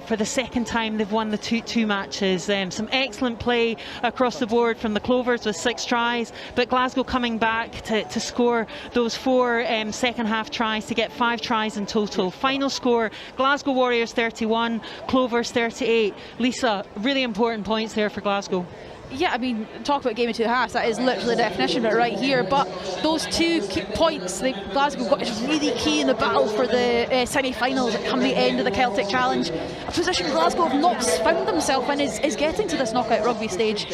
for the second time they've won the two matches. Some excellent play across the board from the Clovers with 6 tries, but Glasgow coming back to score those 4 second half tries to get 5 tries in total. Final score, Glasgow Warriors 31, Clovers 38. Lisa, really important points there for Glasgow. Yeah, I mean, talk about game of 2 halves, that is literally the definition of it right here. But those 2 key points that Glasgow got is really key in the battle for the semi-finals that come the end of the Celtic Challenge. A position Glasgow have not found themselves in is getting to this knockout rugby stage,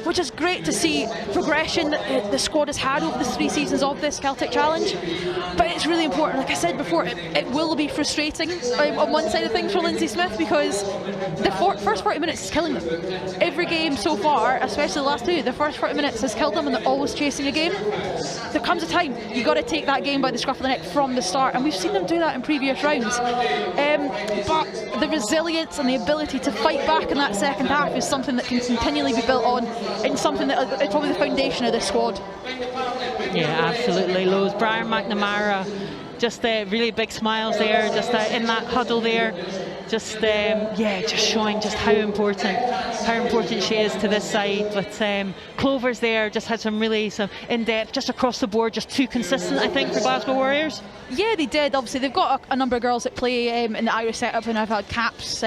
which is great to see progression that the squad has had over the 3 seasons of this Celtic Challenge. But it's really important, like I said before, it will be frustrating on one side of things for Lindsay Smith, because the first 40 minutes is killing them. Every game so far, especially the last 2, the first 40 minutes has killed them, and they're always chasing a game. There comes a time you got to take that game by the scruff of the neck from the start, and we've seen them do that in previous rounds. But the resilience and the ability to fight back in that second half is something that can continually be built on, and something that is probably the foundation of this squad. Yeah, absolutely. Lowe's, Brian McNamara, just really big smiles there, just in that huddle there. Just showing just how important she is to this side. But Clovers there just had some in-depth, just across the board, just too consistent, I think, for Glasgow Warriors. Yeah, they did. Obviously, they've got a number of girls that play in the Irish setup and have had caps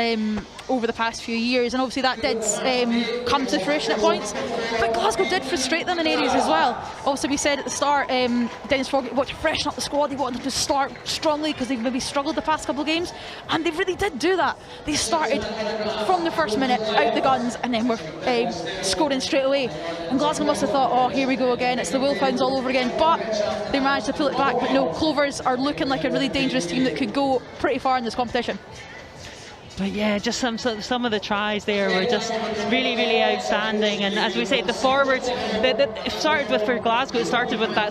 over the past few years, and obviously that did come to fruition at points. But Glasgow did frustrate them in areas as well. Obviously, we said at the start, Dennis Fogarty wanted to freshen up the squad. He wanted them to start strongly because they've maybe struggled the past couple of games, and they really did do that. They started from the first minute out the guns, and then were scoring straight away. And Glasgow must have thought, oh, here we go again, it's the Wolfhounds all over again. But they managed to pull it back. But no, Clovers are looking like a really dangerous team that could go pretty far in this competition. But yeah, just some of the tries there were just really, really outstanding. And as we say, the forwards, it started with, for Glasgow, it started with that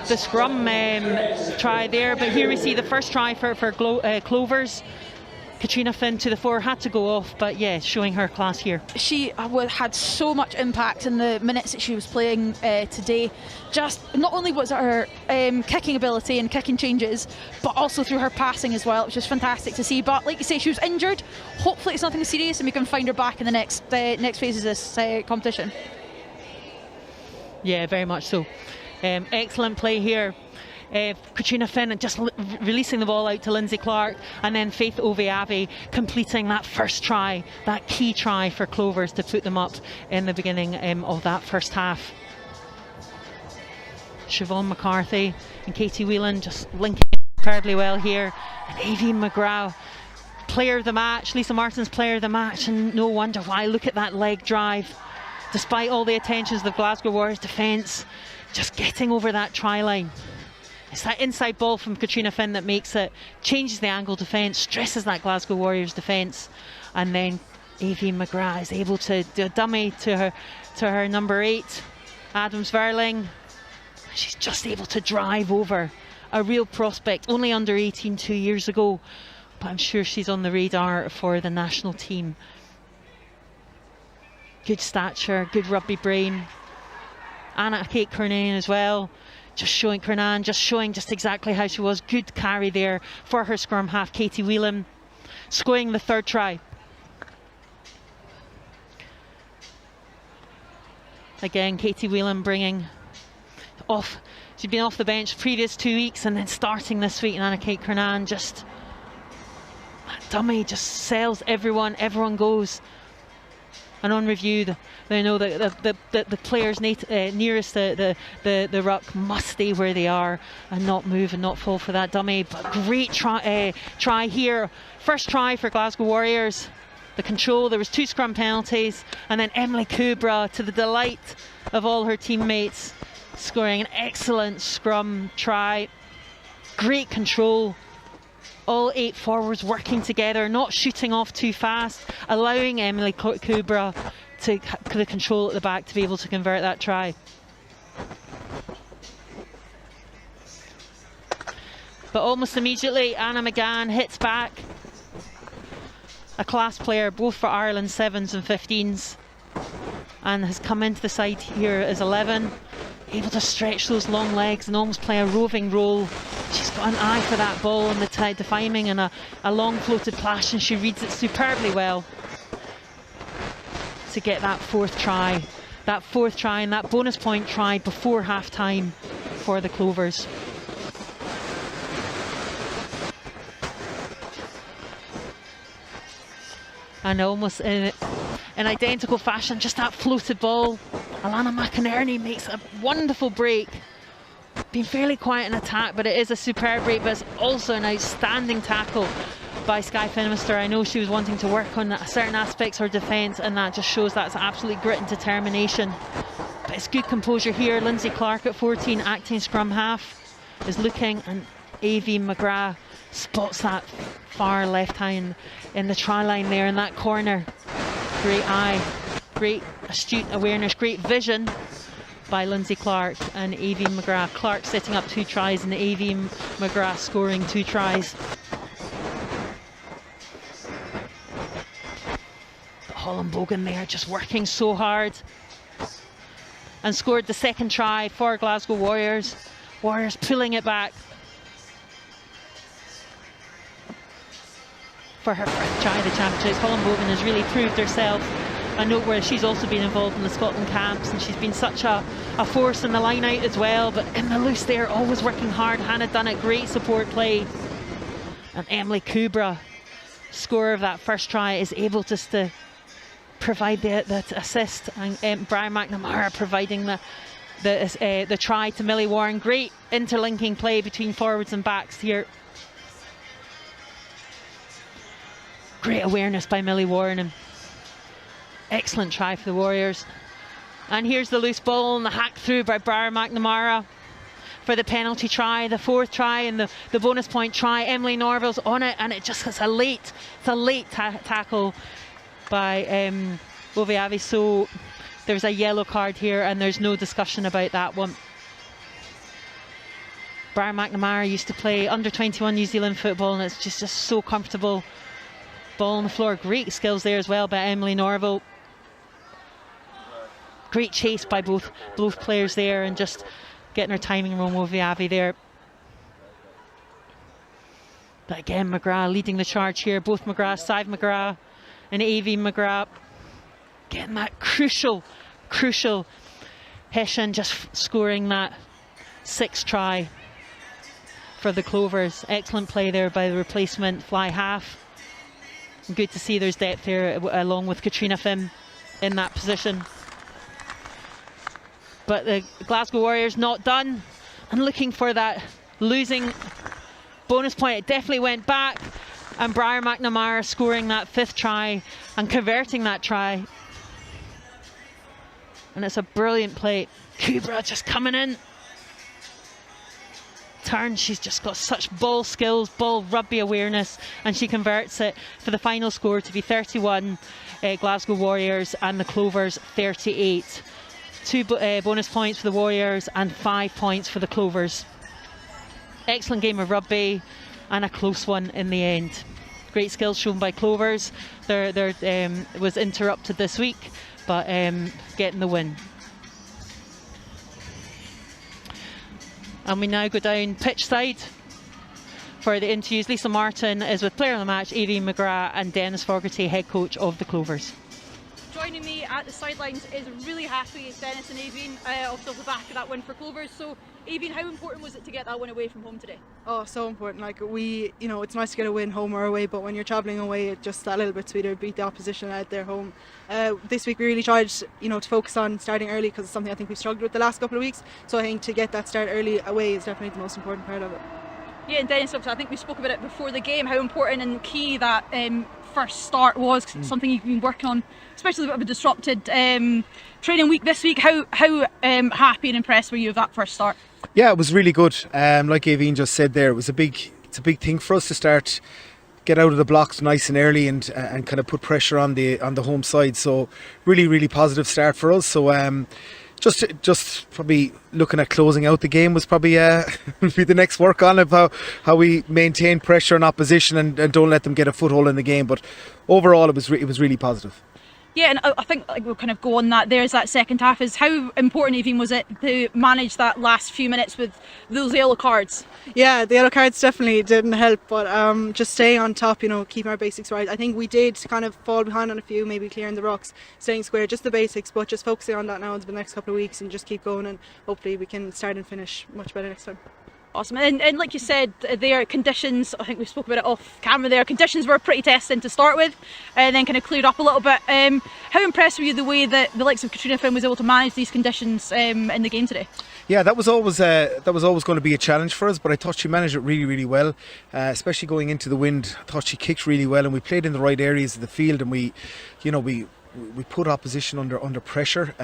the scrum try there. But here we see the first try for Clovers. Katrina Finn to the fore, had to go off, but yeah, showing her class here. She had so much impact in the minutes that she was playing today. Just not only was it her kicking ability and kicking changes, but also through her passing as well, which is fantastic to see. But like you say, she was injured. Hopefully it's nothing serious and we can find her back in the next phases of this competition. Yeah, very much so. Excellent play here. Katrina Finn just releasing the ball out to Lindsay Clark, and then Faith Oveavi completing that first try, that key try for Clovers to put them up in the beginning of that first half. Siobhan McCarthy and Katie Whelan just linking terribly well here, and Aoibhinn McGrath, player of the match, Lisa Martin's player of the match, and no wonder why. Look at that leg drive, despite all the attentions of the Glasgow Warriors defence, just getting over that try line. It's that inside ball from Katrina Finn that makes it, changes the angle defence, stresses that Glasgow Warriors defence, and then Aoibhinn McGrath is able to do a dummy to her number 8, Adams Verling. She's just able to drive over a real prospect, only under 18 2 years ago, but I'm sure she's on the radar for the national team. Good stature, good rugby brain. Anna Kate Kernan as well. Just showing just exactly how she was. Good carry there for her scrum half, Katie Whelan, scoring the 3rd try. Again, Katie Whelan bringing off. She'd been off the bench previous 2 weeks and then starting this week. And Anna Kate Kernan just, that dummy just sells everyone. Everyone goes. And on review, they know that the players nearest the ruck must stay where they are and not move and not fall for that dummy. But great try here. First try for Glasgow Warriors. The control, there was 2 scrum penalties, and then Emily Kubra, to the delight of all her teammates, scoring an excellent scrum try. Great control. All 8 forwards working together, not shooting off too fast, allowing Emily Kubra to the control at the back to be able to convert that try. But almost immediately, Anna McGann hits back. A class player, both for Ireland 7s and 15s. And has come into the side here as 11. Able to stretch those long legs and almost play a roving role. She's got an eye for that ball and the timing and a long floated plash, and she reads it superbly well to get that fourth try. That fourth try and that bonus point try before half time for the Clovers. And almost in identical fashion, just that floated ball. Alana McInerney makes a wonderful break. Been fairly quiet in attack, but it is a superb break, but it's also an outstanding tackle by Skye Finmister. I know she was wanting to work on certain aspects of her defence, and that just shows that's absolute grit and determination. But it's good composure here. Lindsay Clark at 14, acting scrum half, is looking, and A.V. McGrath spots that far left hand in the try line there in that corner. Great eye, great astute awareness, great vision by Lindsay Clark and A.V. McGrath. Clark setting up 2 tries and A.V. McGrath scoring 2 tries. But Holland Bogan there just working so hard and scored the second try for Glasgow Warriors. Warriors pulling it back for her first try of the championships. Holland Bogan has really proved herself. I note where she's also been involved in the Scotland camps, and she's been such a force in the line out as well, but in the loose there, always working hard. Hannah Dunnett, great support play. And Emily Kubra, scorer of that first try, is able just to provide the assist, and Brian McNamara providing the try to Millie Warren. Great interlinking play between forwards and backs here. Great awareness by Millie Warren, and excellent try for the Warriors. And here's the loose ball and the hack through by Brian McNamara for the penalty try, the fourth try and the bonus point try. Emily Norville's on it, and it just has a late tackle by Oviavi. So there's a yellow card here, and there's no discussion about that one. Brian McNamara used to play under 21 New Zealand football, and it's just so comfortable. Ball on the floor, great skills there as well by Emily Norville. Great chase by both players there, and just getting her timing wrong with Viavi there. But again, McGrath leading the charge here. Both McGrath, Sive McGrath and A.V. McGrath getting that crucial Hessian, just scoring that 6th try for the Clovers. Excellent play there by the replacement fly half. Good to see there's depth there along with Katrina Finn in that position. But the Glasgow Warriors not done and looking for that losing bonus point. It definitely went back, and Brian McNamara scoring that 5th try and converting that try. And it's a brilliant play. Kubra just coming in. Turn, she's just got such ball skills, ball rugby awareness, and she converts it for the final score to be 31 Glasgow Warriors and the Clovers 38. 2 bonus points for the Warriors and 5 points for the Clovers. Excellent game of rugby and a close one in the end. Great skills shown by Clovers. Their was interrupted this week, but getting the win. And we now go down pitch side for the interviews. Lisa Martin is with player of the match, A.V. McGrath, and Dennis Fogarty, head coach of the Clovers. Joining me at the sidelines is really happy Dennis and Aveen off the back of that win for Clovers. So Aveen, how important was it to get that win away from home today? Oh, so important. Like it's nice to get a win home or away, but when you're travelling away, it's just that little bit sweeter. Beat the opposition at their home. This week we really tried, to focus on starting early, because it's something I think we've struggled with the last couple of weeks. So I think to get that start early away is definitely the most important part of it. Yeah, and Dennis, I think we spoke about it before the game, how important and key that first start was, something you've been working on, especially a bit of a disrupted training week this week. How happy and impressed were you with that first start? Yeah, it was really good. Like Aveen just said there, it's a big thing for us to get out of the blocks nice and early and kind of put pressure on the home side. So really positive start for us. So Just probably looking at closing out the game was probably would be the next work on it, how we maintain pressure and opposition and don't let them get a foothold in the game. But overall, it was really positive. Yeah, and I think we'll kind of go on that. There's that second half. Is how important even was it to manage that last few minutes with those yellow cards? Yeah, the yellow cards definitely didn't help, but just staying on top, keeping our basics right. I think we did kind of fall behind on a few, maybe clearing the rocks, staying square, just the basics, but just focusing on that now in the next couple of weeks and just keep going, and hopefully we can start and finish much better next time. Awesome. And like you said, their conditions, I think we spoke about it off camera there, conditions were pretty testing to start with and then kind of cleared up a little bit. How impressed were you the way that the likes of Katrina Finn was able to manage these conditions in the game today? Yeah, that was always going to be a challenge for us, but I thought she managed it really well, especially going into the wind. I thought she kicked really well, and we played in the right areas of the field, and we put opposition under pressure,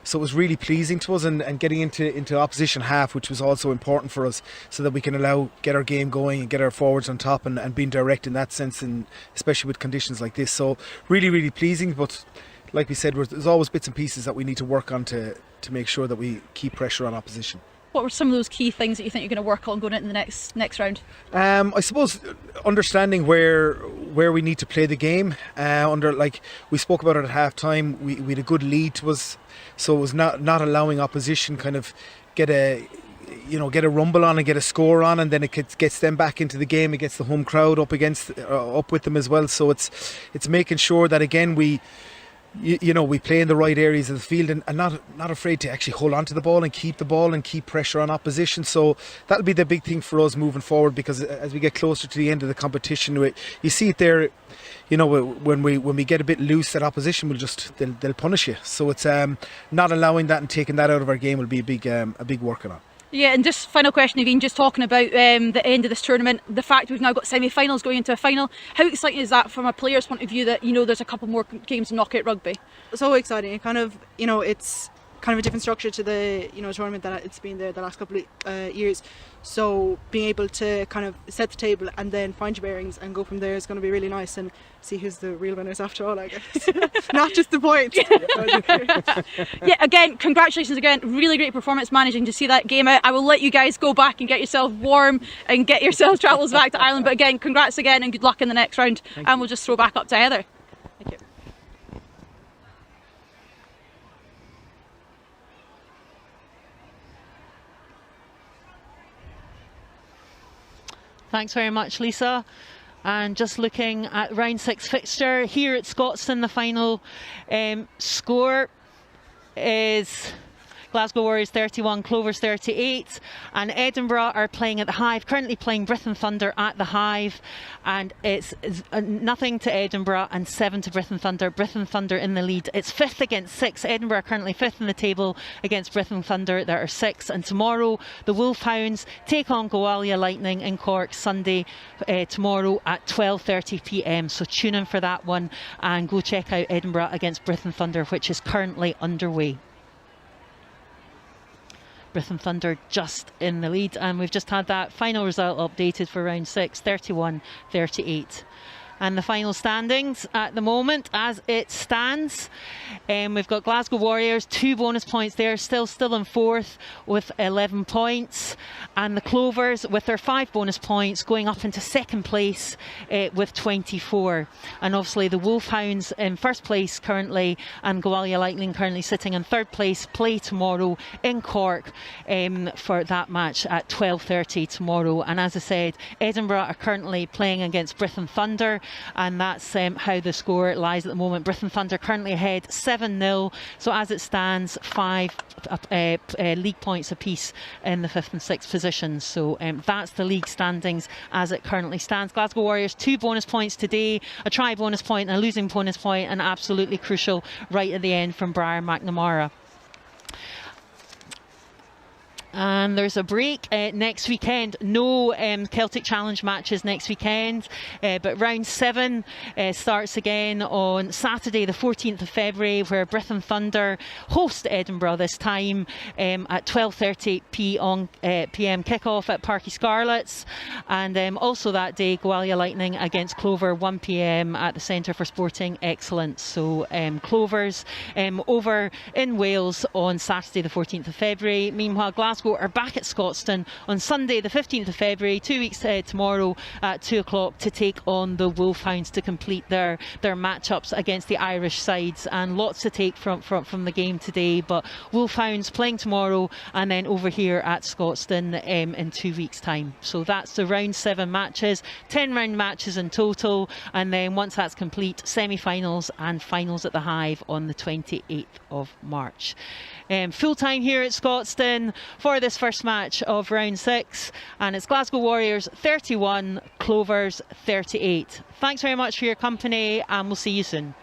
so it was really pleasing to us, and getting into opposition half, which was also important for us, so that we can get our game going and get our forwards on top and being direct in that sense, and especially with conditions like this. So really pleasing, but like we said, there's always bits and pieces that we need to work on to make sure that we keep pressure on opposition. What were some of those key things that you think you're going to work on going into the next round? I suppose understanding where we need to play the game. We spoke about it at half time, we had a good lead to us, so it was not allowing opposition kind of get a rumble on and get a score on, and then it gets them back into the game. It gets the home crowd up with them as well. So it's making sure that again we play in the right areas of the field and not afraid to actually hold on to the ball and keep the ball and keep pressure on opposition. So that'll be the big thing for us moving forward, because as we get closer to the end of the competition, you see it there. When we get a bit loose, that opposition will they'll punish you. So it's not allowing that and taking that out of our game will be a big work on it. Yeah, and just final question, Evine, just talking about the end of this tournament, the fact we've now got semi-finals going into a final, how exciting is that from a player's point of view that there's a couple more games of knockout rugby? So exciting. It kind of, it's kind of a different structure to the tournament that it's been there the last couple of years. So being able to kind of set the table and then find your bearings and go from there is going to be really nice, and see who's the real winners after all, I guess. Not just the points. Yeah, again, congratulations again. Really great performance managing to see that game out. I will let you guys go back and get yourself warm and get yourselves travels back to Ireland. But again, congrats again and good luck in the next round. And we'll just throw back up to Heather. Thank you. Thanks very much, Lisa. And just looking at round 6 fixture here at Scotstoun, the final score is Glasgow Warriors 31, Clovers 38, and Edinburgh are playing at the Hive, currently playing Britton Thunder at the Hive, and it's nothing to Edinburgh and 7 to Britton Thunder. Britton Thunder in the lead. It's 5th against 6. Edinburgh are currently 5th in the table against Britton Thunder. There are 6, and tomorrow the Wolfhounds take on Gowalia Lightning in Cork, Sunday tomorrow at 12:30 p.m. So tune in for that one and go check out Edinburgh against Britton Thunder, which is currently underway. Britton Thunder just in the lead, and we've just had that final result updated for round 6, 31-38. And the final standings at the moment as it stands, we've got Glasgow Warriors 2 bonus points there, still in 4th with 11 points, and the Clovers with their 5 bonus points going up into 2nd place with 24. And obviously the Wolfhounds in 1st place currently, and Gowalia Lightning currently sitting in 3rd place, play tomorrow in Cork for that match at 12:30 tomorrow. And as I said, Edinburgh are currently playing against Britton Thunder, and that's how the score lies at the moment. Britton Thunder currently ahead 7-0, so as it stands 5 league points apiece in the 5th and 6th positions. So that's the league standings as it currently stands. Glasgow Warriors 2 bonus points today, a try bonus point and a losing bonus point, and absolutely crucial right at the end from Brian McNamara. And there's a break next weekend. No Celtic Challenge matches next weekend, but round 7 starts again on Saturday the 14th of February, where Britton Thunder host Edinburgh this time at 12:30 p.m. kick-off at Parky Scarlets. And also that day, Gwalia Lightning against Clover, 1 p.m. at the Centre for Sporting Excellence. So Clovers over in Wales on Saturday the 14th of February. Meanwhile, Glasgow are back at Scotstoun on Sunday the 15th of February, 2 weeks tomorrow at 2 o'clock, to take on the Wolfhounds to complete their matchups against the Irish sides. And lots to take from the game today, but Wolfhounds playing tomorrow and then over here at Scotstoun in 2 weeks time. So that's the round 7 matches, 10 round matches in total, and then once that's complete, semi-finals and finals at the Hive on the 28th of March. Full time here at Scotstoun for this first match of round 6, and it's Glasgow Warriors 31, Clovers 38. Thanks very much for your company, and we'll see you soon.